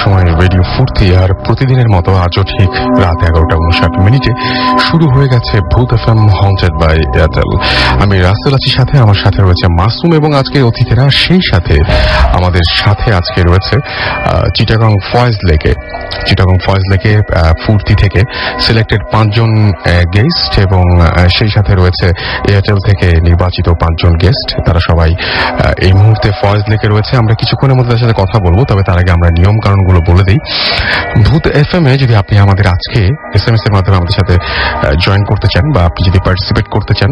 সবসময় রেডিও ফুর্তি, আর প্রতিদিনের মতো আজও ঠিক রাত 11:59 শুরু হয়ে গেছে ভূত এফএম হন্টেড বাই এয়ারটেল। আমি রাসেল আছি সাথে, আমার সাথে রয়েছে মাসুম এবং আজকের অতিথিরা। সেই সাথে আমাদের সাথে আজকে রয়েছে চিটাগং ফয়েজ লেকে ফুর্তি থেকে সিলেক্টেড 5 জন গেস্ট এবং সেই সাথে রয়েছে এয়ারটেল থেকে নির্বাচিত 5 জন গেস্ট। তারা সবাই এই মুহূর্তে ফয়েজ লেকে রয়েছে। আমরা কিছুক্ষণের মধ্যে তার সাথে কথা বলবো, তবে তার আগে আমরা নিয়ম কারণগুলো বলে দিই। ভূত এফএম এ যদি আপনি আমাদের আজকে SMS এর মাধ্যমে আমাদের সাথে জয়েন করতে চান বা আপনি যদি পার্টিসিপেট করতে চান,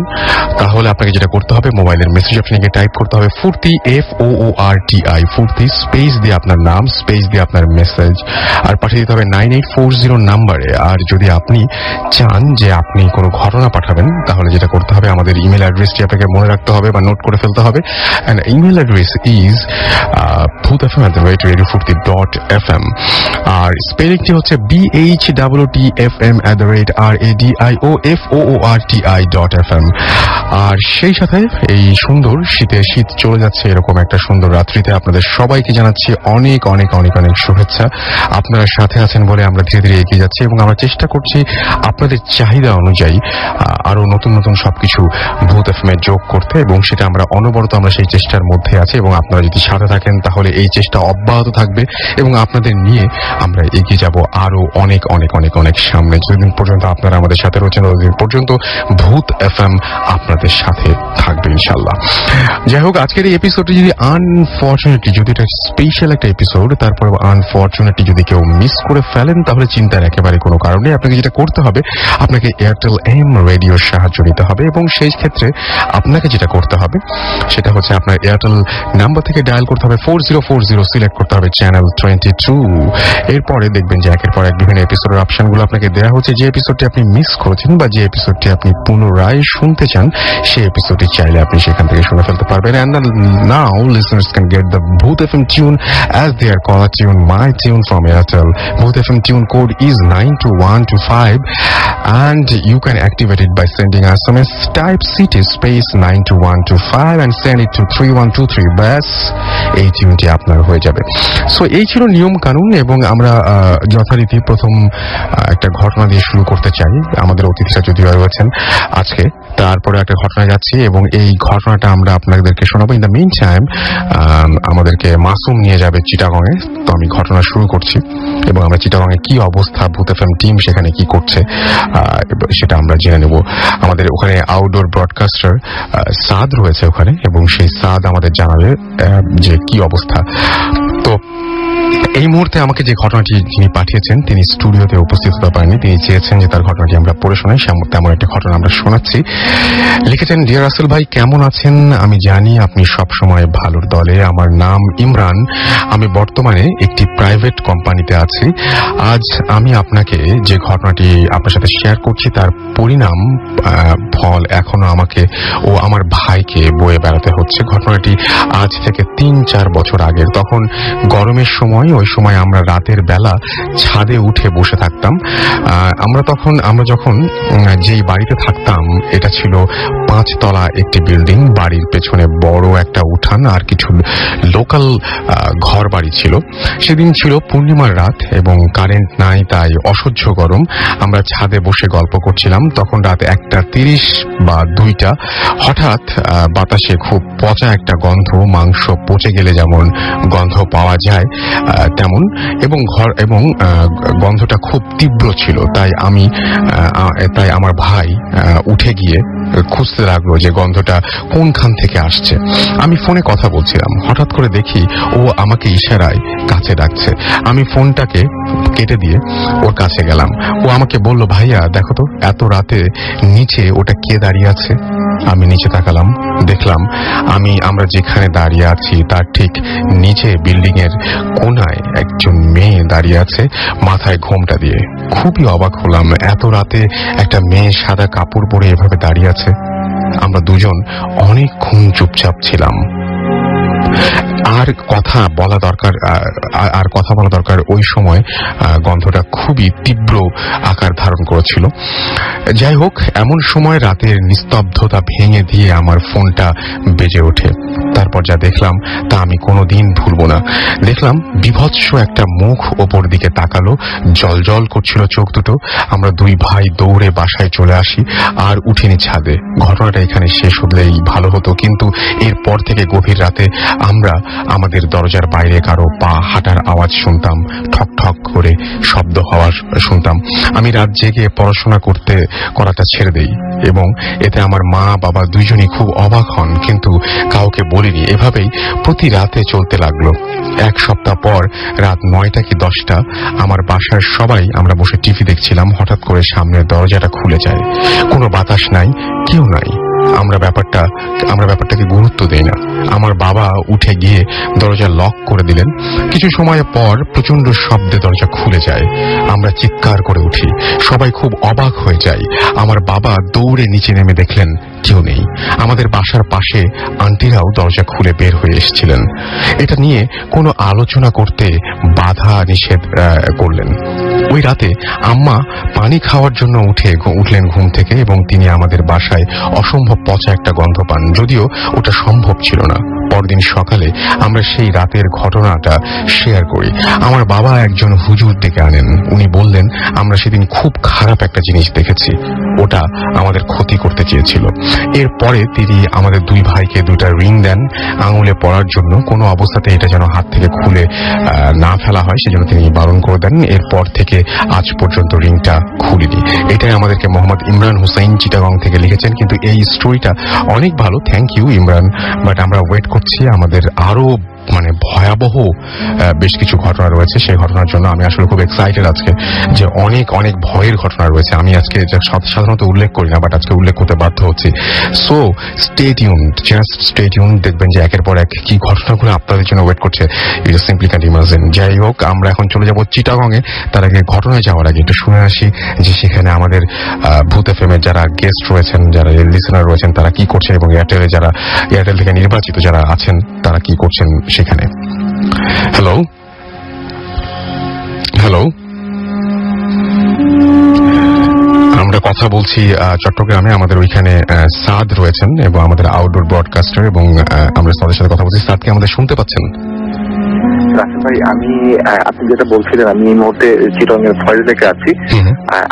তাহলে আপনাকে যেটা করতে হবে, মোবাইলের মেসেজ অপশনে গিয়ে টাইপ করতে হবে ফুর্তি, FOORTI, ফুর্তি, স্পেস দিয়ে আপনার নাম, স্পেস দিয়ে আপনার মেসেজ, আর পাঠিয়ে দিতে হবে 9840 নাম্বারে। আর যদি আপনি চান যে আপনি কোনো ঘটনা পাঠাবেন, তাহলে যেটা করতে হবে, আমাদের ইমেল অ্যাড্রেসটি আপনাকে মনে রাখতে হবে বা নোট করে ফেলতে হবে। And email address is bhootfm@radiofurti.fm, আর স্পেলিংটি হচ্ছে BHOOTFM@radiofurti.fm। আর সেই সাথে এই সুন্দর শীত চলে যাচ্ছে, এরকম একটা সুন্দর রাত্রিতে আপনাদের সবাইকে জানাচ্ছি অনেক অনেক অনেক অনেক শুভেচ্ছা। আপনারা সাথে আছেন বলে আমরা ধীরে ধীরে এগিয়ে যাচ্ছি এবং আমরা চেষ্টা করছি আপনাদের চাহিদা অনুযায়ী আরো নতুন নতুন সবকিছু ভূত এফএমে যোগ করতে, এবং সেটা আমরা অনবরত আমরা সেই চেষ্টার মধ্যে আছি। এবং আপনারা যদি সাথে থাকেন তাহলে এই চেষ্টা অব্যাহত থাকবে এবং আপনাদের নিয়ে আমরা এগিয়ে যাব আরো অনেক অনেক অনেক অনেক সামনে। যতদিন পর্যন্ত আপনারা আমাদের সাথে রয়েছেন, ততদিন পর্যন্ত ভূত এফএম আপনাদের সাথে থাকবে ইনশাল্লাহ। যাই হোক, আজকের এই এপিসোডটি যদি আনফরচুনেটলি, যদি এটা স্পেশাল একটা এপিসোড, তারপরে আনফরচুনেটলি যদি কেউ মিস করে ফেলেন, তাহলে চিন্তার একেবারে কোনো কারণ নেই। আপনাকে যেটা করতে হবে, আপনাকে এয়ারটেল এম রেডিওর সাহায্য নিতে হবে এবং সেই ক্ষেত্রে আপনাকে যেটা করতে হবে সেটা হচ্ছে আপনার এয়ারটেল নাম্বার থেকে ডায়াল করতে হবে 4040, সিলেক্ট করতে হবে চ্যানেল 22। এরপরে দেখবেন যে একের পর এক বিভিন্ন এপিসোডের অপশনগুলো আপনাকে দেওয়া হচ্ছে। যে এপিসোডটি আপনি মিস করেছেন বা যে এপিসোডটি আপনি পুনরায় শুনতে চান, সেই এপিসোডটি চাইলে আপনি সেখান থেকে শুনে ফেলতে পারবেন। And now listeners can get the Bhoot FM tune as their caller tune, my tune from Airtel. Bhoot FM tune code is 92125 and you can activate it by sending SMS, type CT space 92125 and send it to 3123. ব্যাস, এই টিউনটি আপনার হয়ে যাবে। So এই ছিল নিয়ম কানুন, এবং আমরা যথারীতি প্রথম একটা ঘটনা দিয়ে শুরু করতে চাই। আমাদের অতিথিরা যদিও রয়েছেন আজকে, তারপরে একটা ঘটনা যাচ্ছি এবং এই ঘটনাটা আমরা আপনাদেরকে শোনাবো। ইন দ্য মিন টাইম আমাদেরকে মাসুম নিয়ে যাবে চিটাগংয়ে। তো আমি ঘটনা শুরু করছি এবং আমরা চিটাগংয়ে কি অবস্থা, ভূত এফএম টিম সেখানে কি করছে সেটা আমরা জেনে নেব। আমাদের ওখানে আউটডোর ব্রডকাস্টার সাদ রয়েছে ওখানে, এবং সেই সাদ আমাদের জানাবে যে কি অবস্থা। তো এই মুহূর্তে আমাকে যে ঘটনাটি যিনি পাঠিয়েছেন, তিনি স্টুডিওতে উপস্থিত হতে পারেননি। তিনি চেয়েছেন যে তার ঘটনাটি আমরা পড়ে শোনাই, তেমন একটা ঘটনা আমরা শোনাচ্ছি। লিখেছেন, ডিয়ার রাসেল ভাই, কেমন আছেন? আমি জানি আপনি সব সময় ভালোর দলে। আমার নাম ইমরান, আমি বর্তমানে একটি প্রাইভেট কোম্পানিতে আছি। আজ আমি আপনাকে যে ঘটনাটি আপনার সাথে শেয়ার করছি, তার পরিণাম ফল এখনো আমাকে ও আমার ভাইকে বয়ে বেড়াতে হচ্ছে। ঘটনাটি আজ থেকে 3-4 বছর আগের। তখন গরমের সময়, ওই সময় আমরা রাতের বেলা ছাদে উঠে বসে থাকতাম। আমরা যখন যেই বাড়িতে থাকতাম, এটা ছিল 5 তলা একটি বিল্ডিং। বাড়ির পেছনে বড় একটা উঠান আর কিছু লোকাল ঘর বাড়ি ছিল। সেদিন ছিল পূর্ণিমার রাত এবং কারেন্ট নাই, তাই অসহ্য গরম। আমরা ছাদে বসে গল্প করছিলাম। তখন রাত 1:30 বা 2টা। হঠাৎ বাতাসে খুব পচা একটা গন্ধ, মাংস পচে গেলে যেমন গন্ধ পাওয়া যায় তেমন, এবং গন্ধটা খুব তীব্র ছিল। তাই আমার ভাই উঠে গিয়ে খুঁজতে লাগলো যে গন্ধটা কোনখান থেকে আসছে। আমি ফোনে কথা বলছিলাম, হঠাৎ করে দেখি ও আমাকে ইশারায় কাছে ডাকছে। আমি ফোনটাকে কেটে দিয়ে ওর কাছে গেলাম। ও আমাকে বলল, ভাইয়া দেখো তো, এত রাতে নিচে ওটা কে দাঁড়িয়ে আছে। আমি নিচে তাকালাম, দেখলাম আমরা যেখানে দাঁড়িয়ে আছি তার ঠিক নিচে বিল্ডিং এর কোনায় একজন মেয়ে দাঁড়িয়ে আছে, মাথায় ঘোমটা দিয়ে। খুবই অবাক হলাম, এত রাতে একটা মেয়ে সাদা কাপড় পরে এভাবে দাঁড়িয়ে আছে। আমরা দুজন অনেকক্ষণ চুপচাপ ছিলাম। আর কথা বলা দরকার ওই সময় গন্ধটা খুবই তীব্র আকার ধারণ করেছিল। যাই হোক, এমন সময় রাতের নিস্তব্ধতা ভেঙে দিয়ে আমার ফোনটা বেজে ওঠে। তারপর যা দেখলাম তা আমি কোনোদিন ভুলবো না। দেখলাম বিভৎস একটা মুখ ওপর দিকে তাকালো, জল করছিল চোখ দুটো। আমরা দুই ভাই দৌড়ে বাসায় চলে আসি আর উঠিনি ছাদে। ঘটনাটা এখানে শেষ হলেই ভালো হতো, কিন্তু এরপর থেকে গভীর রাতে আমরা আমাদের দরজার বাইরে কারো পা হাঁটার আওয়াজ শুনতাম, ঠক ঠক করে শব্দ হওয়া শুনতাম। আমি রাত জেগে পড়াশোনা করাটা ছেড়ে দেই এবং এতে আমার মা বাবা দুইজনই খুব অবাক হন, কিন্তু কাউকে বলিনি। এভাবেই প্রতি রাতে চলতে লাগলো। এক সপ্তাহ পর রাত 9টা কি 10টা আমার বাসার সবাই আমরা বসে টিভি দেখছিলাম। হঠাৎ করে সামনের দরজাটা খুলে যায়। কোনো বাতাস নাই, কেউ নাই। আমরা ব্যাপারটাকে গুরুত্ব দেই না। আমার বাবা উঠে গিয়ে দরজা লক করে দিলেন। কিছু সময় পর প্রচন্ড শব্দে দরজা খুলে যায়। আমরা চিৎকার করে উঠি, সবাই খুব অবাক হয়ে যায়। আমার বাবা দৌড়ে নিচে নেমে দেখলেন কেউ নেই। আমাদের বাসার পাশে আন্টিরাও দরজা খুলে বের হয়ে এসেছিলেন। এটা নিয়ে কোনো আলোচনা করতে বাধা নিষেধ করলেন। ওই রাতে আম্মা পানি খাওয়ার জন্য উঠলেন ঘুম থেকে এবং তিনি আমাদের বাসায় অসম্ভব পচা একটা গন্ধ পান, যদিও ওটা সম্ভব ছিল না। পরদিন সকালে আমরা সেই রাতের ঘটনাটা শেয়ার করি। আমার বাবা একজন হুজুর ডেকে আনেন। উনি বললেন আমরা সেদিন খুব খারাপ একটা জিনিস দেখেছি, ওটা আমাদের ক্ষতি করতে চেয়েছিল। এরপরে তিনি আমাদের দুই ভাইকে 2টা রিং দেন আঙুলে পরার জন্য। কোনো অবস্থাতে এটা যেন হাত থেকে খুলে না ফেলা হয় সেজন্য তিনি বারণ করে দেন। এরপর থেকে আজ পর্যন্ত রিংটা খুলিনি। এটাই আমাদেরকে মোহাম্মদ ইমরান হুসাইন চিটাগং থেকে লিখেছেন। কিন্তু এই স্টোরিটা অনেক ভালো, থ্যাংক ইউ ইমরান। বাট আমরা ওয়েট করছি আমাদের আরো ভয়াবহ বেশ কিছু ঘটনা রয়েছে। সেই ঘটনার জন্য আমি আসলে খুব এক্সাইটেড আজকে, যে অনেক অনেক ভয়ের ঘটনা রয়েছে। আমি আজকে সাধারণত উল্লেখ করি না, বাট আজকে উল্লেখ করতে বাধ্য হচ্ছি। So stay tuned, just stay tuned. দেখবেন যে একের পর এক কি ঘটনাগুলো আপনাদের জন্য ওয়েট করছে, it is simply can't imagine. যাই হোক, আমরা এখন চলে যাব চিটাগংয়ে। তার আগে ঘটনায় যাওয়ার আগে একটু শুনে আসি যে সেখানে আমাদের ভূত এফএম এর যারা গেস্ট রয়েছেন, যারা লিসেনার রয়েছেন, তারা কি করছেন এবং এয়ারটেল থেকে নির্বাচিত যারা আছেন তারা কি করছেন সেখানে। হ্যালো, আমরা কথা বলছি চট্টগ্রামে। আমাদের ওইখানে সাদ রয়েছেন এবং আমাদের আউটডোর ব্রডকাস্টার, এবং আমরা সাদের সাথে কথা বলছি। সাদকে আমাদের শুনতে পাচ্ছেন? রাসেল ভাই, আপনি যেটা বলছিলেন, আমি এই মুহূর্তে চিটাগংয়ের ফয়েজ লেকে আছি।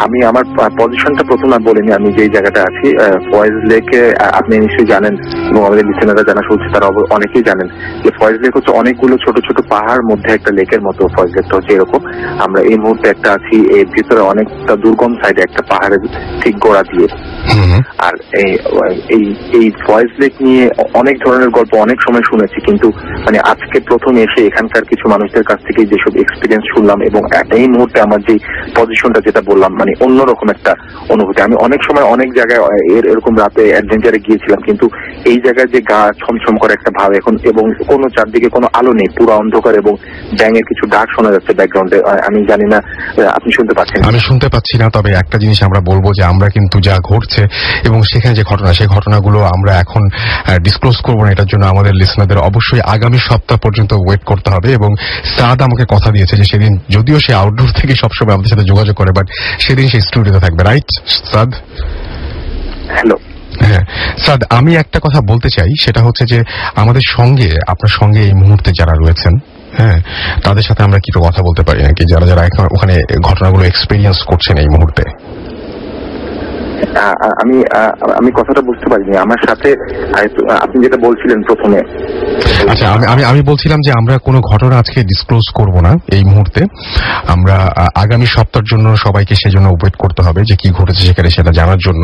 আমি আমার পজিশনটা প্রথমে বলিনি, আমি যেই জায়গাটা আছি ফয়েজ লেকে আপনি নিশ্চয়ই জানেন এবং আমাদের লিসেনাররা জানা শুনছে তারা অনেকেই জানেন যে ফয়েজ লেক হচ্ছে অনেকগুলো ছোট ছোট পাহাড় মধ্যে একটা লেকের মতো। ফয়েজ লেকটা হচ্ছে এরকম। আমরা এই মুহূর্তে একটা আছি এর ভিতরে অনেকটা দুর্গম সাইডে একটা পাহাড়ের ঠিক গোড়া দিয়ে। আর এই ফয়েজ লেক নিয়ে অনেক ধরনের গল্প অনেক সময় শুনেছি, কিন্তু আজকে প্রথম এসে এখানকার কিছু মানুষদের কাছ থেকে যেসব এক্সপিরিয়েন্স শুনলাম এবং এই মুহূর্তে আমার যে পজিশনটা যেটা বললাম, অন্যরকম একটা অনুভূতি। আমি অনেক সময় অনেক জায়গায় এরকম রাতে অ্যাডভেঞ্চারে গিয়েছিলাম, কিন্তু এই জায়গায় যে গা ছমছম করে একটা ভাব এখন, এবং কোনো চারদিকে কোনো আলো নেই, পুরো অন্ধকার, এবং ব্যাঙের কিছু ডাক শোনা যাচ্ছে ব্যাকগ্রাউন্ডে। আমি জানি না আপনি শুনতে পাচ্ছেন? আমি শুনতে পাচ্ছি না, তবে একটা জিনিস আমরা বলবো যে আমরা কিন্তু যা ঘটছে এবং সেখানে যে ঘটনা, সেই ঘটনাগুলো আমরা এখন ডিসক্লোজ করবো না। এটার জন্য আমাদের লিসনারদের অবশ্যই আগামী সপ্তাহ পর্যন্ত ওয়েট করতে হবে। এবং সাদ আমাকে কথা দিয়েছে যে সেদিন, যদিও সে আউটডোর থেকে সবসময় আমাদের সাথে যোগাযোগ করে, বাট সেদিন সে স্টুডিওতে থাকবে। রাইট সাদ? হ্যালো। হ্যাঁ সাদ, আমি একটা কথা বলতে চাই, সেটা হচ্ছে যে আমাদের সঙ্গে, আপনার সঙ্গে এই মুহূর্তে যারা রয়েছেন, হ্যাঁ, তাদের সাথে আমরা কি কথা বলতে পারি নাকি, যারা যারা ওখানে ঘটনাগুলো এক্সপেরিয়েন্স করছেন এই মুহূর্তে? আমি কথাটা বুঝতে পারিনি। আমার সাথে আপনি যেটা বলছিলেন প্রথমে। আচ্ছা, আমি বলছিলাম যে আমরা কোনো ঘটনা আজকে ডিসক্লোজ করব না এই মুহূর্তে। আমরা আগামী সপ্তাহের জন্য সবাইকে সেজন্য ওয়েট করতে হবে যে কি ঘটেছে সেখানে, সেটা জানার জন্য।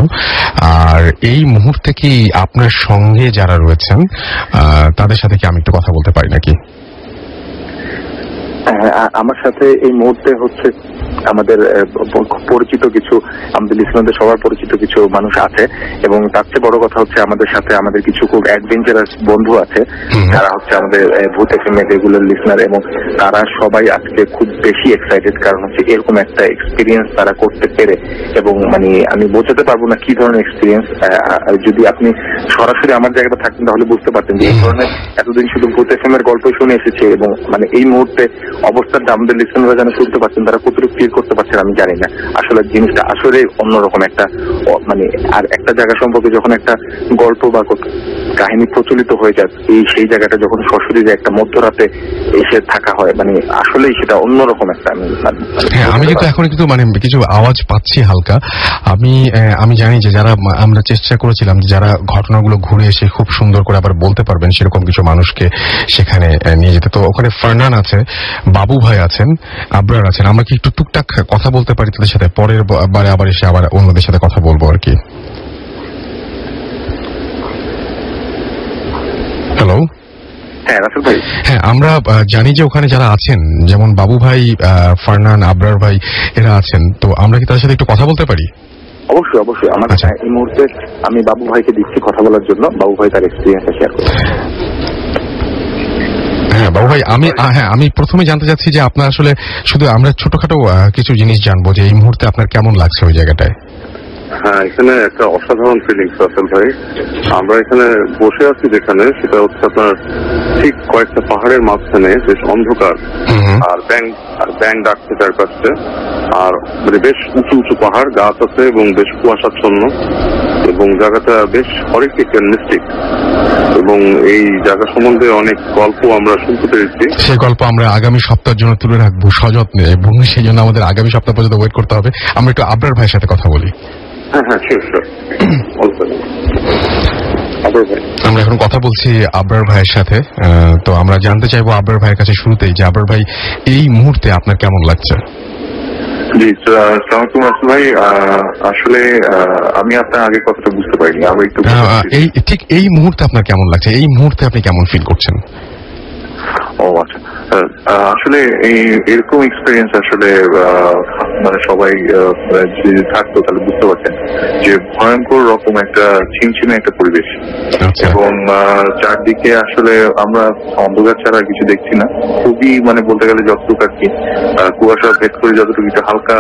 আর এই মুহূর্তে কি আপনার সঙ্গে যারা রয়েছেন তাদের সাথে কি আমি একটু কথা বলতে পারি নাকি? আমার সাথে এই মুহূর্তে হচ্ছে আমাদের পরিচিত কিছু, আমাদের লিসনারদের সবার পরিচিত কিছু মানুষ আছে, এবং তার চেয়ে বড় কথা হচ্ছে আমাদের সাথে আমাদের কিছু খুব অ্যাডভেঞ্চারাস বন্ধু আছে যারা হচ্ছে আমাদের ভূত এফএম এর রেগুলার লিসনার, এবং তারা সবাই আজকে খুব বেশি এক্সাইটেড, কারণ হচ্ছে এরকম একটা এক্সপিরিয়েন্স তারা করতে পেরে। এবং মানে আমি বোঝাতে পারবো না কি ধরনের এক্সপিরিয়েন্স। যদি আপনি সরাসরি আমার জায়গাটা থাকতেন তাহলে বুঝতে পারতেন যে এই ধরনের এতদিন শুধু ভূত এফএম এর গল্প শুনে এসেছে, এবং মানে এই মুহূর্তে অবস্থাটা আমাদের লিসনাররা যেন শুনতে পাচ্ছেন, তারা কতটুকু ফিল করতে পারছেন আমি জানি না। আসলে জিনিসটা আসলে অন্যরকম একটা মানে, আর একটা জায়গা সম্পর্কে যখন একটা গল্প বা কাহিনী প্রচলিত হয়ে যায়, সেই জায়গাটা যখন সশরীরে একটা মধ্যরাতে এসে থাকা হয়, মানে আসলেই সেটা অন্যরকম একটা। আমি কিন্তু এখন কিন্তু মানে কিছু আওয়াজ পাচ্ছি হালকা। আমি জানি যে যারা আমরা চেষ্টা করেছিলাম যে যারা ঘটনাগুলো ঘুরে এসে খুব সুন্দর করে আবার বলতে পারবেন সেরকম কিছু মানুষকে সেখানে নিয়ে যেতে। তো ওখানে ফারনান আছে, বাবু ভাই আছেন, আবরার আছেন। আমরা কি একটু টুকটাক কথা বলতে পারি তাদের সাথে? পরের বারে আবার এসে আবার অন্যদের সাথে কথা বলবো আর কি। হ্যালো। হ্যাঁ রাসেল ভাই। হ্যাঁ, আমরা জানি যে ওখানে যারা আছেন, যেমন বাবু ভাই, ফারনান, আবরার ভাই, এরা আছেন। তো আমরা কি তাদের সাথে একটু কথা বলতে পারি? অবশ্যই অবশ্যই। আমার এই মুহূর্তে আমি বাবু ভাইকে দিচ্ছি কথা বলার জন্য। বাবু ভাই তার এক্সপিরিয়েন্স শেয়ার করবেন। হ্যাঁ বাবু ভাই, আমি প্রথমে জানতে চাচ্ছি যে আপনার আসলে শুধু আমরা ছোটখাটো কিছু জিনিস জানবো যে এই মুহূর্তে আপনার কেমন লাগছে ওই জায়গাটায়। হ্যাঁ, এখানে একটা অসাধারণ ফিলিংস রাসেল ভাই। আমরা এখানে বসে আছি যেখানে, সেটা হচ্ছে আপনার ঠিক কয়েকটা পাহাড়ের মাঝখানে, বেশ অন্ধকার, আর ব্যাং ডাকছে চারপাশে, আর মানে বেশ উঁচু উঁচু পাহাড়, গাছ আছে এবং বেশ কুয়াশাচ্ছন্ন, এবং জায়গাটা বেশ হরিফিক এন্ড মিস্টিক। এবং এই জায়গা সম্বন্ধে অনেক গল্প আমরা শুনতে পেরেছি। সেই গল্প আমরা আগামী সপ্তাহের জন্য তুলে রাখবো সযত্নে, এবং সেই জন্য আমাদের আগামী সপ্তাহ পর্যন্ত ওয়েট করতে হবে। আমরা একটু আবরার ভাইয়ের সাথে কথা বলি। হ্যাঁ শিওর। আমরা এখন কথা বলছি আবরার ভাইয়ের সাথে। তো আমরা জানতে চাইবো আবরার ভাইয়ের কাছে শুরুতেই যে আবরার ভাই এই মুহূর্তে আপনার কেমন লাগছে? জি সালামালাইকুম রাসেল ভাই। আসলে আমি আপনার আগে কথাটা বুঝতে পারিনি, আমি একটু ঠিক এই মুহূর্তে আপনার কেমন লাগছে? এই মুহূর্তে আপনি কেমন ফিল করছেন? ও আচ্ছা, আসলে এরকম এক্সপিরিয়েন্স আসলে মানে সবাই যদি থাকতো তাহলে বুঝতে পারতেন যে ভয়ঙ্কর রকম একটা ছিমছিমে একটা পরিবেশ, এবং চারদিকে আসলে আমরা অন্ধকার ছাড়া কিছু দেখছি না। খুবই মানে বলতে গেলে যতটুকু আর কি কুয়াশা ভেদ করে যতটুকু একটু হালকা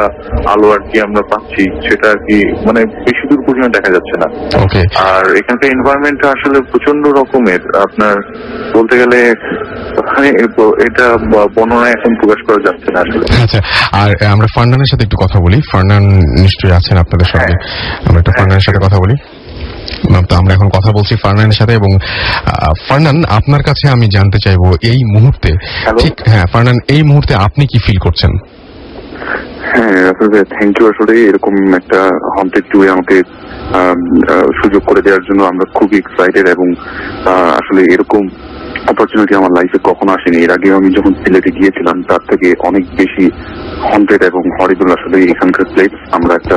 আলো আর কি আমরা পাচ্ছি, সেটা আর কি মানে বেশি দূর পর্যন্ত দেখা যাচ্ছে না। আর এখানকার এনভায়রনমেন্টটা আসলে প্রচন্ড রকমের, আপনার বলতে গেলে এটা বর্ণনা এখন প্রকাশ করা যাচ্ছে না আসলে। আচ্ছা, আর আমরা ফারনানের সাথে একটু কথা বলি। ফারনান নিশ্চয়ই আছেন আপনাদের সঙ্গে, আমরা একটু ফারনানের সাথে কথা বলি। তো আমরা এখন কথা বলছি ফারনানের সাথে, এবং ফারনান আপনার কাছে আমি জানতে চাইবো এই মুহূর্তে, ঠিক হ্যাঁ ফারনান, এই মুহূর্তে আপনি কি ফিল করছেন? হ্যাঁ আসলে থ্যাংক ইউ। আসলে এরকম একটা হন্টেড ট্যুরে আমাকে সুযোগ করে দেওয়ার জন্য আমরা খুবই এক্সাইটেড, এবং আসলে এরকম অপরচুনিটি আমার লাইফে কখনো আসেনি। এর আগে আমি যখন সিলেটে গিয়েছিলাম তার থেকে অনেক বেশি হন্টেড এবং হরিবল আসলে এখানকার প্লেস। আমরা একটা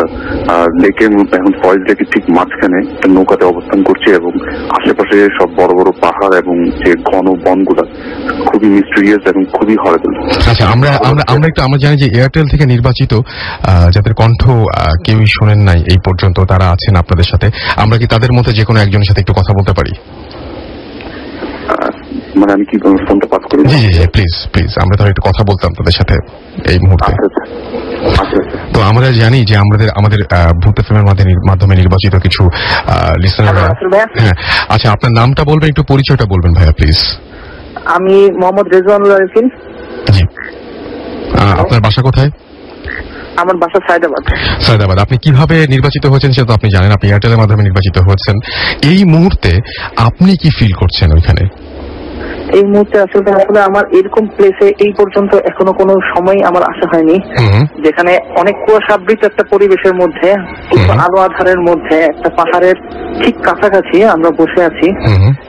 লেকের মধ্যে, এখন ফয়েজ লেকের ঠিক মাঝখানে একটা নৌকাতে অবস্থান করছি, এবং আশেপাশে সব বড় বড় পাহাড় এবং যে ঘন বনগুলা খুবই মিস্টেরিয়াস এবং খুবই হরিবল। আচ্ছা, আমরা জানি যে এয়ারটেল থেকে নির্বাচিত যাদের কণ্ঠ কেউই শোনেন নাই এই পর্যন্ত, তারা আছেন আপনাদের সাথে। আমরা কি তাদের মধ্যে যে কোনো একজনের সাথে একটু কথা বলতে পারি? মানে আমি কি ফোনটা পাস করি? জি জি প্লিজ প্লিজ, আমরা তাহলে একটু কথা বলতাম তাদের সাথে এই মুহূর্তে। তো আমরা জানি যে আমাদের ভূত এফএম এর মাধ্যমে নির্বাচিত কিছু লিসনাররা। হ্যাঁ আচ্ছা, আপনার নামটা বলবেন, একটু পরিচয়টা বলবেন ভাইয়া প্লিজ। আমি মোহাম্মদ রেজওয়ানুল আরিফিন। জি, আপনার বাসা কোথায়? আমার বাসা সায়দাবাদ। সায়দাবাদ। আপনি কিভাবে নির্বাচিত হয়েছেন সেটা তো আপনি জানেন, আপনি এয়ারটেলের মাধ্যমে নির্বাচিত হয়েছেন। এই মুহূর্তে আপনি কি ফিল করছেন ওইখানে? এই মুহূর্তে আসলে আমার এরকম প্লেসে এই পর্যন্ত এখনো কোনো সময় আমার আসা হয়নি, যেখানে অনেক কুয়াশাবৃত একটা পরিবেশের মধ্যে, আলো আধারের মধ্যে, একটা পাহাড়ের ঠিক কাছাকাছি আমরা বসে আছি।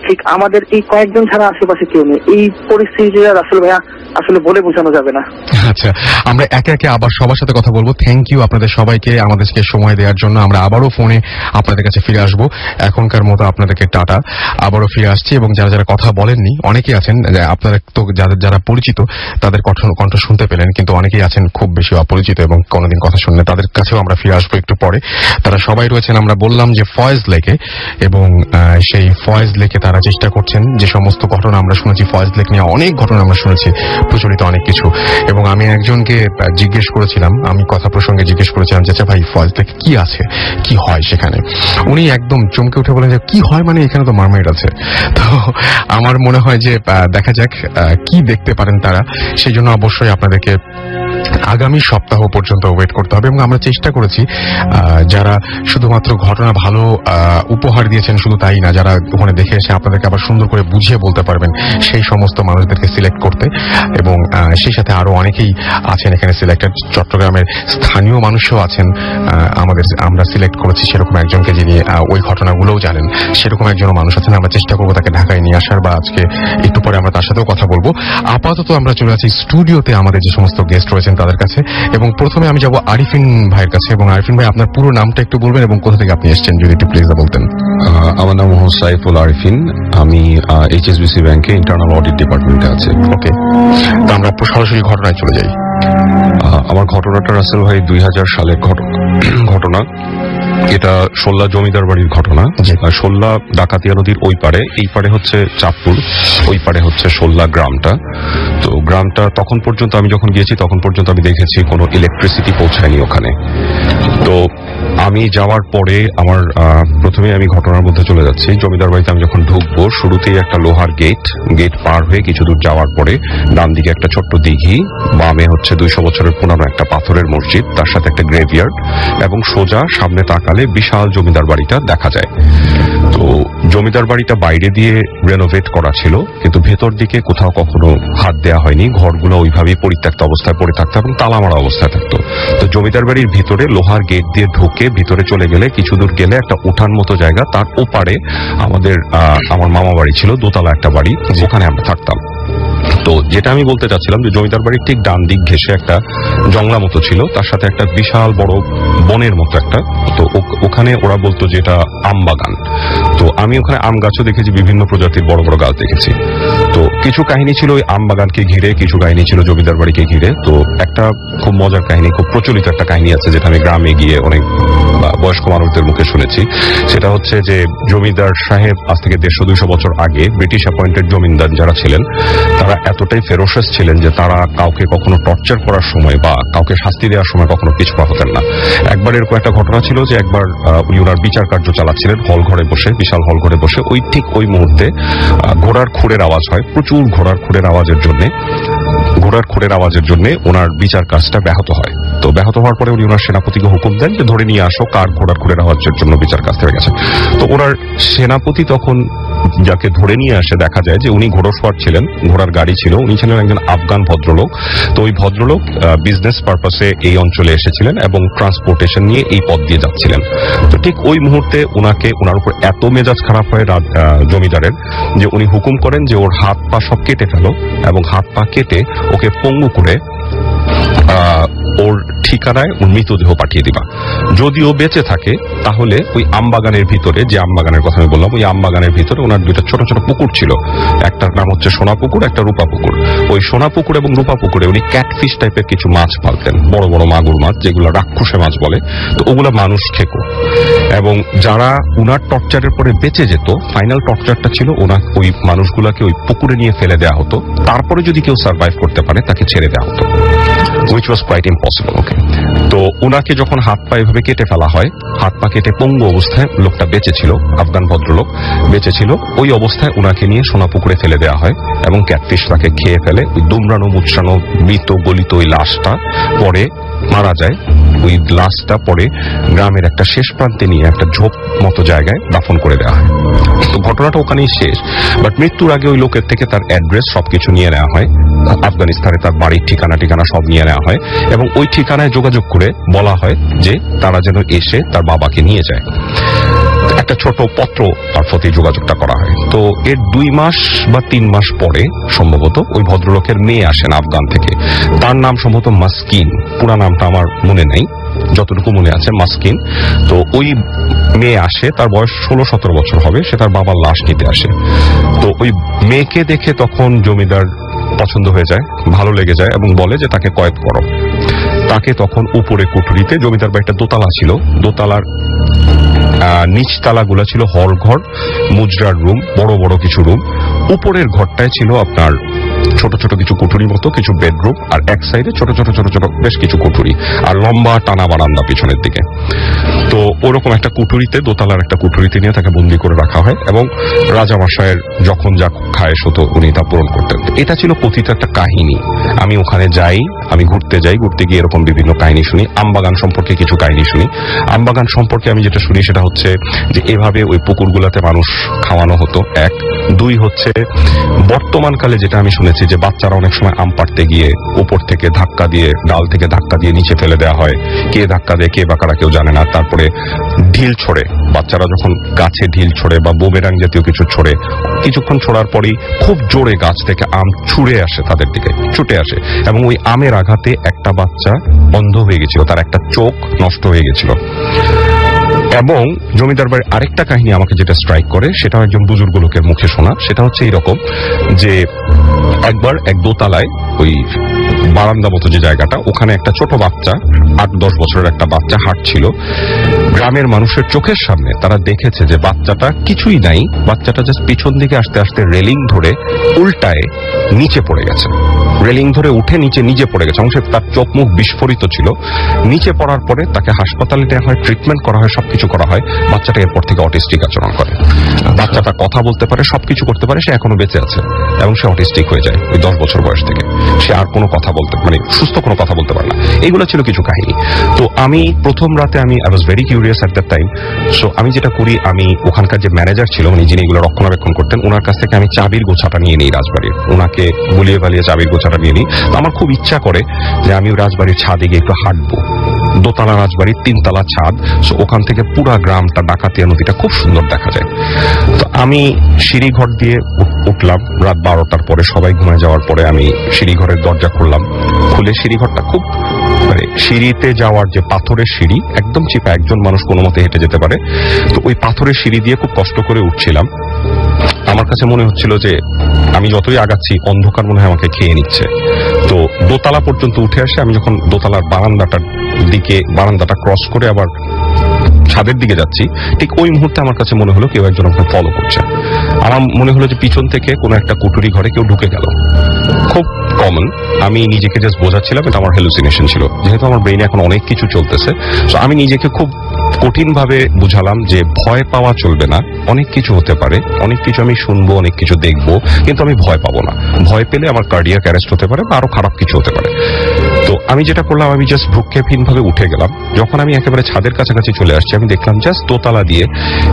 ঠিক আমাদের এই কয়েকজন ছাড়া আশেপাশে কেউ নেই। এই পরিস্থিতিটা আসলে ভাইয়া আসলে বলে বোঝানো যাবে না। আচ্ছা, আমরা একে একে আবার সবার সাথে কথা বলবো। থ্যাংক ইউ আপনাদের সবাইকে আমাদেরকে সময় দেওয়ার জন্য। আমরা আবারও ফোনে আপনাদের কাছে ফিরে আসবো। এখনকার মতো আপনাদেরকে টাটা, আবারও ফিরে আসছি। এবং যারা যারা কথা বলেননি, অনেকে অনেকেই আছেন, আপনারা তো যারা পরিচিত তাদের কণ্ঠ শুনতে পেলেন, কিন্তু অনেকেই আছেন খুব বেশি অপরিচিত এবং কোনোদিন কথা শুনলেন, তাদের কাছেও আমরা ফিরে আসবো একটু পরে। তারা সবাই রয়েছেন, আমরা বললাম যে ফয়েজ লেকে, এবং সেই ফয়েজ লেকে তারা চেষ্টা করছেন যে সমস্ত ঘটনা আমরা শুনেছি, ফয়েজ লেক নিয়ে অনেক ঘটনা আমরা শুনেছি, প্রচলিত অনেক কিছু। এবং আমি একজনকে জিজ্ঞেস করেছিলাম, আমি কথা প্রসঙ্গে জিজ্ঞেস করেছিলাম যে আচ্ছা ভাই ফয়েজ লেকে কি আছে, কি হয় সেখানে? উনি একদম চমকে উঠে বলেন যে কি হয় মানে এখানে তো মারমেড আছে। তো আমার মনে হয় যে দেখা যাক কি দেখতে পারেন তারা, সেই জন্য অবশ্যই আপনাদেরকে আগামী সপ্তাহ পর্যন্ত ওয়েট করতে হবে। এবং আমরা চেষ্টা করেছি যারা শুধুমাত্র ঘটনা ভালো উপহার দিয়েছেন শুধু তাই না, যারা ওখানে দেখে এসে আপনাদেরকে আবার সুন্দর করে বুঝিয়ে বলতে পারবেন, সেই সমস্ত মানুষদেরকে সিলেক্ট করতে। এবং সেই সাথে আরো অনেকেই আছেন এখানে সিলেক্টেড, চট্টগ্রামের স্থানীয় মানুষও আছেন আমরা সিলেক্ট করেছি সেরকম একজনকে, যিনি ওই ঘটনাগুলোও জানেন, সেরকম একজন মানুষ আছেন। আমরা চেষ্টা করবো তাকে ঢাকায় নিয়ে আসার, বা আজকে একটু পরে আমরা তার সাথেও কথা বলবো। আপাতত আমরা চলে আছি স্টুডিওতে আমাদের যে সমস্ত গেস্ট রয়েছেন তাদের কাছে, এবং প্রথমে আমি যাব আরিফিন ভাইয়ের কাছে। এবং আরিফিন ভাই, আপনার পুরো নামটা একটু বলবেন এবং কোথা থেকে আপনি এসেছেন যদি একটু প্লিজ বলতেন। আমার নাম মোহাম্মদ সাইফুল আরিফিন, আমি HSBC ব্যাংকে ইন্টারনাল অডিট ডিপার্টমেন্টে আছি। ওকে, তো আমরা সরাসরি ঘটনায় চলে যাই। আমার ঘটনাটা রাসেল ভাই 2000 সালের ঘটনা। এটা সোল্লা জমিদার বাড়ির ঘটনা। সোল্লা ডাকাতিয়া নদীর ওই পারে, এই পারে হচ্ছে চাঁদপুর, ওই পারে হচ্ছে সোল্লা গ্রামটা। তো গ্রামটা তখন পর্যন্ত আমি যখন গিয়েছি তখন পর্যন্ত আমি দেখেছি কোনো ইলেকট্রিসিটি পৌঁছায়নি ওখানে। তো আমি যাওয়ার পরে আমার প্রথমে আমি ঘটনার মধ্যে চলে যাচ্ছি। জমিদার বাড়িতে আমি যখন ঢুকবো, শুরুতেই একটা লোহার গেট পার হয়ে কিছু দূর যাওয়ার পরে ডান দিকে একটা ছোট্ট দিঘি, বামে হচ্ছে 200 বছরের পুরানো একটা পাথরের মসজিদ, তার সাথে একটা গ্রেভইয়ার্ড, এবং সোজা সামনে তাকালে বিশাল জমিদার বাড়িটা দেখা যায়। তো জমিদার বাড়িটা বাইরে দিয়ে রেনোভেট করা ছিল, কিন্তু ভেতর দিকে কোথাও কখনো হাত দেওয়া হয়নি। ঘরগুলো ওইভাবেই পরিত্যক্ত অবস্থায় পড়ে থাকতো এবং তালা মারা অবস্থায় থাকতো। তো জমিদার বাড়ির ভিতরে লোহার গেট দিয়ে ঢুকে ভিতরে চলে গেলে কিছু দূর গেলে একটা উঠান মতো জায়গা, তার ওপারে আমার মামা বাড়ি ছিল, দোতলা একটা বাড়ি, ওখানে আমরা থাকতাম। তো যেটা আমি বলতে চাচ্ছিলাম যে জমিদার বাড়ির ঠিক ডান দিক ঘেঁষে একটা জংলা মতো ছিল, তার সাথে একটা বিশাল বড় বনের মতো একটা। তো ওখানে ওরা বলতো যে এটা আম বাগান। তো আমি ওখানে আম গাছও দেখেছি, বিভিন্ন প্রজাতির বড় বড় গাছ দেখেছি। তো কিছু কাহিনী ছিল ওই আম বাগানকে ঘিরে, কিছু কাহিনী ছিল জমিদার বাড়িকে ঘিরে। তো একটা খুব মজার কাহিনী, খুব প্রচলিত একটা কাহিনী আছে, যেটা আমি গ্রামে গিয়ে অনেক বয়স্ক মানুষদের মুখে শুনেছি। সেটা হচ্ছে যে জমিদার সাহেব আজ থেকে 150-200 বছর আগে ব্রিটিশ অ্যাপয়েন্টেড জমিদার যারা ছিলেন, তারা এতটাই ফেরোসাস ছিলেন যে তারা কাউকে কখনো টর্চার করার সময় বা কাউকে শাস্তি দেওয়ার সময় কখনো পিছপা হতেন না। একবার এরকম একটা ঘটনা ছিল যে একবার উনি ওনার বিচার কার্য চালাচ্ছিলেন হল ঘরে বসে, বিশাল হল ঘরে বসে। ওই মুহূর্তে ঘোড়ার খুঁড়ের আওয়াজ হয়, প্রচুর ঘোড়ার খুঁড়ের আওয়াজের জন্য ওনার বিচার কাজটা ব্যাহত হয়। তো ব্যাহত হওয়ার পরে উনি ওনার সেনাপতিকে হুকুম দেন যে ধরে নিয়ে আসো কার ঘোড়ার খুঁড়ের আওয়াজের জন্য বিচার কাজ থেকে গেছে। তো ওনার সেনাপতি তখন যাকে ধরে নিয়ে আসে, দেখা যায় যে উনি ঘোড়সওয়ার ছিলেন, ঘোড়ার গাড়ি ছিল, উনি ছিলেন একজন আফগান ভদ্রলোক। তো ওই ভদ্রলোক বিজনেস পারপাসে এই অঞ্চলে এসেছিলেন এবং ট্রান্সপোর্টেশন নিয়ে এই পথ দিয়ে যাচ্ছিলেন। তো ঠিক ওই মুহূর্তে ওনার উপর এত মেজাজ খারাপ হয় জমিদারের, যে উনি হুকুম করেন যে ওর হাত পা সব কেটে ফেলো, এবং হাত পা কেটে ওকে পঙ্গু করে ওর ঠিকানায় ওর মৃতদেহ পাঠিয়ে দিবা। যদিও বেঁচে থাকে তাহলে ওই আমবাগানের ভিতরে, যে আমবাগানের কথা আমি বললাম, ওই আমবাগানের ভিতরে ওনার দুইটা ছোট ছোট পুকুর ছিল, একটার নাম হচ্ছে সোনা পুকুর, একটা রূপা পুকুর। ওই সোনা পুকুর এবং রূপা পুকুরে উনি ক্যাটফিশ টাইপের কিছু মাছ পালতেন, বড় বড় মাগুর মাছ, যেগুলো রাক্ষসে মাছ বলে। তো ওগুলো মানুষ খেকো, এবং যারা উনার টর্চারের পরে বেঁচে যেত, ফাইনাল টর্চারটা ছিল ওই মানুষগুলাকে ওই পুকুরে নিয়ে ফেলে দেওয়া হতো, তারপরে যদি কেউ সার্ভাইভ করতে পারে তাকে ছেড়ে দেওয়া হতো, which was quite impossible. ওকে, তো ওনাকে যখন হাত পা এভাবে কেটে ফেলা হয়, হাত পা কেটে পঙ্গু অবস্থায় লোকটা বেঁচে ছিল, আফগান ভদ্রলোক বেঁচে ছিল, ওই অবস্থায় ওনাকে নিয়ে সোনা পুকুরে ফেলে দেওয়া হয় এবং ক্যাটফিশ তাকে খেয়ে ফেলে। ওই দুমড়ানো মুচড়ানো মৃত গলিত ওই লাশটা পরে মারা যায়। ওই লাশটা পরে গ্রামের একটা শেষ প্রান্তে নিয়ে একটা ঝোপ মতো জায়গায় দাফন করে দেওয়া হয়। তো ঘটনাটা ওখানেই শেষ। বাট মৃত্যুর আগে ওই লোকের থেকে তার অ্যাড্রেস সবকিছু নিয়ে নেওয়া হয়, আফগানিস্তানে তার বাড়ির ঠিকানা সব নিয়ে নেওয়া হয়, এবং ওই ঠিকানায় যোগাযোগ করে বলা হয় যে তারা যেন এসে তার বাবাকে নিয়ে যায়। একটা ছোট পত্র তার প্রতি যোগাযোগটা করা হয়। তো এর 2 মাস বা 3 মাস পরে সম্ভবত ওই ভদ্রলোকের মেয়ে আসেন আফগান থেকে। তার নাম সম্ভবত মাসকিন, পুরা নামটা আমার মনে নেই। যতটুকু মনে আছে মাস্কিন। তো ওই মেয়ে আসে, তার বয়স 16-17 বছর হবে, সে তার বাবার লাশ নিতে আসে। তো ওই মেয়েকে দেখে তখন জমিদার পছন্দ হয়ে যায়, ভালো লেগে যায় এবং বলে যে তাকে কয়েদ করো। তাকে তখন উপরে কুঠুরিতে, জমিদার বাড়িটা দোতলা ছিল, দোতলার নিচতলাগুলা ছিল হল ঘর, মুজরার রুম, বড় বড় কিছু রুম। উপরের ঘরটায় ছিল আপনার ছোট ছোট কিছু কুঠুরি মতো কিছু বেডরুম, আর এক সাইডে ছোট ছোট ছোট ছোট বেশ কিছু কুঠুরি, আর লম্বা টানা বারান্দা পিছনের দিকে। তো ওরকম একটা কুঠুরিতে, দোতলার একটা কুঠুরিতে নিয়ে তাকে বন্দি করে রাখা হয় এবং রাজামশাইয়ের যখন যা খায়েশ হতো উনি তা পূরণ করতেন। এটা ছিল কথিত একটা কাহিনী। আমি ওখানে যাই, আমি ঘুরতে যাই, ঘুরতে গিয়ে এরকম বিভিন্ন কাহিনী শুনি। আমবাগান সম্পর্কে কিছু কাহিনী শুনি। আমবাগান সম্পর্কে আমি যেটা শুনি সেটা হচ্ছে যে এভাবে ওই পুকুরগুলাতে মানুষ খাওয়ানো হতো, এক। দুই হচ্ছে বর্তমানকালে যেটা আমি শুনেছি যে বাচ্চারা অনেক সময় আম পাড়তে গিয়ে উপর থেকে ধাক্কা দিয়ে, ডাল থেকে ধাক্কা দিয়ে নিচে ফেলে দেওয়া হয়। কে ধাক্কা দেয়, কে বাকারা কেউ জানে না। তারপরে ঢিল ছোড়ে, বাচ্চারা যখন গাছে ঢিল ছোড়ে বা বুমেরাং জাতীয় কিছু ছোড়ে, কিছুক্ষণ ছোড়ার পরেই খুব জোরে গাছ থেকে আম ছুড়ে আসে, তাদের দিকে ছুটে আসে, এবং ওই আমের আঘাতে একটা বাচ্চা অন্ধ হয়ে গেছিল, তার একটা চোখ নষ্ট হয়ে গেছিল। এবং জমিদার বাড়ির আরেকটা কাহিনী আমাকে যেটা স্ট্রাইক করে, সেটাও একজন বুজুর্গ লোকের মুখে শোনা। সেটা হচ্ছে এইরকম যে একবার এক দোতলায় ওই বারান্দা মতো যে জায়গাটা, ওখানে একটা ছোট বাচ্চা, 8-10 বছরের একটা বাচ্চা হাঁটছিল। গ্রামের মানুষের চোখের সামনে তারা দেখেছে যে বাচ্চাটা কিছুই নাই, বাচ্চাটা জাস্ট পিছন দিকে আস্তে আস্তে রেলিং ধরে উল্টায় নিচে পড়ে গেছে। রেলিং ধরে উঠে নিচে নিজে পড়ে গেছে, অংশে তার চোখ মুখ বিস্ফোরিত ছিল। নিচে পড়ার পরে তাকে হাসপাতালে নেওয়া হয়, ট্রিটমেন্ট করা হয়, সবকিছু করা হয়। বাচ্চাটা এরপর থেকে অটিস্টিক আচরণ করে। বাচ্চাটা কথা বলতে পারে, সবকিছু করতে পারে, সে এখনো বেঁচে আছে, এবং সে অটিস্টিক হয়ে যায় ওই 10 বছর বয়স থেকে। সে আর কোনো কথা বলতে, মানে সুস্থ কোনো কথা বলতে পারে না। এইগুলো ছিল কিছু কাহিনী। তো আমি প্রথম রাতে I was very curious at that time. So আমি যেটা করি, আমি ওখানকার যে ম্যানেজার ছিল, উনি যিনি এগুলো রক্ষণাবেক্ষণ করতেন, ওনার কাছ থেকে আমি চাবির গোছাটা নিয়ে নিই রাজবাড়ির। ওনাকে গুলিয়ে বালিয়ে চাবির গোছাটা নিয়ে নিই। তো আমার খুব ইচ্ছা করে যে আমি রাজবাড়ির ছাদে গিয়ে একটু হাঁটবো। দোতলা রাজবাড়ির 3তলা ছাদ, সো ওখান থেকে পুরা গ্রামটা, ডাকাতিয়া নদীটা খুব সুন্দর দেখা যায়। তো আমি সিঁড়িঘর দিয়ে উঠলাম রাত 12টার পরে, সবাই ঘুমিয়ে যাওয়ার পরে আমি সিঁড়িঘরের দরজা খুললাম। খুলে সিঁড়িঘরটা খুব, মানে সিঁড়িতে যাওয়ার যে পাথরের সিঁড়ি, একদম চিপা, একজন মানুষ কোনো মতে হেঁটে যেতে পারে। তো ওই পাথরের সিঁড়ি দিয়ে খুব কষ্ট করে উঠছিলাম। আমার কাছে মনে হচ্ছিল যে আমি যতই আগাচ্ছি অন্ধকার মনে হয় আমাকে খেয়ে নিচ্ছে। তো দোতলা পর্যন্ত উঠে আসে, আমি যখন দোতলার বারান্দাটা ক্রস করে আবার ছাদের দিকে যাচ্ছি, ঠিক ওই মুহূর্তে আমার কাছে মনে হলো কেউ একজন আমাকে ফলো করছে। আমার মনে হলো যে পিছন থেকে কোনো একটা কুঠুরি ঘরে কেউ ঢুকে গেল। খুব কমন, আমি নিজেকে জাস্ট বোঝাচ্ছিলাম এটা আমার হ্যালুসিনেশন ছিল, যেহেতু আমার ব্রেইনে এখন অনেক কিছু চলতেছে। তো আমি নিজেকে খুব কঠিন ভাবে বুঝালাম যে ভয় পাওয়া চলবে না, অনেক কিছু হতে পারে, অনেক কিছু আমি শুনবো, অনেক কিছু দেখবো, কিন্তু আমি ভয় পাবো না। ভয় পেলে আমার কার্ডিয়াক অ্যারেস্ট হতে পারে বা আরো খারাপ কিছু হতে পারে। তো আমি যেটা করলাম, আমি জাস্ট ভ্রুক্ষেপহীন ভাবে উঠে গেলাম। যখন আমি একেবারে ছাদের কাছাকাছি চলে আসছি, আমি দেখলাম জাস্ট দোতলা দিয়ে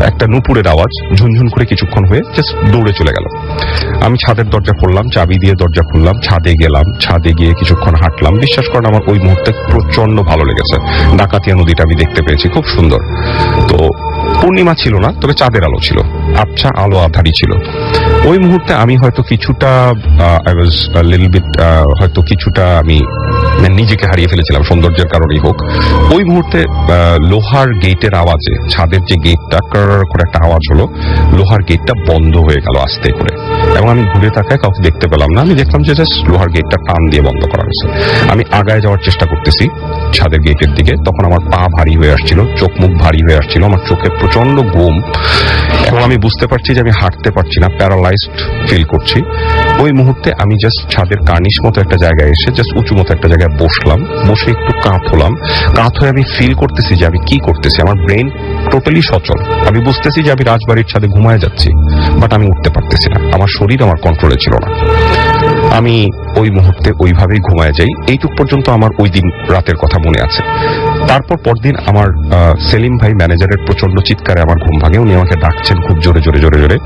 একটা নুপুরের আওয়াজ ঝুনঝুন করে কিছুক্ষণ হয়ে জাস্ট দৌড়ে চলে গেল। আমি ছাদের দরজা খুললাম, চাবি দিয়ে দরজা খুললাম, ছাদে গেলাম। ছাদে গিয়ে কিছুক্ষণ হাঁটলাম। বিশ্বাস করেন আমার ওই মুহূর্তে প্রচন্ড ভালো লেগেছে। ডাকাতিয়া নদীটা আমি দেখতে পেয়েছি, খুব সুন্দর। তো পূর্ণিমা ছিল না, তবে চাঁদের আলো ছিল, আবছা আলো আধারি ছিল। ওই মুহূর্তে আমি হয়তো কিছুটা হয়তো কিছুটা আমি নিজেকে হারিয়ে ফেলেছিলাম, সৌন্দর্যের কারণেই হোক। ওই মুহূর্তে লোহার গেটের আওয়াজে, ছাদের যে গেটটা করে একটা আওয়াজ হলো, লোহার গেটটা বন্ধ হয়ে গেল আস্তে করে, এবং আমি ঘুরে তাকায় কাউকে দেখতে পেলাম না। আমি দেখলাম যে জাস্ট লোহার গেটটা টান দিয়ে বন্ধ করা হয়েছে। আমি আগায় যাওয়ার চেষ্টা করতেছি ছাদের গেটের দিকে, তখন আমার পা ভারী হয়ে আসছিল, চোখ মুখ ভারী হয়ে আসছিল, আমার চোখে প্রচন্ড ঘুম, এবং আমি বুঝতে পারছি যে আমি হাঁটতে পারছি না, প্যারালাইজড ফিল করছি। ওই মুহূর্তে আমি জাস্ট ছাদের কার্নিশ মতো একটা জায়গায় এসে জাস্ট উঁচু মতো একটা জায়গায় বসলাম। বসে একটু কাঁত হলাম। কাঁত হয়ে আমি ফিল করতেছি যে আমি কি করতেছি। আমার ব্রেন টোটালি সচল। আমি বুঝতেছি যে আমি রাজবাড়ির ছাদে ঘুমায় যাচ্ছি, বাট আমি উঠতে পারতেছি না। আমার শরীর আমার কন্ট্রোলে ছিল না। আমি ওই মুহূর্তে ওইভাবেই ঘুমায় যাই। এইটুক পর্যন্ত আমার ওই দিন রাতের কথা মনে আছে। তারপর পরদিন আমার সেলিম ভাই ম্যানেজারের প্রচন্ড চিৎকারে আমার ঘুম ভাঙে। উনি আমাকে ডাকছেন খুব জোরে জোরে জোরে জোরে।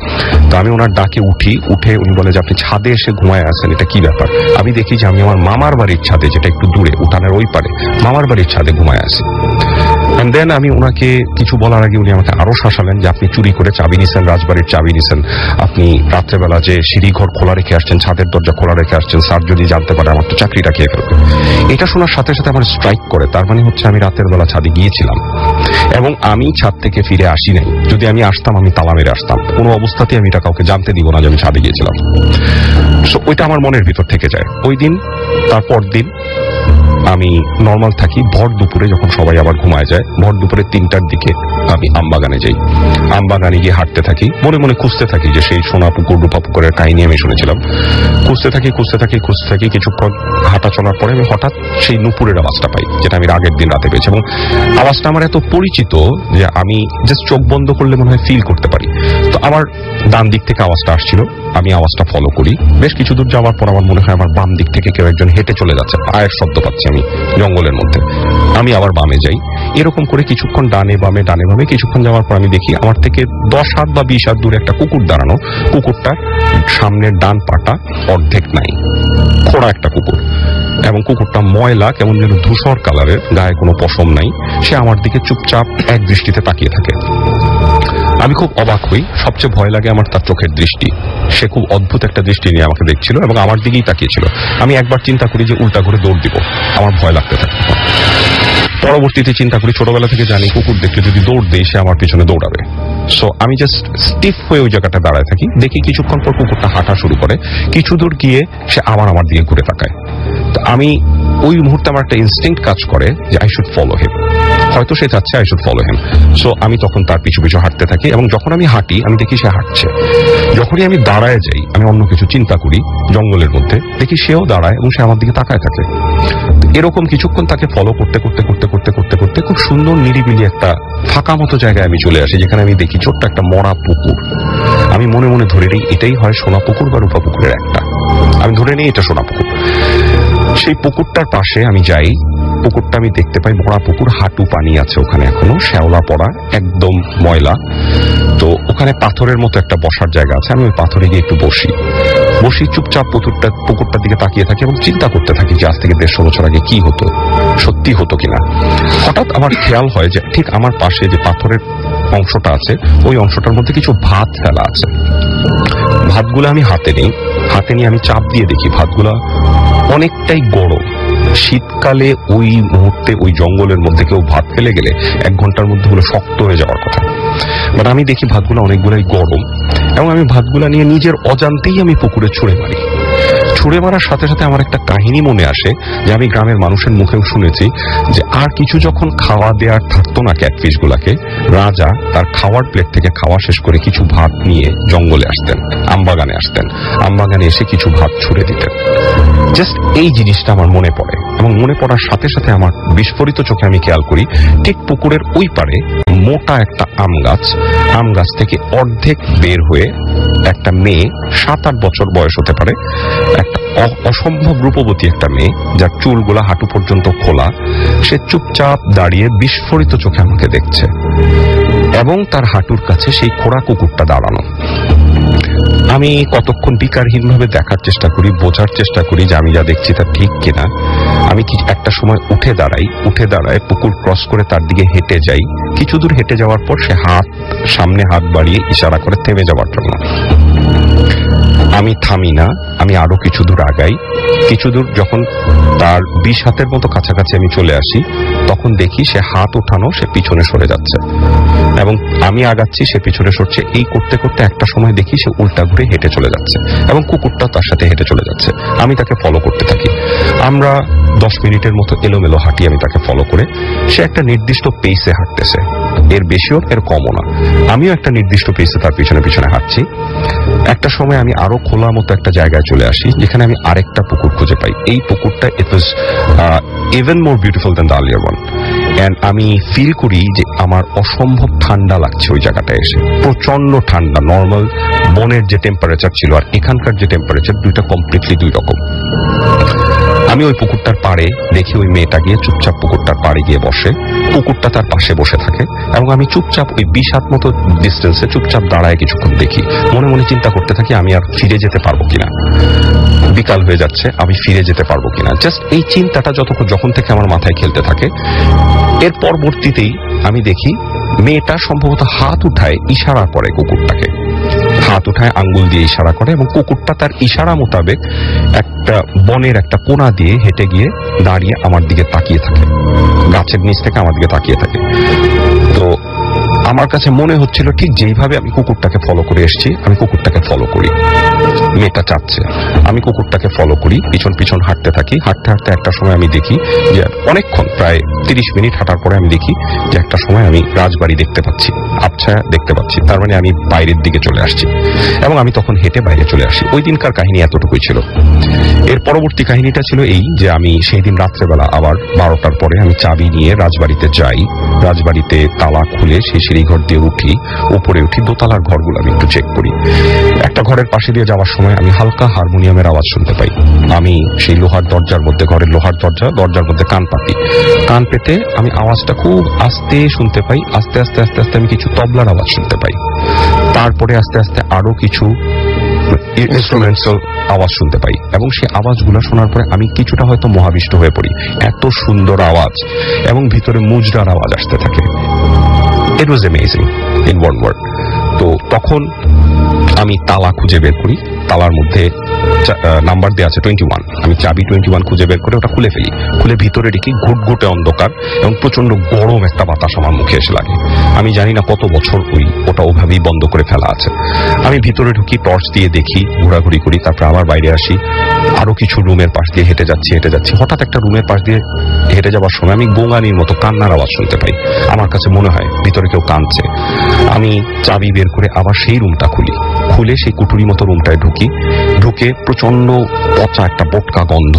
তো আমি ওনার ডাকে উঠে উনি বলে যে আপনি ছাদে এসে ঘুমায় আছেন, এটা কি ব্যাপার? আমি দেখি যে আমি আমার মামার বাড়ির ছাদে, যেটা একটু দূরে উঠানের ওই পারে, মামার বাড়ির ছাদে ঘুমায় আছি। দেন আমি ওনাকে কিছু বলার আগে উনি আমাকে আরো শাসালেন যে আপনি চুরি করে চাবি নিছেন, রাজবাড়ির চাবি নিছেন, আপনি রাত্রেবেলা যে সিঁড়িঘর খোলা রেখে আসছেন, ছাদের দরজা খোলা রেখে আসছেন, স্যার যদি জানতে পারে আমার তো চাকরিটা খেয়ে ফেলবে। এটা শোনার সাথে সাথে আমার স্ট্রাইক করে। তার মানে হচ্ছে আমি রাতের বেলা ছাদে গিয়েছিলাম এবং আমি ছাদ থেকে ফিরে আসি নাই। যদি আমি আসতাম আমি তালা মেরে আসতাম, কোনো অবস্থাতেই আমি এটা কাউকে জানতে দিব না যে আমি ছাদে গিয়েছিলাম। সো ওইটা আমার মনের ভিতর থেকে যায়। ওই দিন তারপর দিন আমি নর্মাল থাকি। ভর দুপুরে যখন সবাই আবার ঘুমায় যায়, ভর দুপুরে 3টার দিকে আমি আমবাগানে যাই। আমবাগানে গিয়ে হাঁটতে থাকি, মনে মনে খুঁজতে থাকি যে সেই সোনা পুকুর রূপা পুকুরের কাহিনী আমি শুনেছিলাম। খুঁজতে থাকি কিছুক্ষণ হাঁটা চলার পরে আমি হঠাৎ সেই নুপুরের আওয়াজটা পাই, যেটা আমি আগের দিন রাতে পেয়েছি। এবং আওয়াজটা আমার এত পরিচিত যে আমি জাস্ট চোখ বন্ধ করলে মনে হয় ফিল করতে পারি। তো আমার ডান দিক থেকে আওয়াজটা আসছিল, আমি আওয়াজটা ফলো করি। বেশ কিছু দূর যাওয়ার পর আমার মনে হয় আমার বাম দিক থেকে কেউ একজন হেঁটে চলে যাচ্ছে, পায়ের শব্দ পাচ্ছি আমি জঙ্গলের মধ্যে। আমি আবার বামে যাই, এরকম করে কিছুক্ষণ ডানে বামে কিছুক্ষণ যাওয়ার পর আমি দেখি আমার থেকে 10 হাত বা 20 হাত দূরে একটা কুকুর দাঁড়ানো। কুকুরটার সামনের ডান পাটা অর্ধেক নাই, খোড়া একটা কুকুর, এবং কুকুরটা ময়লা, কেমন যেন ধূসর কালারের, গায়ে কোনো পশম নাই। সে আমার দিকে চুপচাপ এক দৃষ্টিতে তাকিয়ে থাকে। আমি খুব অবাক হই, সবচেয়ে ভয় লাগে আমার তার চোখের দৃষ্টি। সে খুব অদ্ভুত একটা দৃষ্টি নিয়ে আমাকে দেখছিল এবং আমার দিকেই তাকিয়েছিল। আমি একবার চিন্তা করি যে উল্টা ঘুরে দৌড় দিব, আমার ভয় লাগতে থাকে। পরবর্তীতে চিন্তা করি, ছোটবেলা থেকে জানি কুকুর দেখলে যদি দৌড় দেই সে আমার পিছনে দৌড়াবে। সো আমি জাস্ট স্টিফ হয়ে ওই জায়গাটা দাঁড়ায় থাকি। দেখি কিছুক্ষণ পর কুকুরটা হাঁটা শুরু করে, কিছু দূর গিয়ে সে আবার আমার দিকে ঘুরে তাকায়। তো আমি ওই মুহূর্তে আমার একটা ইনস্টিংক্ট কাজ করে যে আই শুড ফলো হিম, হয়তো সে চাচ্ছে I should follow him. So আমি তখন তার পিছু পিছু হাঁটতে থাকি এবং যখন আমি হাঁটি আমি দেখি সে হাঁটছে। যখনই আমি দাঁড়ায় যাই, আমি অন্য কিছু চিন্তা করি জঙ্গলের মধ্যে, দেখি সেও দাঁড়ায় এবং সে আমার দিকে তাকায় থাকে। এরকম কিছুক্ষণ তাকে ফলো করতে করতে করতে করতে করতে করতে খুব সুন্দর নিরিবিলি একটা ফাঁকা মতো জায়গায় আমি চলে আসি, যেখানে আমি দেখি ছোট্ট একটা মরা পুকুর। আমি মনে মনে ধরে নিই এটাই হয় সোনা পুকুর বা রূপা পুকুরের একটা। আমি ধরে নিই এটা সোনা পুকুর। সেই পুকুরটার পাশে আমি যাই, পুকুরটা আমি দেখতে পাই মরা পুকুর, হাঁটু পানি আছে ওখানে, এখনো শ্যাওলা পড়া, একদম ময়লা। তো ওখানে পাথরের মতো একটা বসার জায়গা আছে, আমি ওই পাথরে গিয়ে একটু বসি চুপচাপ পুকুরটার দিকে তাকিয়ে থাকি এবং চিন্তা করতে থাকি যে আজ থেকে 150 বছর আগে কি হতো, সত্যি হতো কিনা। হঠাৎ আমার খেয়াল হয় যে ঠিক আমার পাশে যে পাথরের অংশটা আছে, ওই অংশটার মধ্যে কিছু ভাত ফেলা আছে। ভাতগুলো আমি হাতে নিয়ে আমি চাপ দিয়ে দেখি ভাতগুলা অনেকটাই গরম। শীতকালে ওই মুহূর্তে ওই জঙ্গলের মধ্যে কেউ ভাত ফেলে গেলে 1 ঘন্টার মধ্যে হলো শক্ত হয়ে যাওয়ার কথা, বাট আমি দেখি ভাতগুলো অনেকগুলাই গরম এবং আমি ভাতগুলা নিয়ে নিজের অজান্তেই আমি পুকুরে ছুঁড়ে মারি। ছুঁড়ে মারার সাথে সাথে আমার একটা কাহিনী মনে আসে যে আমি গ্রামের মানুষের মুখেও শুনেছি যে আর কিছু যখন খাওয়া দেওয়ার থাকতো না ক্যাটফিশ গুলাকে, রাজা তার খাওয়ার প্লেট থেকে খাওয়া শেষ করে কিছু ভাত নিয়ে জঙ্গলে আসতেন, আমবাগানে আসতেন, আমবাগানে এসে কিছু ভাত ছুঁড়ে দিতেন। জাস্ট এই জিনিসটা আমার মনে পড়ে এবং মনে পড়ার সাথে সাথে আমার বিস্ফোরিত চোখে আমি খেয়াল করি ঠিক পুকুরের ওই পারে মোটা একটা আম গাছ থেকে অর্ধেক বের হয়ে একটা মেয়ে, 7-8 বছর বয়স হতে পারে, একটা অসম্ভব রূপবতী একটা মেয়ে, যার চুলগুলা হাঁটু পর্যন্ত খোলা, সে চুপচাপ দাঁড়িয়ে বিস্ফোরিত চোখে আমাকে দেখছে এবং তার হাঁটুর কাছে সেই খোড়া কুকুরটা দাঁড়ানো। আমি কতক্ষণ বিকারহীন ভাবে দেখার চেষ্টা করি, বোঝার চেষ্টা করি যে আমি যা দেখছি তা ঠিক কিনা। আমি একটা সময় উঠে দাঁড়ায় পুকুর ক্রস করে তার দিকে হেঁটে যাই। কিছু দূর হেঁটে যাওয়ার পর সে সামনে হাত বাড়িয়ে ইশারা করে থেমে যাওয়ার জন্য। আমি থামি না, আমি আরো কিছু দূর আগাই। কিছু দূর যখন তার 20 হাতের মতো কাছাকাছি আমি চলে আসি, তখন দেখি সে হাত ওঠানো, সে পিছনে সরে যাচ্ছে এবং আমি আগাচ্ছি, সে পিছনে সরছে। এই করতে করতে একটা সময় দেখি সে উল্টা ঘুরে হেঁটে চলে যাচ্ছে এবং কুকুরটা তার সাথে হেঁটে চলে যাচ্ছে। আমি তাকে ফলো করতে থাকি। আমরা 10 মিনিটের মতো এলোমেলো হাঁটি আমি তাকে ফলো করে। সে একটা নির্দিষ্ট পেসে হাঁটতেছে, এর বেশিও এর কমও না। আমিও একটা নির্দিষ্ট পেসে তার পিছনে পিছনে হাঁটছি। একটা সময় আমি আরো খোলা মতো একটা জায়গায় চলে আসি, যেখানে আমি আরেকটা পুকুর খুঁজে পাই। এই পুকুরটা it was even more beautiful than the earlier one. And আমি ফিল করি যে আমার অসম্ভব ঠান্ডা লাগছে ওই জায়গাটায় এসে, প্রচন্ড ঠান্ডা। নর্মাল বনের যে টেম্পারেচার ছিল আর এখানকার যে টেম্পারেচার, দুইটা কমপ্লিটলি 2 রকম। আমি ওই পুকুরটার পাড়ে দেখি ওই মেয়েটা গিয়ে চুপচাপ পুকুরটার পাড়ে গিয়ে বসে, কুকুরটা তার পাশে বসে থাকে এবং আমি চুপচাপ ওই 20 হাত মতো ডিস্টেন্সে চুপচাপ দাঁড়ায় কিছুক্ষণ দেখি। মনে মনে চিন্তা করতে থাকি আমি আর ফিরে যেতে পারবো কিনা। বিকাল হয়ে যাচ্ছে, আমি ফিরে যেতে পারবো কিনা, জাস্ট এই চিন্তাটা যখন থেকে আমার মাথায় খেলতে থাকে। এর পরবর্তীতেই আমি দেখি মেয়েটা সম্ভবত হাত উঠায়, ইশারা করে কুকুরটাকে, হাত উঠায় আঙ্গুল দিয়ে ইশারা করে, এবং কুকুরটা তার ইশারা মোতাবেক একটা বনের একটা কোণা দিয়ে হেঁটে গিয়ে দাঁড়িয়ে আমার দিকে তাকিয়ে থাকে, গাছের নিচ থেকে আমার দিকে তাকিয়ে থাকে। তো আমার কাছে মনে হচ্ছিল ঠিক যেইভাবে আমি কুকুরটাকে ফলো করে এসেছি, আমি কুকুরটাকে ফলো করি। মেয়েটা চাচ্ছে, আমি কুকুরটাকে ফলো করি, পিছন পিছন হাঁটতে থাকি। হাঁটতে হাঁটতে একটা সময় আমি দেখি যে অনেকক্ষণ, প্রায় 30 মিনিট হাঁটার পরে আমি দেখি যে একটা সময় আমি রাজবাড়ি দেখতে পাচ্ছি, আবছা দেখতে পাচ্ছি। তার মানে আমি বাইরের দিকে চলে আসছি, এবং আমি তখন হেঁটে বাইরে চলে আসি। ওই দিনকার কাহিনী এতটুকুই ছিল। এর পরবর্তী কাহিনীটা ছিল এই যে আমি সেই দিন রাত্রেবেলা আবার 12টার পরে আমি চাবি নিয়ে রাজবাড়িতে যাই। রাজবাড়িতে তালা খুলে সেই সিঁড়িঘর দিয়ে উঠি, উপরে উঠি, দোতলার ঘরগুলো আমি একটু চেক করি। একটা ঘরের পাশে দিয়ে যাওয়ার সময় আমি হালকা হারমোনিয়ামের আওয়াজ শুনতে পাই। আমি সেই লোহার দরজার মধ্যে, ঘরের লোহার দরজার মধ্যে কান পাতি। কান পেতে আমি আওয়াজটা খুব আস্তে শুনতে পাই। আস্তে আস্তে আস্তে আস্তে আমি কিছু তবলার আওয়াজ শুনতে পাই। তারপরে আস্তে আস্তে আরো কিছু ইনস্ট্রুমেন্টাল আওয়াজ শুনতে পাই, এবং সেই আওয়াজগুলো শোনার পরে আমি কিছুটা হয়তো মোহাবিষ্ট হয়ে পড়ি। এত সুন্দর আওয়াজ, এবং ভিতরে মুজরার আওয়াজ আসতে থাকে। It was amazing in one word. তো তখন আমি তালা খুঁজে বের করি, তালার মধ্যে নাম্বার দেওয়া আছে 21। আমি চাবি 21 খুঁজে বের করে ওটা খুলে ফেলি। খুলে ভিতরে দেখি ঘুটঘুটে অন্ধকার এবং প্রচন্ড গরম একটা বাতাস আমার মুখে এসে লাগে। আমি জানি না কত বছর ওটা ওভাবেই বন্ধ করে ফেলা আছে। আমি ভিতরে ঢুকি, টর্চ দিয়ে দেখি, ঘোরাঘুরি করি, তারপর আবার বাইরে আসি। আরো কিছু রুমের পাশ দিয়ে হেঁটে যাচ্ছি। হঠাৎ একটা রুমের পাশ দিয়ে হেঁটে যাওয়ার সময় আমি গোঙানির মতো কান্নার আওয়াজ শুনতে পাই। আমার কাছে মনে হয় ভিতরে কেউ কাঁদছে। আমি চাবি বের করে আবার সেই রুমটা খুলে সেই কুটুরি মতো রুমটায় ঢুকে প্রচন্ড পচা একটা বোটকা গন্ধ।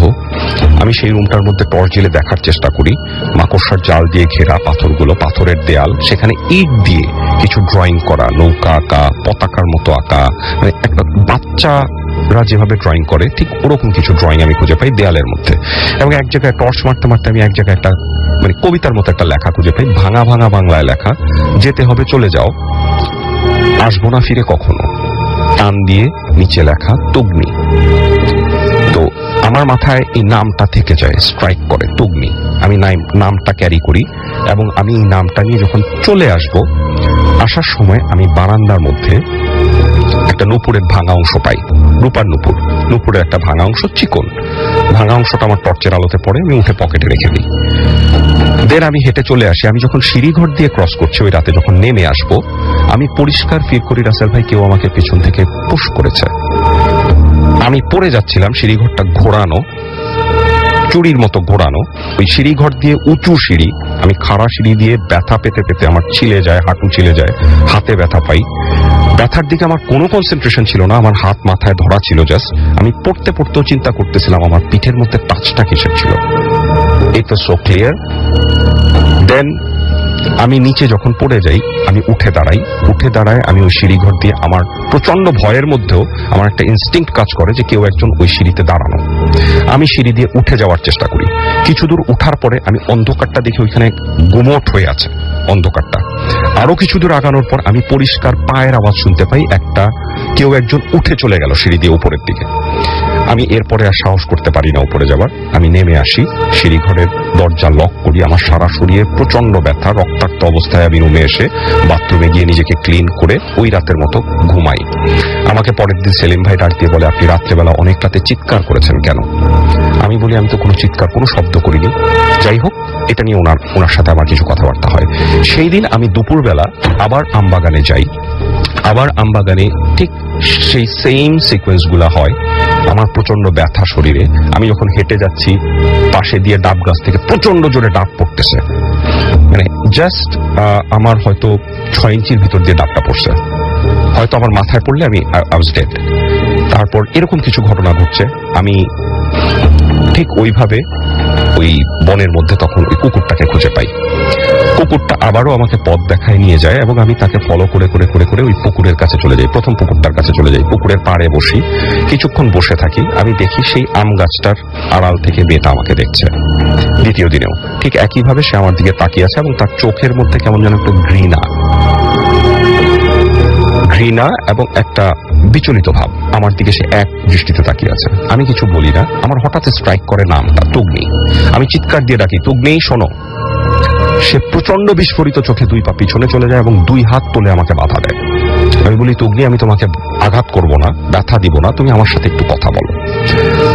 আমি সেই রুমটার মধ্যে টর্চ জ্বেলে দেখার চেষ্টা করি। মাকড়সার জাল দিয়ে ঘেরা পাথরগুলো, পাথরের দেয়াল, সেখানে ইট দিয়ে কিছু ড্রয়িং করা, নৌকা আঁকা, পতাকার মতো আঁকা, মানে একটা বাচ্চারা যেভাবে ড্রয়িং করে ঠিক ওরকম কিছু ড্রয়িং আমি খুঁজে পাই দেয়ালের মধ্যে। এবং এক জায়গায় টর্চ মারতে মারতে আমি এক জায়গায় একটা মানে কবিতার মতো একটা লেখা খুঁজে পাই, ভাঙা ভাঙা বাংলায় লেখা, যেতে হবে চলে যাও, আসবো না ফিরে কখনো, টান দিয়ে নিচে লেখা তগ্নি। তো আমার মাথায় এই নামটা থেকে যায়, স্ট্রাইক করে, তগ্নি। আমি নামটা ক্যারি করি, এবং আমি এই নামটা নিয়ে যখন চলে আসার সময় আমি বারান্দার মধ্যে একটা নুপুরের ভাঙা অংশ পাই, রূপার নুপুরের একটা ভাঙা অংশ, চিকন ভাঙা অংশটা আমার টর্চের আলোতে পড়ে। আমি উঠে পকেটে রেখে দিই। দেন আমি হেঁটে চলে আসি। আমি যখন সিঁড়িঘর দিয়ে ক্রস করছি, ওই রাতে যখন নেমে আসবো, আমি পরিষ্কার ফিল করি রাসেল ভাই কেউ আমাকে পেছন থেকে পুশ করেছে। আমি পড়ে যাচ্ছিলাম, সিঁড়িঘরটা ঘোরানো, চুরির মতো ঘোরানো। ওই সিঁড়িঘর দিয়ে উঁচু সিঁড়ি, আমি খাড়া সিঁড়ি দিয়ে ব্যথা পেতে পেতে আমার ছিলে যায়, হাঁটু ছিলে যায়, হাতে ব্যথা পাই। ব্যথার দিকে আমার কোনো কনসেন্ট্রেশন ছিল না, আমার হাত মাথায় ধরা ছিল জাস্ট। আমি পড়তেও চিন্তা করতেছিলাম আমার পিঠের মধ্যে টাচটা কিসের ছিল। এই তো সো ক্লিয়ার। দেন আমি নিচে যখন পড়ে যাই, আমি উঠে দাঁড়াই। আমি ওই সিঁড়িঘর দিয়ে, আমার প্রচন্ড ভয়ের মধ্যেও আমার একটা ইনস্টিংক্ট কাজ করে যে কেউ একজন ওই সিঁড়িতে দাঁড়ানো। আমি সিঁড়ি দিয়ে উঠে যাওয়ার চেষ্টা করি। কিছু দূর উঠার পরে আমি অন্ধকারটা দেখি ওইখানে গুমোট হয়ে আছে অন্ধকারটা। আরো কিছু দূর আগানোর পর আমি পরিষ্কার পায়ের আওয়াজ শুনতে পাই, কেউ একজন উঠে চলে গেল সিঁড়ি দিয়ে উপরের দিকে। আমি এরপরে আর সাহস করতে পারি না উপরে যাবার। আমি নেমে আসি, সিঁড়িঘরের দরজা লক করি। আমার সারা শরীরে প্রচন্ড ব্যথা, রক্তাক্ত অবস্থায় আমি রুমে এসে বাথরুমে গিয়ে নিজেকে ক্লিন করে ওই রাতের মতো ঘুমাই। আমাকে পরের দিন সেলিম ভাই ডাক দিয়ে বলে, আপনি রাত্রেবেলা অনেক রাতে চিৎকার করেছেন কেন? আমি বলি, আমি তো কোনো চিৎকার, কোনো শব্দ করিনি। যাই হোক, এটা নিয়ে ওনার সাথে আমার কিছু কথাবার্তা হয়। সেই দিন আমি দুপুরবেলা আবার আমবাগানে যাই। আবার আমবাগানে ঠিক সেই সেম সিকোয়েন্স গুলা হয়। আমার প্রচন্ড ব্যথা শরীরে। আমি যখন হেঁটে যাচ্ছি, পাশে দিয়ে ডাব গাছ থেকে প্রচন্ড জোরে ডাব পড়তেছে, মানে জাস্ট আমার হয়তো 6 ইঞ্চির ভিতর দিয়ে ডাবটা পড়ছে। হয়তো আমার মাথায় পড়লে আমি আই ওয়াজ ডেড। তারপর এরকম কিছু ঘটনা ঘটছে। আমি ঠিক ওইভাবে ওই বনের মধ্যে তখন ওই কুকুরটাকে খুঁজে পাই। কুকুরটা আবারও আমাকে পথ দেখায় নিয়ে যায়, এবং আমি তাকে ফলো করে ওই পুকুরের কাছে চলে যাই। প্রথম পুকুরটার কাছে চলে যাই, পুকুরের পাড়ে বসি, কিছুক্ষণ বসে থাকি। আমি দেখি সেই আম গাছটার আড়াল থেকে মেয়েটা আমাকে দেখছে। দ্বিতীয় দিনেও ঠিক একইভাবে সে আমার দিকে তাকিয়ে আছে, এবং তার চোখের মধ্যে কেমন যেন একটু ঘৃণা এবং একটা বিচলিত ভাব। আমার দিকে সে এক দৃষ্টিতে তাকিয়ে আছে। আমি কিছু বলি না, আমার হঠাৎ স্ট্রাইক করে নামটা তুগ্নি। আমি চিৎকার দিয়ে ডাকি, তুগ্নি শোনো। সে প্রচন্ড বিস্ফোরিত চোখে 2 পা পিছনে চলে যায় এবং 2 হাত তুলে আমাকে বাধা দেয়। আমি বলি, তুগ্নি আমি তোমাকে আঘাত করব না, ব্যথা দিব না, তুমি আমার সাথে একটু কথা বলো।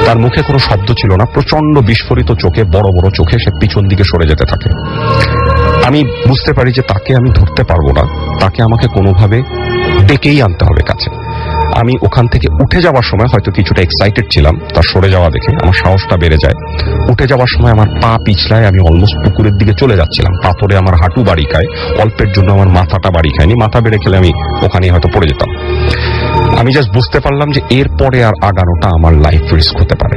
তার মুখে কোনো শব্দ ছিল না, প্রচন্ড বিস্ফোরিত চোখে, বড় বড় চোখে সে পিছন দিকে সরে যেতে থাকে। আমি বুঝতে পারি যে তাকে আমি ধরতে পারবো না, তাকে আমাকে কোনোভাবে ডেকেই আনতে হবে কাছে। আমি ওখান থেকে উঠে যাওয়ার সময় হয়তো কিছুটা এক্সাইটেড ছিলাম, তার সরে যাওয়া দেখে আমার সাহসটা বেড়ে যায়। উঠে যাওয়ার সময় আমার পা পিছলায়, আমি অলমোস্ট পুকুরের দিকে চলে যাচ্ছিলাম। পাথরে আমার হাঁটু বাড়ি খায়, অল্পের জন্য আমার মাথাটা বাড়ি খায়নি, মাথা বেড়ে খেলে আমি ওখানেই হয়তো পড়ে যেতাম। আমি জাস্ট বুঝতে পারলাম যে এরপরে আর আগানোটা আমার লাইফ রিস্ক হতে পারে।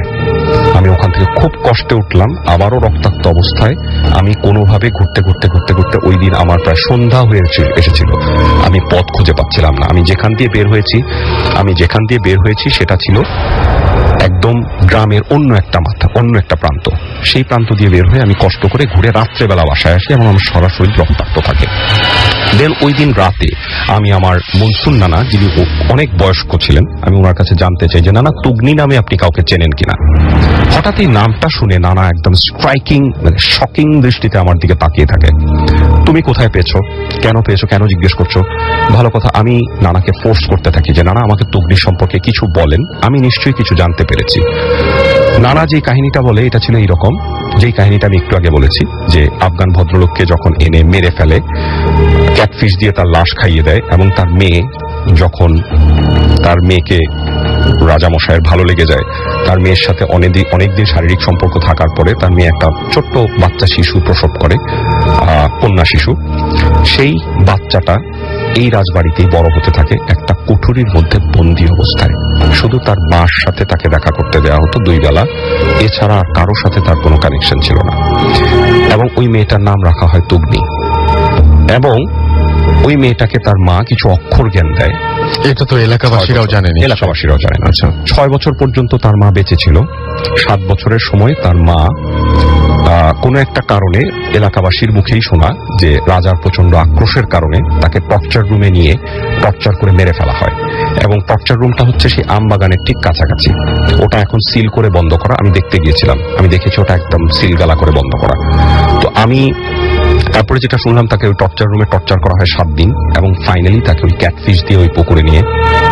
আমি ওখান থেকে খুব কষ্টে উঠলাম, আবারও রক্তাক্ত অবস্থায়। আমি কোনোভাবে ঘুরতে ঘুরতে ঘুরতে ঘুরতে, ওই দিন আমার প্রায় সন্ধ্যা হয়ে এসেছিল। আমি পথ খুঁজে পাচ্ছিলাম না। আমি যেখান দিয়ে বের হয়েছি সেটা ছিল একদম গ্রামের অন্য একটা প্রান্ত। সেই প্রান্ত দিয়ে বের হয়ে আমি কষ্ট করে ঘুরে রাত্রেবেলা বাসায় আসি এবং আমার সারা শরীর রক্তাক্ত থাকে। দেন ওই দিন রাতে আমি আমার মনসুন নানা, যিনি অনেক বয়স্ক ছিলেন, আমি ওনার কাছে জানতে চাই যে নানা, তুগ্নি নামে আপনি কাউকে চেনেন কিনা। হঠাৎ এই নামটা শুনে নানা একদম স্ট্রাইকিং, মানে শকিং দৃষ্টিতে আমার দিকে তাকিয়ে থাকে। তুমি কোথায় পেয়েছো, কেন জিজ্ঞেস করছো? ভালো কথা। আমি নানাকে ফোর্স করতে থাকি যে নানা আমাকে তুগ্নি সম্পর্কে কিছু বলেন, আমি নিশ্চয়ই কিছু জানতে পেরেছি। নানা যে কাহিনীটা বলে এটা ছিল এইরকম, যেই কাহিনীটা আমি একটু আগে বলেছি, যে আফগান ভদ্রলোককে যখন এনে মেরে ফেলে, ক্যাটফিশ দিয়ে তার লাশ খাইয়ে দেয়, এবং তার মেয়ে যখন তার মেয়েকে রাজামশাইয়ের ভালো লেগে যায়, তার মেয়ের সাথে অনেকদিন শারীরিক সম্পর্ক থাকার পরে তার মেয়ে একটা ছোট্ট বাচ্চা শিশু প্রসব করে, কন্যা শিশু। সেই বাচ্চাটা এই রাজবাড়িতেই বড় হতে থাকে, একটা কুঠুরির মধ্যে বন্দী অবস্থায়। শুধু তার মার সাথে তাকে দেখা করতে দেওয়া হতো 2 বেলা, এছাড়া আর কারোর সাথে তার কোনো কানেকশন ছিল না। এবং ওই মেয়েটার নাম রাখা হয় তুগ্নি। এবং ওই মেয়েটাকে তার মা কিছু অক্ষর জ্ঞান দেয়। এটা তো এলাকাবাসীরাও জানেন। আচ্ছা, 6 বছর পর্যন্ত তার মা বেঁচে ছিল। 7 বছরের সময় তার মা কোনো একটা কারণে, এলাকাবাসীর মুখেই শোনা, যে রাজার প্রচন্ড আক্রোশের কারণে তাকে টর্চার রুমে নিয়ে টর্চার করে মেরে ফেলা হয়। এবং টর্চার রুমটা হচ্ছে সেই আমবাগানের ঠিক কাছাকাছি। ওটা এখন সিল করে বন্ধ করা। আমি দেখতে গিয়েছিলাম, আমি দেখেছি ওটা একদম সিলগালা করে বন্ধ করা। তো আমি তারপরে যেটা শুনলাম, তাকে ওই টর্চার রুমে টর্চার করা হয় 7 দিন, এবং ফাইনালি তাকে ওই ক্যাটফিশ দিয়ে ওই পুকুরে নিয়ে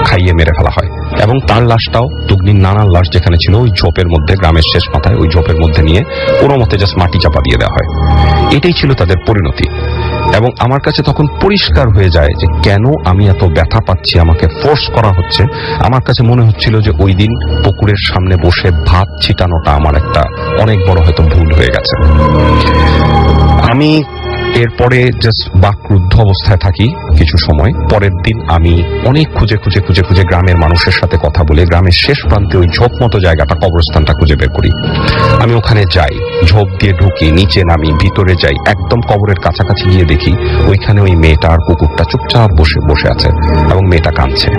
খাইয়ে মেরে ফেলা হয়। এবং তার লাশটাও, তুগ্নির নানার লাশ যেখানে ছিল, ওই ঝোপের মধ্যে, গ্রামের শেষ মাথায় ওই ঝোপের মধ্যে নিয়ে কোনো মতে জাস্ট মাটি চাপা দিয়ে দেওয়া হয়। এটাই ছিল তাদের পরিণতি। এবং আমার কাছে তখন পরিষ্কার হয়ে যায় যে কেন আমি এত ব্যথা পাচ্ছি, আমাকে ফোর্স করা হচ্ছে। আমার কাছে মনে হচ্ছিল যে ওই দিন পুকুরের সামনে বসে ভাত ছিটানোটা আমার একটা অনেক বড় হয়তো ভুল হয়ে গেছে। আমি এরপরে জাস্ট বাকরুদ্ধ অবস্থায় থাকি কিছু সময়। পরের দিন আমি অনেক খুঁজে গ্রামের মানুষের সাথে কথা বলে গ্রামের শেষ প্রান্তে ওই ঝোপ মতো জায়গাটা, কবরস্থানটা খুঁজে বের করি। আমি ওখানে যাই, ঝোপ দিয়ে ঢুকি, নিচে নামি, ভিতরে যাই, একদম কবরের কাছাকাছি গিয়ে দেখি ওইখানে ওই মেয়েটা আর কুকুরটা চুপচাপ বসে আছে, এবং মেয়েটা কাঁদছে।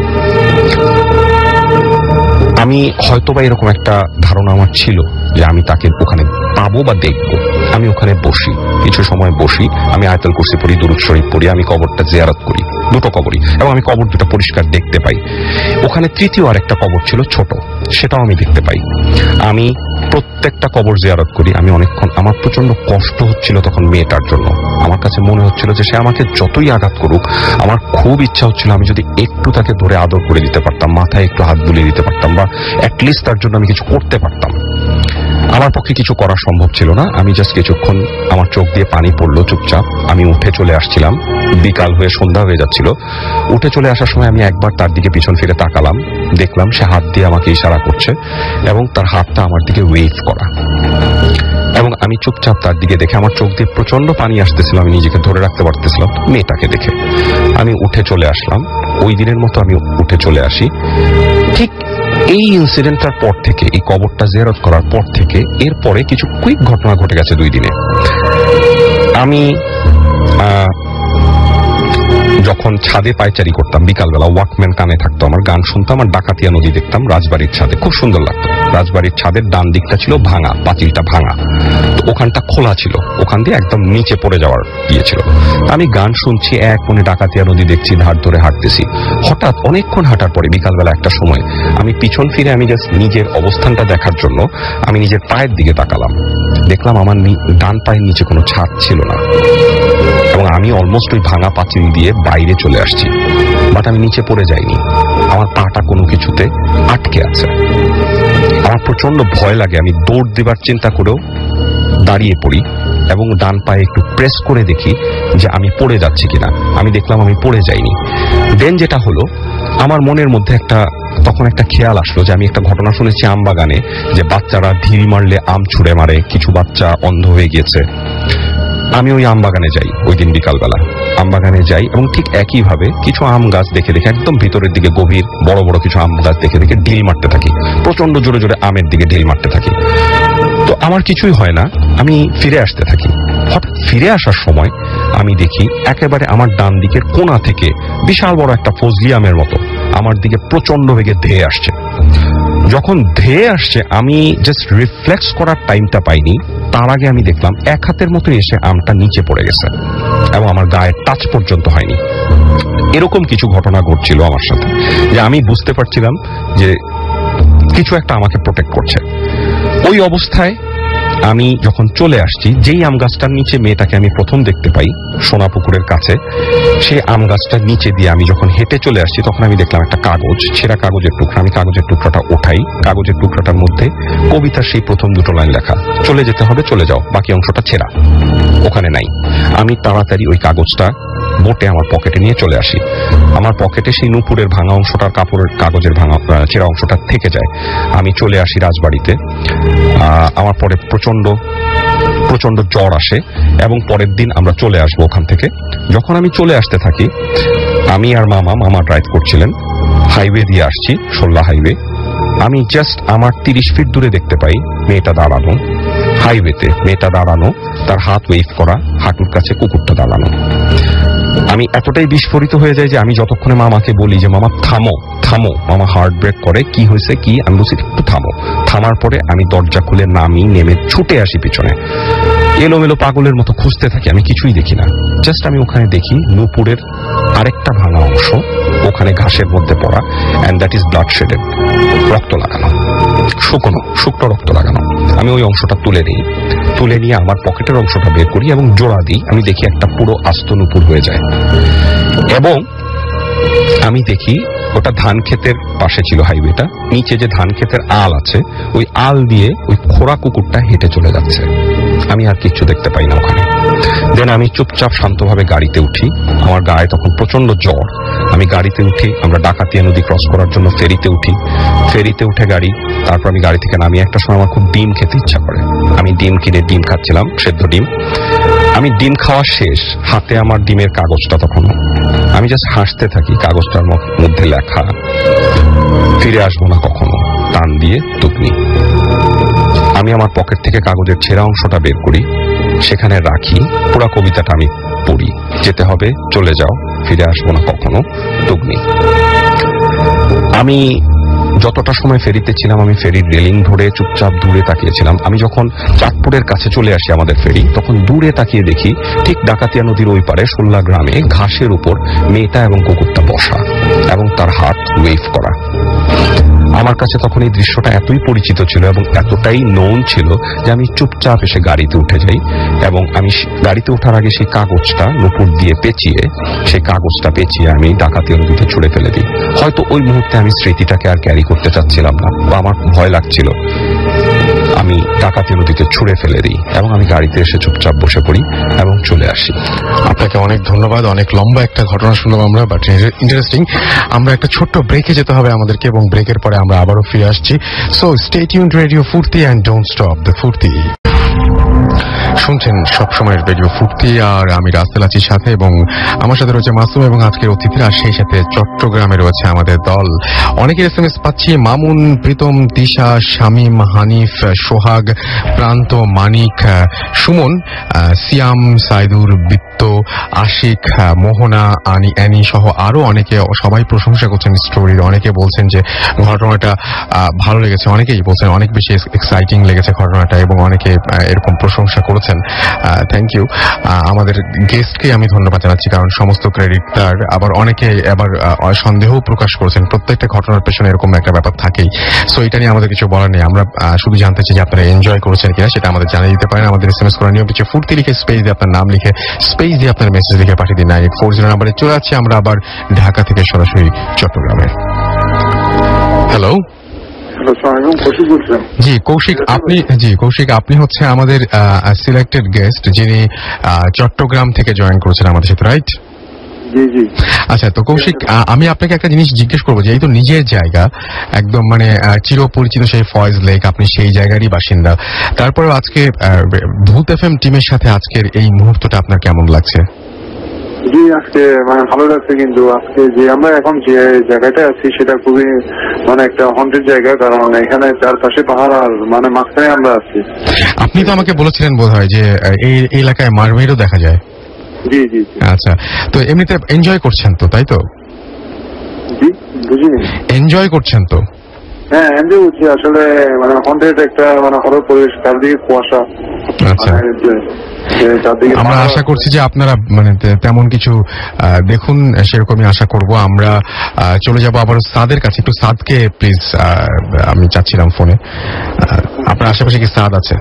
আমি হয়তোবা এরকম একটা ধারণা আমার ছিল যে আমি তাকে ওখানে পাবো বা দেখবো। আমি ওখানে বসি, কিছু সময় বসি, আমি আয়াতুল কুরসি পড়ি, দুরূদ শরীফ পড়ি, আমি কবরটা জিয়ারত করি, 2টো কবরই, এবং আমি কবর 2টা পরিষ্কার দেখতে পাই। ওখানে তৃতীয় আরেকটা কবর ছিল ছোট, সেটাও আমি দেখতে পাই। আমি প্রত্যেকটা কবর জিয়ারত করি। আমি অনেকক্ষণ, আমার প্রচন্ড কষ্ট হচ্ছিল তখন মেয়েটার জন্য। আমার কাছে মনে হচ্ছিল যে সে আমাকে যতই আঘাত করুক, আমার খুব ইচ্ছা হচ্ছিল আমি যদি একটু তাকে ধরে আদর করে দিতে পারতাম, মাথায় একটু হাত বুলিয়ে দিতে পারতাম, বা অ্যাটলিস্ট তার জন্য আমি কিছু করতে পারতাম। আমার পক্ষে কিছু করা সম্ভব ছিল না। আমি জাস্ট কিছুক্ষণ, আমার চোখ দিয়ে পানি পড়লো চুপচাপ। আমি উঠে চলে আসছিলাম, বিকাল হয়ে সন্ধ্যা হয়ে যাচ্ছিল। উঠে চলে আসার সময় আমি একবার তার দিকে পিছন ফিরে তাকালাম, দেখলাম সে হাত দিয়ে আমাকে ইশারা করছে, এবং তার হাতটা আমার দিকে ওয়েভ করা। এবং আমি চুপচাপ তার দিকে দেখে, আমার চোখ দিয়ে প্রচন্ড পানি আসতেছিল, আমি নিজেকে ধরে রাখতে পারতেছিলাম মেয়েটাকে দেখে। আমি উঠে চলে আসলাম, ওই দিনের মতো আমি উঠে চলে আসি। ঠিক এই ইনসিডেন্টটার পর থেকে, এই কবরটা জিয়ারত করার পর থেকে, এরপরে কিছু কুইক ঘটনা ঘটে গেছে 2 দিনে। আমি যখন ছাদে পায়চারি করতাম বিকালবেলা, ওয়াকম্যান কানে থাকতো, আমার গান শুনতাম আর ডাকাতিয়া নদী দেখতাম রাজবাড়ির ছাদে, খুব সুন্দর লাগতো। রাজবাড়ির ছাদের ডান দিকটা ছিল ভাঙা, পাঁচিলটা ভাঙা, তো ওখানটা খোলা ছিল, ওখান দিয়ে একদম নিচে পড়ে যাওয়ার ইয়ে ছিল। আমি গান শুনছি, এক মনে ডাকাতিয়া নদী দেখছি, ধার ধরে হাঁটতেছি। হঠাৎ অনেকক্ষণ হাঁটার পরে বিকালবেলা একটা সময় আমি পিছন ফিরে আমি জাস্ট নিজের অবস্থানটা দেখার জন্য আমি নিজের পায়ের দিকে তাকালাম। দেখলাম আমার ডান পায়ের নিচে কোনো ছাদ ছিল না, এবং আমি অলমোস্ট ওই ভাঙা পাঁচিল দিয়ে বাইরে চলে আসছি, বাট আমি নিচে পড়ে যাইনি। আমার পাটা কোনো কিছুতে আটকে আছে। আমার প্রচন্ড ভয় লাগে, আমি দৌড় দেবার চিন্তা করেও দাঁড়িয়ে পড়ি এবং ডান পায়ে একটু প্রেস করে দেখি যে আমি পড়ে যাচ্ছি কিনা। আমি দেখলাম আমি পড়ে যাইনি। দেন যেটা হলো, আমার মনের মধ্যে তখন একটা খেয়াল আসলো যে আমি একটা ঘটনা শুনেছি আমবাগানে, যে বাচ্চারা ঢিল মারলে আম ছুঁড়ে মারে, কিছু বাচ্চা অন্ধ হয়ে গিয়েছে। আমি ওই আমবাগানে যাই, ওই দিন বিকালবেলা আমবাগানে যাই, এবং ঠিক একইভাবে কিছু আম গাছ দেখে একদম ভিতরের দিকে গভীর বড় বড় কিছু আম গাছ দেখে ঢিল মারতে থাকি, প্রচন্ড জোরে জোরে আমের দিকে ঢিল মারতে থাকি। তো আমার কিছুই হয় না, আমি ফিরে আসতে থাকি। হঠাৎ ফিরে আসার সময় আমি দেখি একেবারে আমার ডান দিকের কোণা থেকে বিশাল বড় একটা ফজলি আমের মতো আমার দিকে প্রচন্ড বেগে ধেয়ে আসছে। যখন ধেয়ে আসছে আমি জাস্ট রিফ্লেক্স করার টাইমটা পাইনি, তার আগে আমি দেখলাম এক হাতের মতো এসে আমটা নিচে পড়ে গেছে এবং আমার গায়ে টাচ পর্যন্ত হয়নি। এরকম কিছু ঘটনা ঘটছিল আমার সাথে, যে আমি বুঝতে পারছিলাম যে কিছু একটা আমাকে প্রোটেক্ট করছে। ওই অবস্থায় আমি যখন চলে আসছি, যেই আম গাছটার নিচে মেয়েটাকে আমি প্রথম দেখতে পাই সোনাপুকুরের কাছে, সেই আম গাছটার নিচে দিয়ে আমি যখন হেঁটে চলে আসছি, তখন আমি দেখলাম একটা কাগজ, ছেঁড়া কাগজের টুকরা। আমি কাগজের টুকরাটা ওঠাই, কাগজের টুকরাটার মধ্যে কবিতার সেই প্রথম দুটো লাইন লেখা, চলে যেতে হবে চলে যাও, বাকি অংশটা ছেঁড়া, ওখানে নাই। আমি তাড়াতাড়ি ওই কাগজটা বোটে আমার পকেটে নিয়ে চলে আসি। আমার পকেটে সেই নূপুরের ভাঙা অংশটার কাগজের ভাঙা ছেঁড়া অংশটা থেকে যায়। আমি চলে আসি রাজবাড়িতে। আমার পরে প্রচন্ড জ্বর আসে এবং পরের দিন আমরা চলে আসবো ওখান থেকে। যখন আমি চলে আসতে থাকি, আমি আর মামা ড্রাইভ করছিলেন, হাইওয়ে দিয়ে আসছি, শোল্লা হাইওয়ে। আমি জাস্ট আমার 30 ফিট দূরে দেখতে পাই মেয়েটা দাঁড়ানো, হাইওয়েতে মেয়েটা দাঁড়ানো, তার হাত ওয়েভ করা, হাঁটুর কাছে কুকুরটা দাঁড়ানো। আমি এতটাই বিস্ফোরিত হয়ে যাই যে আমি যতক্ষণে মামাকে বলি যে মামা থামো থামো, মামা হার্ট ব্রেক করে, কি হয়েছে কি, আমি বলছি একটু থামো। থামার পরে আমি দরজা খুলে নেমে ছুটে আসি পিছনে, এলোমেলো পাগলের মতো খুঁজতে থাকি, আমি কিছুই দেখি না। জাস্ট আমি ওখানে দেখি নূপুরের আরেকটা ভাঙা অংশ ওখানে ঘাসের মধ্যে পড়া, and that is blood shaded, রক্ত লাগানো, শুকনো রক্ত লাগানো। আমি ওই অংশটা তুলে নিয়ে আমার পকেটের অংশটা বের করি এবং জোড়া দিই। আমি দেখি একটা পুরো আস্ত নূপুর হয়ে যায়, এবং আমি দেখি ওটা ধান ক্ষেতের পাশে ছিল হাইওয়েটা, নিচে যে ধান ক্ষেতের আল আছে, ওই আল দিয়ে ওই খোড়া কুকুরটা হেঁটে চলে যাচ্ছে। আমি আর কিচ্ছু দেখতে পাই না ওখানে। দেন আমি চুপচাপ শান্তভাবে গাড়িতে উঠি। আমার গায়ে তখন প্রচন্ড জ্বর। আমি গাড়িতে উঠি, আমরা ডাকাতিয়া নদী ক্রস করার জন্য ফেরিতে উঠি। ফেরিতে উঠে তারপর আমি গাড়ি থেকে নামি। একটা সময় আমার খুব ডিম খেতে ইচ্ছা করে, আমি ডিম কিনে ডিম খাচ্ছিলাম, সেদ্ধ ডিম। আমি ডিম খাওয়া শেষ, হাতে আমার ডিমের কাগজটা তখনও। আমি জাস্ট হাসতে থাকি, কাগজটার মধ্যে লেখা, ফিরে আসবো না কখনো, টান দিয়ে তুকনি। আমি আমার পকেট থেকে কাগজের ছেঁড়া অংশটা বের করি, সেখানে রাখি, পুরো কবিতাটা আমি পড়ি, যেতে হবে চলে যাও, ফিরে আসবো না কখনো, তুগনি। আমি যতটা সময় ফেরিতে ছিলাম, আমি ফেরির রেলিং ধরে চুপচাপ দূরে তাকিয়েছিলাম। আমি যখন চাঁদপুরের কাছে চলে আসি আমাদের ফেরি, তখন দূরে তাকিয়ে দেখি ঠিক ডাকাতিয়া নদীর ওই পারে শোল্লা গ্রামে ঘাসের উপর মেয়েটা এবং কুকুরটা বসা এবং তার হাত ওয়েভ করা। আমার কাছে তখন এই দৃশ্যটা এতই পরিচিত ছিল এবং এতটাই নোন ছিল যে আমি চুপচাপ এসে গাড়িতে উঠে যাই, এবং আমি গাড়িতে ওঠার আগে সেই কাগজটা নূপুর দিয়ে সেই কাগজটা পেঁচিয়ে আমি ডাকাতিয়া নদীতে ছুঁড়ে ফেলে দিই। হয়তো ওই মুহূর্তে আমি স্মৃতিটাকে আর ক্যারি করতে চাচ্ছিলাম না, বা আমার ভয় লাগছিল। আমি ডাকাতিয়া নদীতে ছুঁড়ে ফেলে দিই এবং আমি গাড়িতে এসে চুপচাপ বসে পড়ি এবং চলে আসি। আপনাকে অনেক ধন্যবাদ। অনেক লম্বা একটা ঘটনা শুনলাম আমরা, বাট ইন্টারেস্টিং। আমরা একটা ছোট্ট ব্রেকে যেতে হবে আমাদেরকে, এবং ব্রেকের পরে আমরা আবারও ফিরে আসছি। সো স্টে টিউনড, রেডিও ফুর্তি, অ্যান্ড ডোন্ট স্টপ দ্য ফুর্তি। শুনছেন সবসময়ের রেডিও ফুর্তি, আর আমি রাসেল আছি সাথে, এবং আমার সাথে রয়েছে মাসুম এবং আজকের অতিথিরা, সেই সাথে চট্টগ্রামে রয়েছে আমাদের দল। অনেকের SMS পাচ্ছি, মামুন, প্রীতম, দিশা, শামীম, হানিফ, সোহাগ, প্রান্ত, মানিক, সুমন, সিয়াম, সাইদুর, তো আশিক, মোহনা, অ্যানি সহ আরো অনেকে সবাই প্রশংসা করছেন স্টোরির। অনেকে বলছেন যে ঘটনাটা ভালো লেগেছে, অনেকেই বলছেন অনেক বেশি এক্সাইটিং লেগেছে ঘটনাটা, এবং অনেকে এরকম প্রশংসা করেছেন। Thank you. আমাদের গেস্টকে আমি ধন্যবাদ জানাচ্ছি, কারণ সমস্ত ক্রেডিট তার। আবার অনেকে সন্দেহ প্রকাশ করেছেন, প্রত্যেকটা ঘটনার পেছনে এরকম একটা ব্যাপার থাকেই। সো এটা নিয়ে আমাদের কিছু বলার নেই, আমরা শুধু জানতে চাই যে আপনারা এনজয় করেছেন কিনা, সেটা আমাদের জানিয়ে দিতে পারেন। আমাদের SMS করার নিয়ম হচ্ছে ফুর্তি লিখে স্পেস দিয়ে আপনার নাম লিখে স্পেস দিয়ে আপনার মেসেজ লিখে পাঠিয়ে দিন 9840 নাম্বারে। চলে যাচ্ছি আমরা আবার ঢাকা থেকে সরাসরি চট্টগ্রামে। হ্যালো, জি কৌশিক, আপনি হচ্ছে আমাদের সিলেক্টেড গেস্ট, যিনি চট্টগ্রাম থেকে জয়েন করেছেন আমাদের সাথে, রাইট? আচ্ছা, তো কৌশিক, আমি আপনাকে একটা জিনিস জিজ্ঞেস করবো, যে এই তো নিজের জায়গা একদম মানে চিরপরিচিত সেই ফয়েজ লেক, আপনি সেই জায়গারই বাসিন্দা, তারপরেও আজকে ভূত FM টিমের সাথে আজকের এই মুহূর্তটা আপনার কেমন লাগছে? জি, আজকে মানে ভালো লাগছে, কিন্তু আজকে যে আমরা এখন যে জায়গাটা আছি সেটা খুবই মানে একটা হন্টেড জায়গা, কারণ এখানে চারপাশে পাহাড় আর মানে মাঝখানে আমরা আছি। আপনি তো আমাকে বলেছিলেন বোধহয় যে এই এলাকায় মারমেডও দেখা যায়। জি জি। আচ্ছা, তো এমনিতে এনজয় করছেন তো, তাই তো? জি, বুঝিনি। এনজয় করছেন তো? হ্যাঁ, এনজয় করছি। আসলে মানে হন্টেড একটা মানে হরর পরিবেশ, চারদিকে কুয়াশা। আচ্ছা, আমরা আশা করছি যে আপনারা মানে তেমন কিছু দেখুন, সেরকমই আশা করব। আমরা চলে যাব আবার সাদের কাছে। একটু সাদকে প্লিজ আমি চাচ্ছিলাম ফোনে। আপনার আশেপাশে কি সাদ আছে?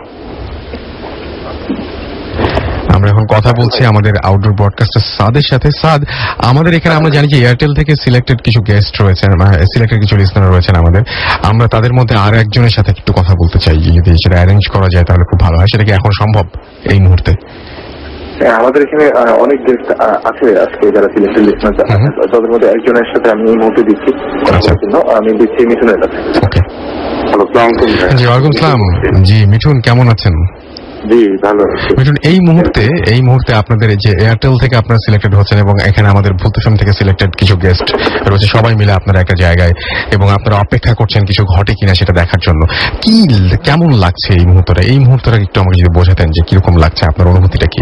আমরা এখন কথা বলছি আমাদের আউটডোর ব্রডকাস্টার সাদের সাথে। সাদ, আমাদের এখানে আমরা জানি যে এয়ারটেল থেকে সিলেক্টেড কিছু গেস্ট রয়েছেন, সিলেক্টেড কিছু লিসনার রয়েছেন আমাদের। আমরা তাদের মধ্যে আর একজনের সাথে একটু কথা বলতে চাই, যদি সেটা অ্যারেঞ্জ করা যায় তাহলে খুব ভালো হয়। সেটা কি এখন সম্ভব এই মুহূর্তে? আমাদের এখানে অনেক গেস্ট আছে আজকে যারা সিলেক্টেড লিসনার, তাদের মধ্যে একজনের সাথে আমি এই মুহূর্তে দিচ্ছি জন্য। আমি দিচ্ছি মিঠুনের কাছে। ওকে। হ্যালো, আসসালামু আলাইকুম। জি, ওয়ালাইকুম আসসালাম। জি মিঠুন, কেমন আছেন? জি, ভালো। মিঠুন, এই মুহূর্তে আপনাদের যে এয়ারটেল থেকে আপনারা সিলেক্টেড হচ্ছেন, এবং এখানে আমাদের ভূত FM থেকে সিলেক্টেড কিছু গেস্ট রয়েছে, সবাই মিলে আপনারা একটা জায়গায়, এবং আপনারা অপেক্ষা করছেন কিছু ঘটে কিনা সেটা দেখার জন্য। কেমন লাগছে এই মুহূর্তটা একটু আমাকে যদি বোঝাতেন যে কিরকম লাগছে, আপনার অনুভূতিটা কি?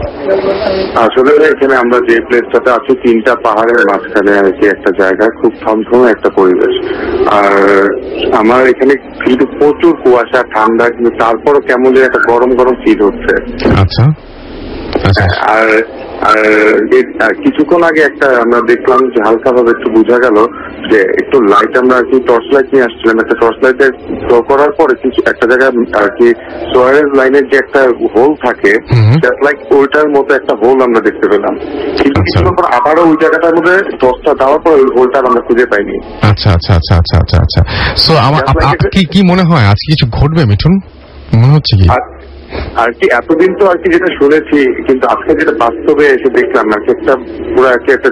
আসলে এখানে আমরা যে প্লেসটাতে আছি, 3টা পাহাড়ের মাঝখানে আর কি একটা জায়গা, খুব থমথমে একটা পরিবেশ। আর আমার এখানে কিন্তু প্রচুর কুয়াশা, ঠান্ডা, কিন্তু তারপরও কেমন যেন একটা গরম গরম ফিল হচ্ছে। আচ্ছা, আর কিছুক্ষণ আগে আমরা দেখলাম যে হালকা ভাবে একটু বোঝা গেল যে একটু লাইট, আমরা আর কি টর্চ লাইট নিয়ে আসছিলাম, একটা টর্চ লাইটে থ্রো করার পরে কিছু একটা জায়গায় আর কি সোয়ারেজ লাইনের যে একটা হোল থাকে, লাইক ওইটার মতো একটা হোল আমরা দেখতে পেলাম। কিন্তু কিছুক্ষণ পর আবারও ওই জায়গাটার মধ্যে টর্চটা দেওয়ার পর ওই হোলটা আমরা খুঁজে পাইনি। আচ্ছা আচ্ছা আচ্ছা আচ্ছা আচ্ছা আচ্ছা। সো আমার কি মনে হয় আজকে কিছু ঘটবে মিঠুন, মনে হচ্ছে কি? আর কি এতদিন তো আর কি যেটা শুনেছি, কিন্তু আজকে যেটা বাস্তবে এসে দেখলাম আর কি একটা পুরো আর কি একটা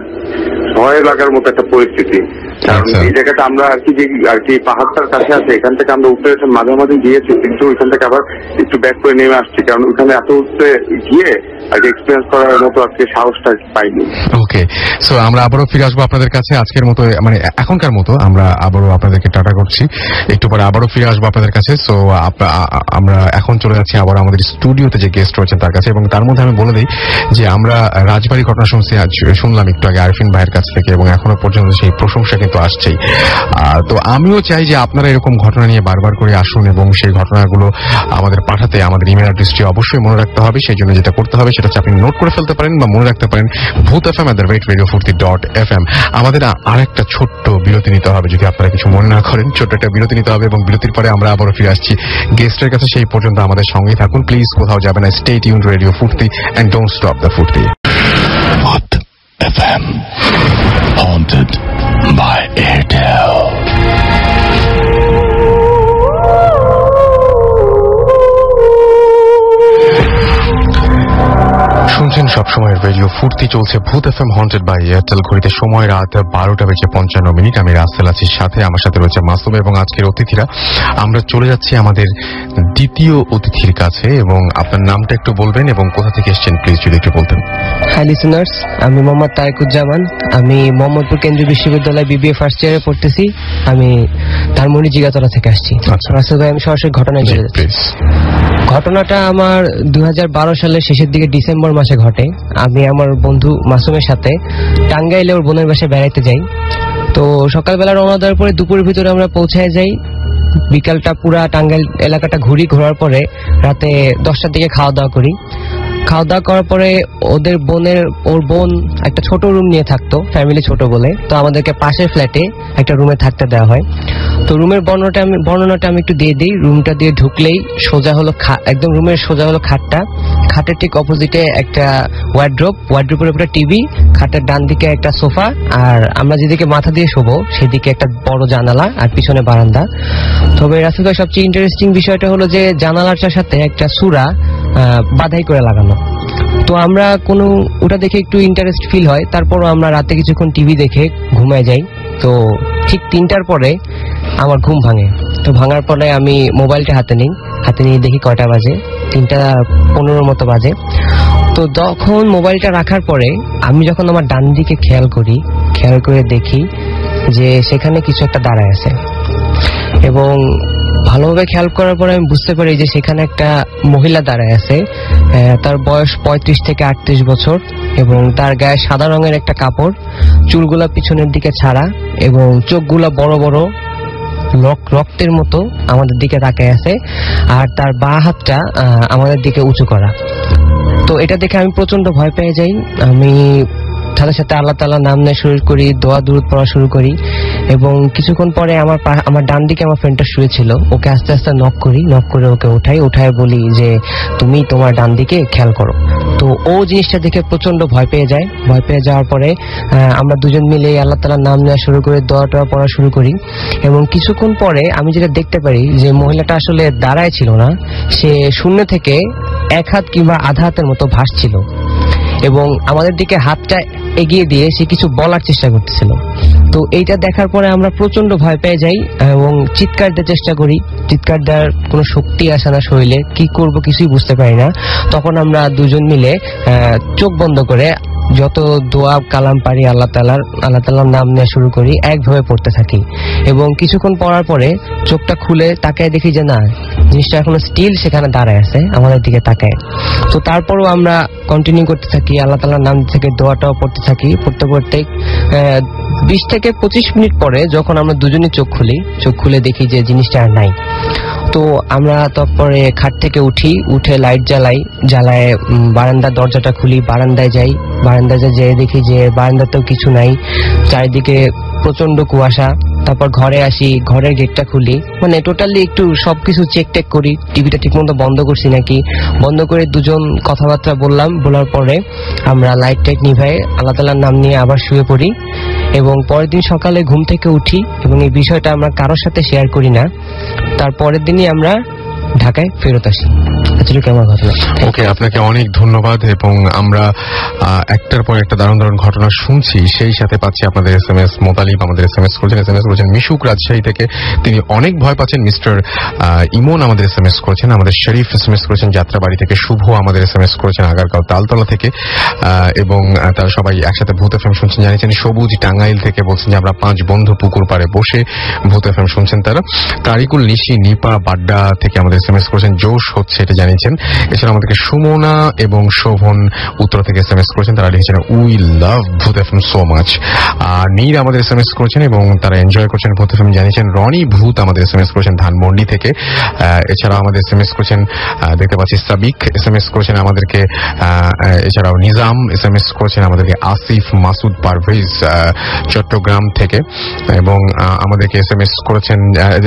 ভয় লাগার মতো একটা পরিস্থিতি। কারণ এই জায়গাটা আমরা আর কি যে আর কি পাহাড়টার কাছে আছে, এখান থেকে আমরা উপরে মাঝামাঝি গিয়েছি, কিন্তু ওইখান থেকে আবার একটু ব্যাক করে নেমে আসছি, কারণ ওইখানে এত উপরে গিয়ে আর কি এক্সপিরিয়েন্স করার মতো আজকে সাহসটা পাইনি। ওকে, সো আমরা আবারও ফিরে আসবো আপনাদের কাছে আজকের মতো, মানে এখনকার মতো আমরা আবারও আপনাদেরকে টাটা করছি। একটু পরে আবারও ফিরে আসবো আপনাদের কাছে। সো আমরা এখন চলে যাচ্ছি আবার আমাদের স্টুডিওতে যে গেস্ট রয়েছেন তার কাছে, এবং তার মধ্যে আমি বলে দিই যে আমরা রাজবাড়ি ঘটনা শুনলাম একটু আগে আরফিন ভাইয়ের কাছ থেকে, এবং এখনো পর্যন্ত সেই প্রশংসা কিন্তু আসছেই। তো আমিও চাই যে আপনারা এরকম ঘটনা নিয়ে বারবার করে আসুন, এবং সেই ঘটনাগুলো আমাদের পাঠাতে আমাদের ইমেল অ্যাড্রেসটি অবশ্যই মনে রাখতে হবে। সেই জন্য যেটা করতে হবে সেটা হচ্ছে আপনি নোট করে ফেলতে পারেন বা মনে রাখতে পারেন bhutfm@radiofurti.fm। আমাদের আরেকটা ছোট্ট বিরতি নিতে হবে, যদি আপনারা কিছু মনে না করেন, ছোট্ট একটা বিরতি নিতে হবে, এবং বিরতির পরে আমরা আবারও ফিরে আসছি গেস্টের কাছে। সেই পর্যন্ত আমাদের সঙ্গেই থাকুন, প্লিজ কোথাও যাবেন না। স্টে টিউনড রেডিও ফুর্তি এন্ড ডোন্ট স্টপ দ্য ফুর্তি। Bhut FM, haunted by Airtel. শুনছেন সবসময় রেডিও ফুর্তি, চলছে ভূত FM হন্টেড বাই এয়ারটেল। ঘড়িতে সময় রাত 12:55। আমি রাসেল আছি, সাথে আমার সাথে রয়েছে মাসুম এবং আজকের অতিথিরা। আমরা চলে যাচ্ছি আমাদের দ্বিতীয় অতিথির কাছে, এবং আপনার নামটা একটু বলবেন এবং কোথা থেকে এসেছেন প্লিজ যদি একটু বলতেন। হাই লিসনার্স, আমি মোহাম্মদ তারেকুজ্জামান। আমি মোহাম্মদপুর কেন্দ্রীয় বিশ্ববিদ্যালয় BBA ফার্স্ট ইয়ারে পড়তেছি। আমি ধানমন্ডি জিগাতলা থেকে আসছি। রাসেল ভাই, আমি সরাসরি ঘটনায় চলে যাচ্ছি। ঘটনাটা আমার 2012 সালের শেষের দিকে ডিসেম্বর মাসে ঘটে। আমি আমার বন্ধু মাসুমের সাথে টাঙ্গাইলে ওর বোনের বাসায় বেড়াইতে যাই। তো সকালবেলা রওনা দেওয়ার পরে দুপুরের ভিতরে আমরা পৌঁছায় যাই। বিকালটা পুরা টাঙ্গাইল এলাকাটা ঘোরার পরে রাতে 10টার দিকে খাওয়া দাওয়া করি। খাওয়া দাওয়া করার পরে ওর বোন একটা ছোট রুম নিয়ে থাকতো, ফ্যামিলি ছোট বলে, তো আমাদেরকে পাশের ফ্ল্যাটে একটা রুমে থাকতে দেওয়া হয়। তো রুমের বর্ণনাটা আমি একটু দিয়ে দিই। রুমটা দিয়ে ঢুকলেই সোজা হলো একদম রুমের সোজা হলো খাটের ঠিক অপোজিটে একটা ওয়ার্ড্রোপের উপরে টিভি, খাটের ডান দিকে একটা সোফা, আর আমরা যেদিকে মাথা দিয়ে শোবো সেদিকে একটা বড় জানালা আর পিছনে বারান্দা। তবে রাসেল ভাই সবচেয়ে ইন্টারেস্টিং বিষয়টা হলো যে জানালাটার সাথে একটা সূরা বাধাই করে লাগানো। তো আমরা ওটা দেখে একটু ইন্টারেস্ট ফিল হয়। তারপরও আমরা রাতে কিছুক্ষণ টিভি দেখে ঘুমায় যাই। তো ঠিক 3টার পরে আমার ঘুম ভাঙে। তো ভাঙার পরে আমি মোবাইলটা হাতে নিয়ে দেখি কয়টা বাজে, 3:15 মতো বাজে। তো যখন মোবাইলটা রাখার পরে আমি যখন আমার ডান দিকে খেয়াল করে দেখি যে সেখানে কিছু একটা দাঁড়ায় আছে, এবং ভালোভাবে খেয়াল করার পরে আমি বুঝতে পারি যে সেখানে একটা মহিলা দাঁড়ায় আছে। তার বয়স 35 থেকে 38 বছর, এবং তার গায়ে সাদা রঙের একটা কাপড়, চুলগুলা পিছনের দিকে ছাড়া, এবং চোখগুলা বড় বড় রক্তের মতো আমাদের দিকে তাকায় আছে, আর তার বাঁ হাতটা আমাদের দিকে উঁচু করা। তো এটা দেখে আমি প্রচন্ড ভয় পেয়ে যাই। আমি সাথে সাথে আল্লাহ তাআলার নাম নিয়ে শুরু করি, দোয়া দুরূদ পড়া শুরু করি, এবং কিছুক্ষণ পরে আমার ডান দিকে আমার ফ্রেন্ডটা শুয়েছিল, ওকে আস্তে আস্তে নক করে ওকে উঠাই বলি যে তুমি তোমার ডান দিকে খেয়াল করো। তো ও জিনিসটা দেখে প্রচন্ড ভয় পেয়ে যাওয়ার পরে আমরা দুজন মিলে আল্লাহ তাআলার নাম নেওয়া শুরু করে দোয়া টোয়া পড়া শুরু করি, এবং কিছুক্ষণ পরে আমি যেটা দেখতে পারি যে মহিলাটা আসলে দাঁড়ায় ছিল না, সে শূন্য থেকে 1 হাত কিংবা আধা হাতের মতো ভাসছিল, এবং আমাদের দিকে হাতটা এগিয়ে দিয়ে সে কিছু বলার চেষ্টা করতেছিল। তো এইটা দেখার পরে আমরা প্রচন্ড ভয় পেয়ে যাই এবং চিৎকার দেওয়ার চেষ্টা করি। চিৎকার দেওয়ার কোনো শক্তি আসে না শরীরে, কি করব কিছুই বুঝতে পারি না। তখন আমরা দুজন মিলে চোখ বন্ধ করে যত দোয়া কালাম পারি আল্লাহ তাআলার নাম নেওয়া শুরু করি, একভাবে পড়তে থাকি, এবং কিছুক্ষণ পড়ার পরে চোখটা খুলে তাকায় দেখি যে না, জিনিসটা এখনো স্টিল সেখানে দাঁড়ায় আছে আমাদের দিকে তাকায়। তো তারপরও আমরা কন্টিনিউ করতে থাকি, আল্লাহ তাআলার নাম থেকে দোয়াটাও পড়তে থাকি। পড়তে 20 থেকে 25 মিনিট পরে যখন আমরা দুজনে চোখ খুলে দেখি যে জিনিসটা আর নাই। তো আমরা তারপরে খাট থেকে উঠে লাইট জ্বালায় বারান্দার দরজাটা খুলি, বারান্দায় যাই, যেয়ে দেখি যে বারান্দাতেও কিছু নাই, চারিদিকে প্রচন্ড কুয়াশা। তারপর ঘরে আসি, ঘরের গেটটা খুলি, মানে টোটালি একটু সবকিছু চেক করি, টিভিটা ঠিকমতো বন্ধ করছি নাকি। বন্ধ করে দুজন কথাবার্তা বলার পরে আমরা লাইট নিভাই আল্লাহ তাআলার নাম নিয়ে আবার শুয়ে পড়ি, এবং পরের দিন সকালে ঘুম থেকে উঠি, এবং এই বিষয়টা আমরা কারোর সাথে শেয়ার করি না। তার পরের দিনই আমরা ঢাকায় ফেরত আসি। কেমন ঘটনা? ওকে, আপনাকে অনেক ধন্যবাদ। এবং আমরা একটার পর একটা দারুণ ঘটনা শুনছি, সেই সাথে পাচ্ছি আপনাদের SMS। মোতালিব আমাদের SMS করেছেন মিশুক রাজশাহী থেকে, তিনি অনেক ভয় পাচ্ছেন। মিস্টার ইমন আমাদের SMS করেছেন, আমাদের শরীফ SMS করেছেন যাত্রাবাড়ি থেকে, শুভ আমাদের SMS করেছেন আগারগাঁও তালতলা থেকে, এবং তারা সবাই একসাথে ভূত FM শুনছেন জানিয়েছেন। সবুজ টাঙ্গাইল থেকে বলছেন যে আমরা 5 বন্ধু পুকুর পাড়ে বসে ভূত FM শুনছেন তারা। তারিকুল নিশি নিপা বাড্ডা থেকে আমাদের SMS করেছেন, জোশ হচ্ছে এটা জানিয়েছেন। এছাড়া আমাদেরকে সুমনা এবং শোভন উত্তর থেকে SMS করেছেন, তারা লিখেছেন উই লাভ ভূত FM সো মাচ। আর নীর আমাদের SMS করেছেন এবং তারা এনজয় করছেন ভূত FM জানিয়েছেন। রনি ভূত আমাদের SMS করেছেন ধানমন্ডি থেকে। এছাড়া আমাদের SMS করেছেন, দেখতে পাচ্ছি সাবিক SMS করেছেন আমাদেরকে, এছাড়াও নিজাম SMS করেছেন আমাদেরকে, আসিফ মাসুদ পারভেজ চট্টগ্রাম থেকে, এবং আমাদেরকে SMS করেছেন,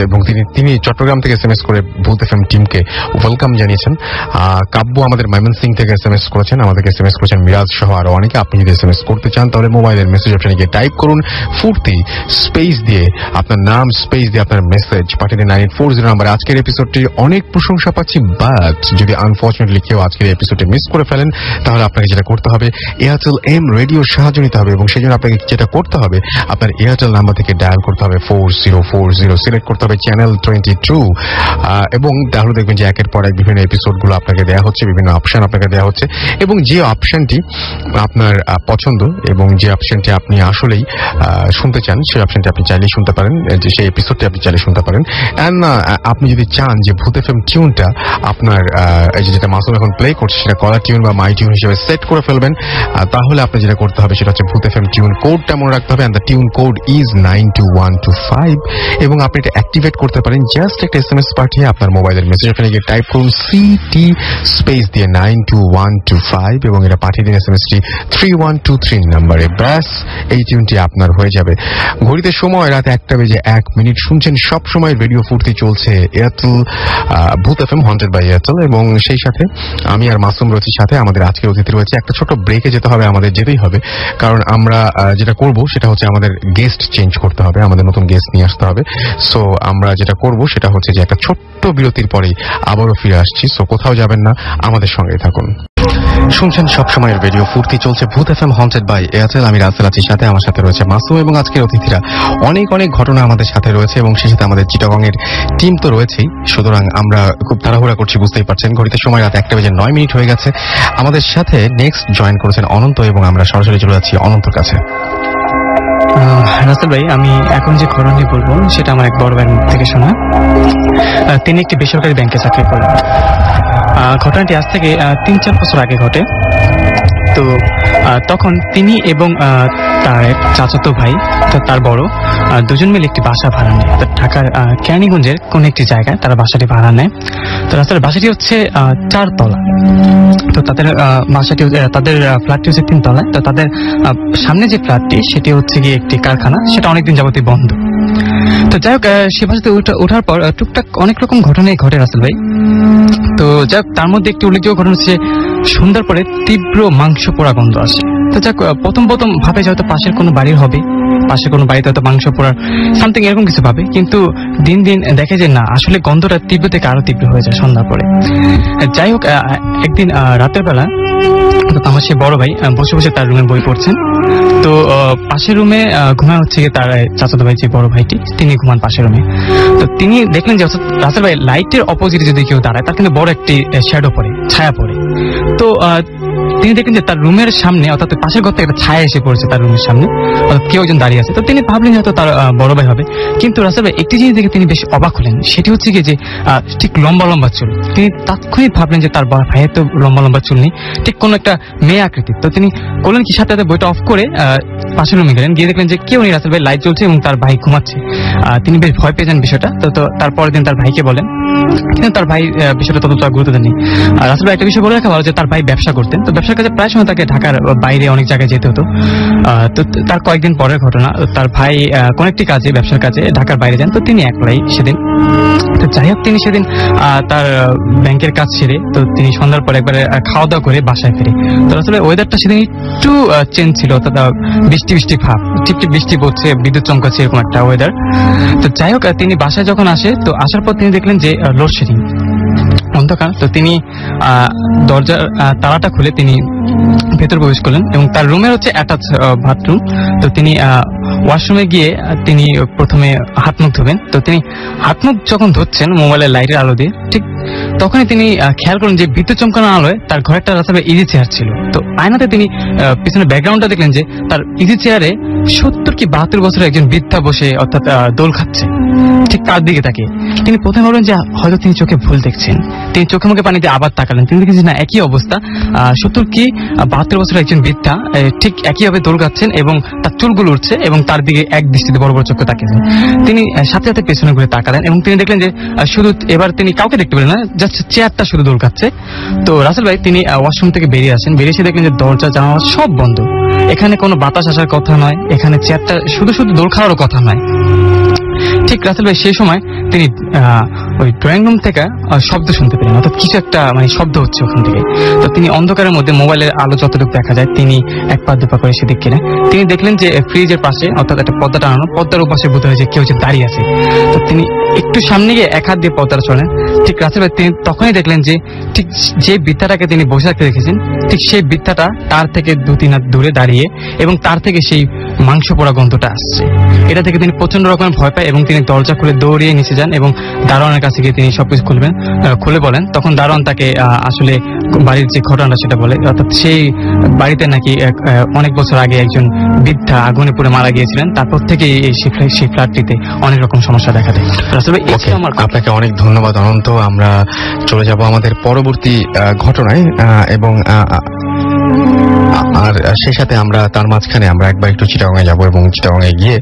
এবং তিনি চট্টগ্রাম থেকে SMS করে ভূত FM টিমকে ওয়েলকাম জানিয়েছেন। কাব্য আমাদের ময়মনসিংহ থেকে SMS করেছেন, আমাদেরকে SMS করেছেন মিরাজ সহ আরো অনেকে। আপনি যদি SMS করতে চান তাহলে মোবাইলের মেসেজ অপশনে গিয়ে টাইপ করুন ফুর্তি স্পেস দিয়ে আপনার নাম স্পেস দিয়ে আপনার মেসেজ পাঠিয়ে দিন 9840 নাম্বারে। আজকের এপিসোডটি অনেক প্রশংসা পাচ্ছি, বাট যদি আনফর্চুনেটলি কেউ আজকের এপিসোডে মিস করে ফেলেন তাহলে আপনাকে যেটা করতে হবে এয়ারটেল এম রেডিওর সাহায্য নিতে হবে, এবং সেই জন্য আপনাকে যেটা করতে হবে আপনার এয়ারটেল নাম্বার থেকে ডায়াল করতে হবে 4040, সিলেক্ট করতে হবে চ্যানেল 22, এবং তাহলে দেখবেন যে একের পর এক বিভিন্ন এপিসোডগুলো আপনাকে দেওয়া হচ্ছে, বিভিন্ন অপশন আপনাকে দেওয়া হচ্ছে, এবং যে অপশনটি আপনার পছন্দ এবং যে অপশনটি আপনি আসলেই শুনতে চান সেই অপশনটি আপনি চাইলেই শুনতে পারেন, যে সেই এপিসোডটি আপনি চাইলে শুনতে পারেন। অ্যান্ড আপনি যদি চান যে ভূত এফএম টিউনটা আপনার যেটা মাসুম এখন প্লে করছে সেটা কলার টিউন বা মাই টিউন হিসেবে সেট করে ফেলবেন, তাহলে আপনি যেটা করতে হবে সেটা হচ্ছে ভূত এফএম টিউন কোডটা মনে রাখতে হবে, and the tune code is 92125, এবং আপনি এটা অ্যাক্টিভেট করতে পারেন জাস্ট একটা SMS পাঠিয়ে আপনার মোবাইলের মেসেজ ওখানে গিয়ে টাইপ করুন CT স্পেস দিয়ে 92125 এবং এটা পাঠিয়ে দিন SMSটি 3123 নম্বরে। ব্যাস এই টিউনটি আপনার হয়ে যাবে। ঘড়িতে সময় রাত 1:01 শুনছেন সব সময় রেডিও ফুর্তি চলছে এয়ারটেল ভূত এফএম হন্টেড বাই এয়ারটেল, এবং সেই সাথে আমি আর মাসুম রচির সাথে আমাদের আজকের অতিথি রয়েছে। একটা ছোট ব্রেকে যেতে হবে, আমাদের যেতেই হবে, কারণ আমরা যেটা করব সেটা হচ্ছে আমাদের গেস্ট চেঞ্জ করতে হবে, আমাদের নতুন গেস্ট নিয়ে আসতে হবে। সো আমরা যেটা করব সেটা হচ্ছে যে একটা ছোট্ট বিরতির পরেই আবারও ফিরে আসছি। সো কোথাও যাবেন না, আমাদের সঙ্গেই থাকুন। শুনছেন সবসময়ের রেডিও ফুর্তি চলছে ভূত এফএম হন্টেড বাই এয়ারটেল। আমি রাসেল আছি, সাথে আমার সাথে রয়েছে মাসুম, এবং আজকের অতিথিরা অনেক অনেক ঘটনা আমাদের সাথে রয়েছে, এবং সেই সাথে আমাদের চিটাগং এর টিম তো রয়েছেই। সুতরাং আমরা খুব তাড়াহুড়া করছি, বুঝতেই পারছেন। ঘড়িতে সময় রাত 1:09 হয়ে গেছে। আমাদের সাথে নেক্সট জয়েন করেছেন অনন্ত, এবং আমরা সরাসরি চলে যাচ্ছি অনন্তর কাছে। রাসেল ভাই, আমি এখন যে ঘটনাটি বলবো সেটা আমার এক বড় ভাইয়ের মুখ থেকে শোনা। তিনি একটি বেসরকারি ব্যাংকে চাকরি করেন। ঘটনাটি আজ থেকে 3-4 বছর আগে ঘটে। তো তখন তিনি এবং তার এক চাচাতো ভাই, তার বড়, দুজন মিলে একটি বাসা ভাড়া নেয়। ঢাকার কেরানীগঞ্জের কোন একটি জায়গায় তারা বাসাটি ভাড়া নেয়। তো রাস্তার বাসাটি হচ্ছে 4 তলা। তো তাদের বাসাটি, তাদের ফ্ল্যাটটি হচ্ছে 3 তলায়। তো তাদের সামনে যে ফ্ল্যাটটি সেটি হচ্ছে গিয়ে একটি কারখানা, সেটা অনেকদিন যাবতীয় বন্ধ। তো যাই হোক, সে বাসাতে ওঠার পর টুকটাক অনেক রকম ঘটনাই ঘটে রাসেল ভাই। তো যাই হোক, তার মধ্যে একটি উল্লেখযোগ্য ঘটনা হচ্ছে সন্ধ্যার পরে তীব্র মাংস পোড়া গন্ধ আসে। তো যাক, প্রথম ভাবে হয়তো পাশের কোনো বাড়ির হবে, পাশের কোনো বাড়িতে হয়তো মাংস পোড়ার সামথিং এরকম কিছু ভাবে, কিন্তু দিন দিন দেখে যে না, আসলে গন্ধটা তীব্র থেকে আরো তীব্র হয়ে যায় সন্ধ্যার পরে। যাই হোক, একদিন রাতের বেলা আমার সে বড় ভাই বসে বসে তার রুমে বই পড়ছেন। তো পাশের রুমে ঘুমায় হচ্ছে গিয়ে তার চাচাতো ভাই, যে বড় ভাইটি, তিনি ঘুমান পাশের রুমে। তো তিনি দেখলেন যে রাসেল ভাই লাইটের অপোজিটে যদি কেউ দাঁড়ায়, তার কিন্তু বড় একটি শ্যাডো পড়ে, ছায়া পড়ে। তো তিনি দেখলেন যে তার রুমের সামনে, অর্থাৎ পাশের ঘর থেকে একটা ছায়া এসে পড়েছে তার রুমের সামনে, অর্থাৎ কেউ একজন দাঁড়িয়ে আছে। তো তিনি ভাবলেন হয়তো তার বড় ভাই হবে। কিন্তু রাসেল ভাই একটি জিনিস দেখে তিনি বেশ অবাক হলেন, সেটি হচ্ছে গিয়ে যে ঠিক লম্বা লম্বা চুল। তিনি তাৎক্ষণিক ভাবলেন যে তার ভাইয়ের তো লম্বা লম্বা চুল নেই, ঠিক কোনো একটা মেয়ে আকৃতির। তো তিনি করলেন কি, সাথে সাথে বইটা অফ করে পাশের রুমে গেলেন, গিয়ে দেখলেন যে কেউ নেই, রাসেল ভাই লাইট জ্বলছে এবং তার ভাই ঘুমাচ্ছে। তিনি বেশ ভয় পেয়ে যান বিষয়টা। তো তারপরের দিন তার ভাইকে বলেন, কিন্তু তার ভাই বিষয়টা ততটা গুরুত্ব দেননি। রাসেল ভাই একটা বিষয় বলে রাখা ভালো যে তার ভাই ব্যবসা করতেন। তো ব্যবসার কাজে প্রায় সময় তাকে ঢাকার বাইরে অনেক জায়গায় যেতে হতো। তো তার কয়েকদিন পরের ঘটনা, তার ভাই কোন একটি কাজে, ব্যবসার কাজে ঢাকার বাইরে যান। তো তিনি একলাই সেদিন। তো যাই হোক, তিনি সেদিন তার ব্যাংকের কাজ সেরে, তো তিনি সন্ধ্যার পর একবারে খাওয়া দাওয়া করে বাসায় ফিরে। তো আসলে ওয়েদারটা সেদিন একটু চেঞ্জ ছিল, অর্থাৎ বৃষ্টি বৃষ্টি ভাব, টিপটিপ বৃষ্টি পড়ছে, বিদ্যুৎ চমকাচ্ছে, এরকম একটা ওয়েদার। তো যাই হোক, তিনি বাসায় যখন আসে, তো আসার পর তিনি দেখলেন যে লোডশেডিং, অন্ধকার। তো তিনি দরজার তালাটা খুলে তিনি ভেতর প্রবেশ করলেন, এবং তার রুমের হচ্ছে অ্যাটাচ বাথরুম। তো তিনি ওয়াশরুমে গিয়ে তিনি প্রথমে হাত মুখ ধোবেন। তো তিনি হাত মুখ যখন ধুচ্ছেন মোবাইলের লাইটের আলো দিয়ে, ঠিক তখনই তিনি খেয়াল করেন যে বিদ্যুৎ চমকানোর আলোয় তার ঘরে একটা রাস্তায় ইজি চেয়ার ছিল। তো আয়নাতে তিনি পিছনে ব্যাকগ্রাউন্ডটা দেখলেন যে তার ইজি চেয়ারে 70 কি 72 বছরের একজন বৃদ্ধা বসে, অর্থাৎ দোল খাচ্ছে, ঠিক তার দিকে তাকিয়ে। তিনি প্রথমে ভাবলেন যে হয়তো তিনি চোখে ভুল দেখছেন। তিনি চোখে মুখে পানি দিয়ে আবার তাকালেন, তিনি দেখেছেন না, একই অবস্থা। 70 কি 72 বছরের একজন বৃদ্ধা ঠিক একইভাবে দোল খাচ্ছেন, এবং তার চুলগুলো উঠছে, এবং তার দিকে এক দৃষ্টিতে বড় বড় চোখে তাকিয়েছেন। তিনি সাথে সাথে পেছনে ঘুরে তাকালেন, এবং তিনি দেখলেন যে শুধু এবার তিনি কাউকে দেখতে পেলেন না, জাস্ট চেয়ারটা শুধু দোল খাচ্ছে। তো রাসেল ভাই তিনি ওয়াশরুম থেকে বেরিয়ে আসেন, বেরিয়ে এসে দেখলেন যে দরজা জানালা সব বন্ধ। এখানে কোনো বাতাস আসার কথা নয়, এখানে চেয়ারটা শুধু শুধু দোল খাওয়ারও কথা নয়। ঠিক রাসেল ভাই সেই সময় তিনি ওই ড্রয়িং রুম থেকে শব্দ শুনতে পেলেন, অর্থাৎ কিছু একটা শব্দ হচ্ছে ওখান থেকে। তো তিনি অন্ধকারের মধ্যে মোবাইলের আলো যতটুকু দেখা যায়, তিনি এক পা দুপা করে সেদিক গেলেন। তিনি দেখলেন যে ফ্রিজের পাশে, অর্থাৎ একটা পর্দা টানানো, পর্দার ওপাশে বোধ হয় যে কেউ যে দাঁড়িয়ে আছে। তো তিনি একটু সামনে গিয়ে এক হাত দিয়ে পর্দাটা সরালেন। ঠিক রাসেল ভাই তিনি তখনই দেখলেন যে ঠিক যে বৃদ্ধাটাকে তিনি বসে থাকতে দেখেছেন, ঠিক সেই বৃদ্ধাটা তার থেকে 2-3 হাত দূরে দাঁড়িয়ে, এবং তার থেকে সেই মাংস পোড়া গন্ধটা আসছে। এটা থেকে তিনি প্রচন্ড রকমের ভয় পায়, এবং তিনি দরজা খুলে দৌড়িয়ে নিচে যান এবং দারোয়ানের কাছে কাছে গিয়ে তিনি সবকিছু খুলে বলেন, তখন দারোয়ান তাকে আসলে বাড়ির যে ঘটনাটা সেটা বলে, অর্থাৎ সেই বাড়িতে নাকি অনেক বছর আগে একজন বৃদ্ধা আগুনে পুড়ে মারা গিয়েছিলেন, তারপর থেকে সেই ফ্ল্যাটটিতে অনেক রকম সমস্যা দেখা দেয়। আসলে আপনাকে অনেক ধন্যবাদ অনন্ত। আমরা চলে যাব আমাদের পরবর্তী ঘটনায় এবং আর সেই সাথে আমরা তার মাঝখানে আমরা একবার একটু চিটাগাঙে যাব এবং চিটাগাঙে গিয়ে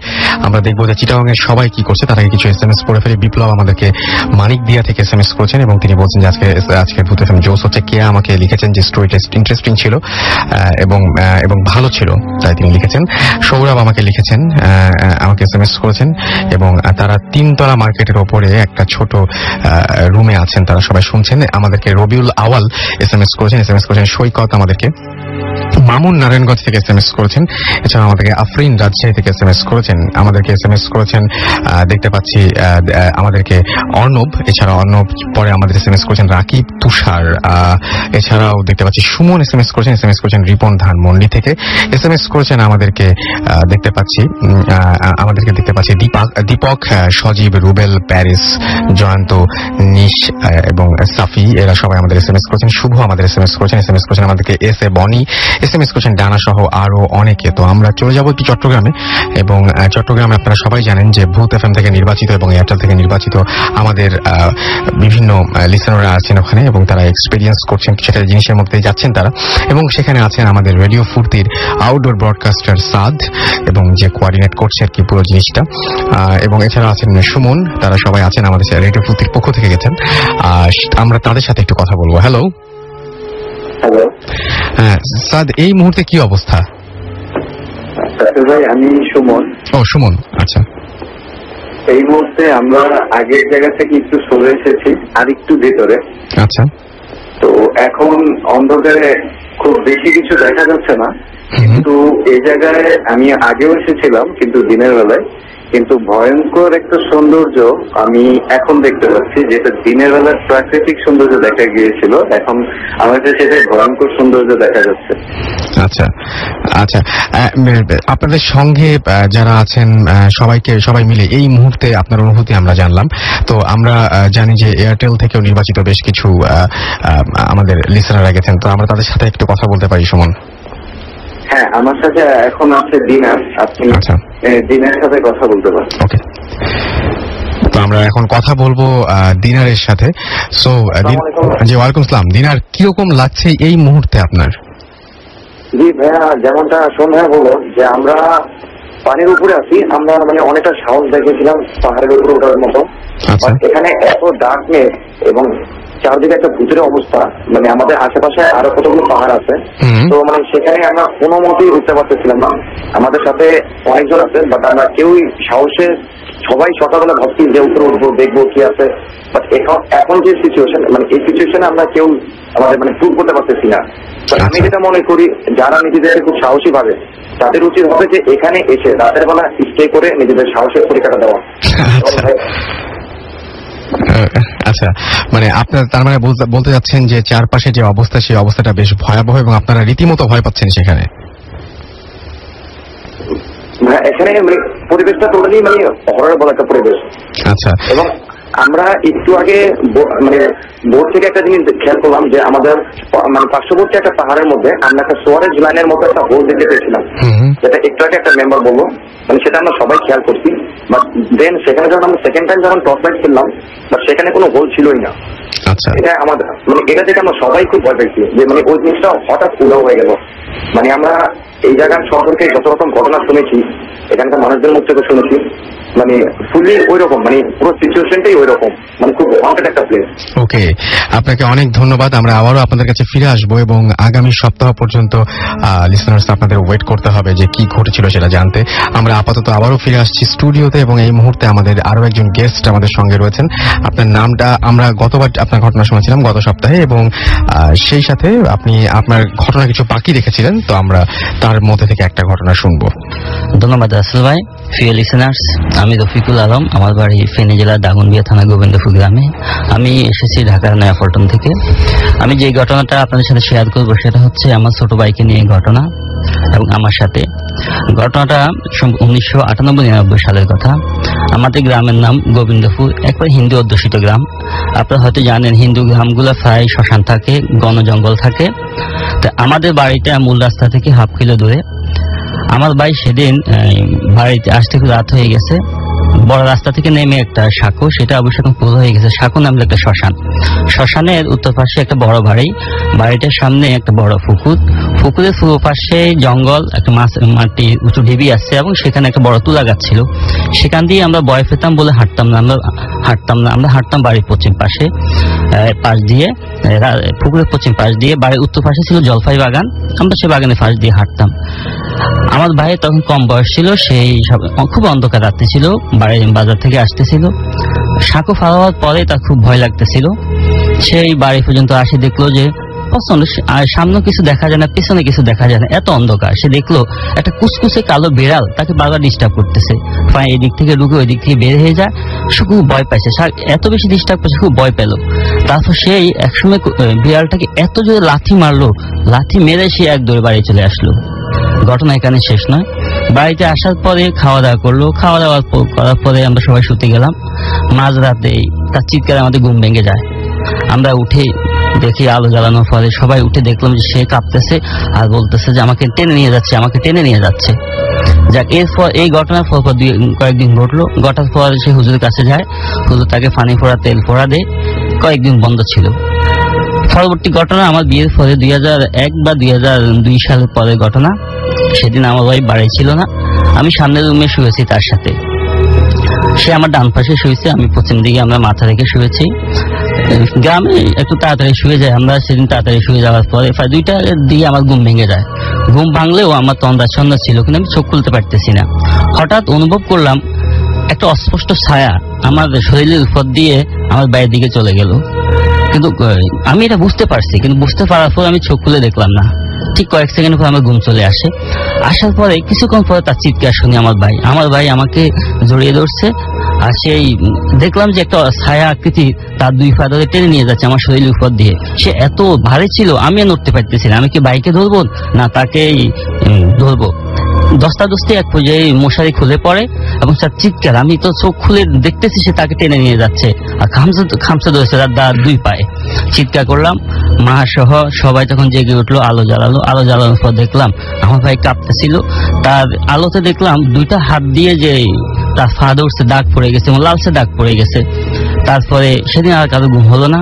আমরা দেখবো যে চিটাগাঙের সবাই কি করছে। তার আগে কিছু SMS পড়ে ফেলে। বিপ্লব আমাদেরকে মানিকদিয়া থেকে SMS করেছেন এবং তিনি বলছেন যে আজকের ভূত এফএম জোস হচ্ছে। কে আমাকে লিখেছেন যে স্টোরিটা ইন্টারেস্টিং ছিল এবং ভালো ছিল, তাই তিনি লিখেছেন। সৌরভ আমাকে লিখেছেন, আমাকে SMS করেছেন এবং তারা 3 তলা মার্কেটের ওপরে একটা ছোট রুমে আছেন, তারা সবাই শুনছেন আমাদেরকে। রবিউল আওয়াল SMS করেছেন সৈকত আমাদেরকে। মামুন নারায়ণগঞ্জ থেকে SMS করেছেন। এছাড়া আমাদেরকে আফরিন রাজশাহী থেকে SMS করেছেন, আমাদেরকে SMS করেছেন। দেখতে পাচ্ছি আমাদেরকে অর্ণব, এছাড়া অর্ণব পরে আমাদের SMS করেছেন রাকিব তুষার। এছাড়াও দেখতে পাচ্ছি সুমন SMS করেছেন রিপন ধানমন্ডি থেকে। SMS করেছেন আমাদেরকে দেখতে পাচ্ছি দীপক, সজীব, রুবেল, প্যারিস, জয়ন্ত, নিশ এবং সাফি, এরা সবাই আমাদের SMS করেছেন। শুভ আমাদের SMS করেছেন আমাদেরকে এস এ বনি, SMS করেছেন ডানা সহ আরো অনেকে। তো আমরা চলে যাব একটু চট্টগ্রামে এবং চট্টগ্রামে আপনারা সবাই জানেন যে ভূত এফএম থেকে নির্বাচিত এবং এয়ারটেল থেকে নির্বাচিত আমাদের বিভিন্ন লিসেনাররা আছেন ওখানে এবং তারা এক্সপিরিয়েন্স করছেন, সেটা জিনিসের মধ্যে যাচ্ছেন তারা। এবং সেখানে আছেন আমাদের রেডিও ফুর্তির আউটডোর ব্রডকাস্টার সাদ এবং যে কোঅর্ডিনেট করছে আর কি পুরো জিনিসটা, এবং এছাড়া আছেন সুমন, তারা সবাই আছেন আমাদের রেডিও ফুর্তির পক্ষ থেকে গেছেন। আমরা তাদের সাথে একটু কথা বলবো। হ্যালো হ্যাঁ সাদ, এই মুহূর্তে কি অবস্থা? ভাই আমি সুমন। সুমন, আচ্ছা। এই মুহূর্তে আমরা আগের জায়গা থেকে একটু সরে এসেছি আর একটু ভেতরে। আচ্ছা। তো এখন অন্ধকারে খুব বেশি কিছু দেখা যাচ্ছে না, কিন্তু এই জায়গায় আমি আগেও এসেছিলাম কিন্তু দিনের বেলায়, কিন্তু ভয়ঙ্কর একটা সৌন্দর্য আমি এখন দেখতে পাচ্ছি, যেটা দিনের বেলার প্রাকৃতিক সৌন্দর্য দেখা গিয়েছিল, এখন আমার কাছে সেটাই ভয়ঙ্কর সৌন্দর্য দেখা যাচ্ছে। আচ্ছা আচ্ছা, আপনাদের সঙ্গে যারা আছেন সবাই মিলে এই মুহূর্তে আপনার অনুভূতি আমরা জানলাম। তো আমরা জানি যে এয়ারটেল থেকেও নির্বাচিত বেশ কিছু আমাদের লিসেনাররা গেছেন, তো আমরা তাদের সাথে একটু কথা বলতে পারি। সুমন? হ্যাঁ, আমার সাথে এখন আছে দিনার, আপনি দিনারের সাথে কথা বলতে পারেন। ওকে, তো আমরা এখন কথা বলবো দিনারের সাথে। সো জি, ওয়ালাইকুম আসসালাম। দিনার, কিরকম লাগছে এই মুহূর্তে আপনার? জি ভাইয়া, যেমনটা সন্ধ্যা বললো যে আমরা পানির উপরে আছি, আমরা মানে অনেকটা সাহস দেখেছিলাম পাহাড়ের উপরে ওঠার মতো। এখানে এত ডার্কনেস এবং চারদিকে একটা ভূতের অবস্থা, মানে আমাদের আশেপাশে আরো কতগুলো পাহাড় আছে, তো মানে সেখানে আমরা কোনো মতেই উঠতে পারতেছিলাম না। আমাদের সাথে অনেকজন আছে, বাট আমরা কেউই সাহসে, সবাই সকালবেলা ভাবছি যে উপরে উঠবো, দেখবো কি আছে, বাট এখন যে সিচুয়েশন, মানে এই সিচুয়েশনে আমরা কেউ আমাদের মানে প্রুভ করতে পারতেছি না। আমি যেটা মনে করি, যারা নিজেদের খুব সাহসী ভাবে তাদের উচিত হবে যে এখানে এসে রাতের বেলা স্টে করে নিজেদের সাহসের পরীক্ষাটা দেওয়া। আচ্ছা, মানে আপনার তার মানে বলতে যাচ্ছেন যে চারপাশে যে অবস্থা, সেই অবস্থাটা বেশ ভয়াবহ এবং আপনারা রীতিমতো ভয় পাচ্ছেন সেখানে? এখানে পরিবেশটা টোটালি মানে হরর বলা একটা পরিবেশ। আচ্ছা। এবং আমরা একটু আগে মানে বোর্ড থেকে একটা জিনিস খেয়াল করলাম যে আমাদের মানে পার্শ্ববর্তী একটা পাহাড়ের মধ্যে আমরা একটা সোয়ারেজ লাইনের মতো একটা হোল দেখতে পেয়েছিলাম, যেটা একটু আগে একটা মেম্বার বললো, মানে সেটা আমরা সবাই খেয়াল করছি। বাট দেন সেখানে যখন আমরা সেকেন্ড টাইম যখন টপ লাইট ফেললাম, বাট সেখানে কোনো হোল ছিলই না। আচ্ছা, এটা আমাদের মানে এটা দেখে আমরা সবাই খুব ভয় পেয়েছি যে মানে ওই জিনিসটা হঠাৎ উধাও হয়ে গেল। মানে আমরা এই জায়গার সম্পর্কে যত রকম ঘটনা শুনেছি, এখানকার মানুষদের মুখ থেকে শুনেছি, মানে ফুলি ওই রকম, মানে পুরো সিচুয়েশনটাই ওই রকম, মানে খুব হন্টেড একটা প্লেস। ওকে, আপনাকে অনেক ধন্যবাদ। আমরা আবারও আপনাদের কাছে ফিরে আসবো এবং আগামী সপ্তাহ পর্যন্ত লিসেনার্স আপনাদের ওয়েট করতে হবে যে কি ঘটেছিল সেটা জানতে। আমরা আপাতত আবারও ফিরে আসছি স্টুডিওতে এবং এই মুহূর্তে আমাদের আরো একজন গেস্ট আমাদের সঙ্গে রয়েছেন। আপনার নামটা আমরা গতবার আপনার ঘটনা শুনেছিলাম গত সপ্তাহে, এবং সেই সাথে আপনি আপনার ঘটনা কিছু বাকি রেখেছিলেন, তো আমরা তার তার মধ্যে থেকে একটা ঘটনা শুনবো। ধন্যবাদ রাসেল ভাই। প্রিয় লিসেনার্স, আমি রফিকুল আলম, আমার বাড়ি ফেনী জেলার দাগনবিয়া থানা গোবিন্দপুর গ্রামে। আমি এসেছি ঢাকার নয়াপল্টন থেকে। আমি যে ঘটনাটা আপনাদের সাথে শেয়ার করবো সেটা হচ্ছে আমার ছোট ভাইকে নিয়ে ঘটনা এবং আমার সাথে। ঘটনাটা 1998-99 সালের কথা। আমাদের গ্রামের নাম গোবিন্দপুর, একবার হিন্দু অধ্যুষিত গ্রাম। আপনারা হয়তো জানেন হিন্দু গ্রামগুলো প্রায় শ্মশান থাকে, ঘন জঙ্গল থাকে। তো আমাদের বাড়িটা মূল রাস্তা থেকে হাফ কিলো দূরে। আমার ভাই সেদিন বাড়িতে আসতে খুব রাত হয়ে গেছে। বড় রাস্তা থেকে নেমে একটা সাঁকো, সেটা অবশ্য এখন পুরো হয়ে গেছে, সাঁকো নামলে একটা শ্মশান। শ্মশানের উত্তর পাশে একটা বড় বাড়ি, বাড়িটার সামনে একটা বড় পুকুর, পুকুরের পূর্ব পাশে জঙ্গল, একটা মাটি উঁচু ঢিবি আছে এবং সেখানে একটা বড় তুলা গাছ ছিল। সেখান দিয়ে আমরা ভয় পেতাম বলে হাঁটতাম না, আমরা হাঁটতাম বাড়ির পশ্চিম পাশে পাশ দিয়ে, পুকুরের পশ্চিম পাশ দিয়ে। বাড়ির উত্তর পাশে ছিল জলপাই বাগান, আমরা সে বাগানের পাশ দিয়ে হাঁটতাম। আমার ভাই তখন কম বয়স ছিল, সেই খুব অন্ধকার রাত্রি ছিল, বাজার থেকে আসতেছিল। সাঁকো ফালাবার পরে তার খুব ভয় লাগতেছিল। সেই বাড়ি পর্যন্ত আসে, দেখলো যে প্রচন্ড সামনে কিছু দেখা যায় না, পেছনে কিছু দেখা যায় না, এত অন্ধকার। সে দেখলো একটা কুচকুচে কালো বিড়াল তাকে বারবার ডিস্টার্ব করতেছে। প্রায় এদিক থেকে ঢুকে ওই দিক থেকে বের হয়ে যায়। সে খুব ভয় পাইছে, এত বেশি ডিস্টার্ব করছে, খুব ভয় পেল। তারপর সেই একসময় বিড়ালটাকে এত জোরে লাথি মারলো, লাথি মেরে সে এক দৌড়ে বাড়ি চলে আসলো। ঘটনা এখানে শেষ নয়। বাড়িতে আসার পরে খাওয়া দাওয়া করলো, খাওয়া দাওয়া করার পরে আমরা সবাই শুতে গেলাম। মাঝরাতে তার চিৎকারে আমাদের ঘুম ভেঙে যায়। আমরা উঠে দেখি আলো জ্বালানোর পরে সবাই উঠে দেখলাম যে সে কাঁপতেছে আর বলতেছে যে আমাকে টেনে নিয়ে যাচ্ছে, আমাকে টেনে নিয়ে যাচ্ছে। যাক, এরপর এই ঘটনার পর কয়েকদিন ঘটলো। ঘটার পর সে হুজুরের কাছে যায়, হুজুর তাকে পানি ফোড়া, তেল ফোড়া দেয়। কয়েকদিন বন্ধ ছিল। পরবর্তী ঘটনা আমার বিয়ের পরে 2001 বা 2002 সালের পরের ঘটনা। সেদিন আমার ভাই বাড়ি ছিল না, আমি সামনের রুমে শুয়েছি তার সাথে। সে আমার ডান পাশে শুয়েছে, আমি পশ্চিম দিকে, আমরা মাথা রেখে শুয়েছি। গ্রামে একটু তাড়াতাড়ি শুয়ে যায়, আমরা সেদিন তাড়াতাড়ি শুয়ে যাওয়ার পরে প্রায় 2টার দিকে আমার ঘুম ভেঙে যায়। ঘুম ভাঙলেও আমার তন্দ্রা ছন্দ্রা ছিল, কিন্তু আমি চোখ খুলতে পারতেছি না। হঠাৎ অনুভব করলাম একটা অস্পষ্ট ছায়া আমার শরীরের উপর দিয়ে আমার বাইরের দিকে চলে গেল। কিন্তু আমি এটা বুঝতে পারছি, কিন্তু বুঝতে পারার পর আমি চোখ খুলে দেখলাম না। ঠিক কয়েক সেকেন্ড পর আমার ঘুম চলে আসে। আসার পরে কিছুক্ষণ পরে তার চিৎকার শুনি আমার ভাই আমাকে জড়িয়ে ধরছে। আর সেই দেখলাম যে একটা ছায়া আকৃতি তার 2 পা ধরে টেনে নিয়ে যাচ্ছে আমার শরীরের উপর দিয়ে। সে এত ভারী ছিল, আমি নড়তে পারতেছি না। আমি কি বাইকে ধরবো না তাকেই ধরবো? দস্তাদস্তি এক পর্যায়ে মশারি খুলে পড়ে এবং তার চিৎকার, আমি তো চোখ খুলে দেখতেছি সে তাকে টেনে নিয়ে যাচ্ছে আর খামচে ধরেছে তার 2 পায়ে। চিৎকার করলাম, মা সহ সবাই তখন জেগে উঠলো। আলো জ্বালানোর পর দেখলাম আমার ভাই কাঁপতেছিল। তার আলোতে দেখলাম 2টা হাত দিয়ে যে তার পা ধরছে, দাগ পড়ে গেছে এবং লালচে দাগ পড়ে গেছে। তারপরে সেদিন আর কারো ঘুম হলো না।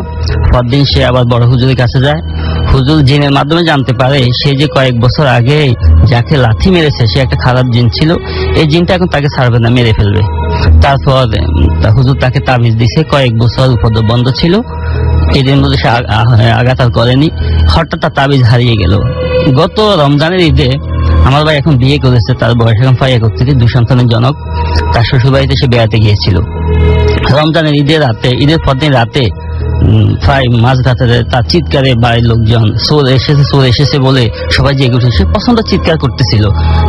পরদিন সে আবার বড় হুজুরের কাছে যায়। হুজুর জিনের মাধ্যমে জানতে পারে সে যে কয়েক বছর আগে যাকে লাথি মেরেছে সে একটা খারাপ জিন ছিল, এই জিনটা এখন তাকে ছাড়বে না, মেরে ফেলবে। তারপর হুজুর তাকে তাবিজ দিছে, কয়েক বছর উপদ্রব বন্ধ ছিল, এদের মধ্যে সে আঘাত আর করেনি। হঠাৎ তার তাবিজ হারিয়ে গেল। গত রমজানের ঈদে আমার ভাই এখন বিয়ে করেছে, তার বয়স এখন প্রায় 31, 2 সন্তানের জনক। তার শ্বশুর বাড়িতে সে বেড়াতে গিয়েছিল। রমজানের ঈদের পরদিন রাতে প্রায় মাঝরাতে তার চিৎকারে বাড়ির লোকজন চোর এসেছে বলে সবাই জেগে উঠে। সে প্রচন্ড চিৎকার করতেছিল,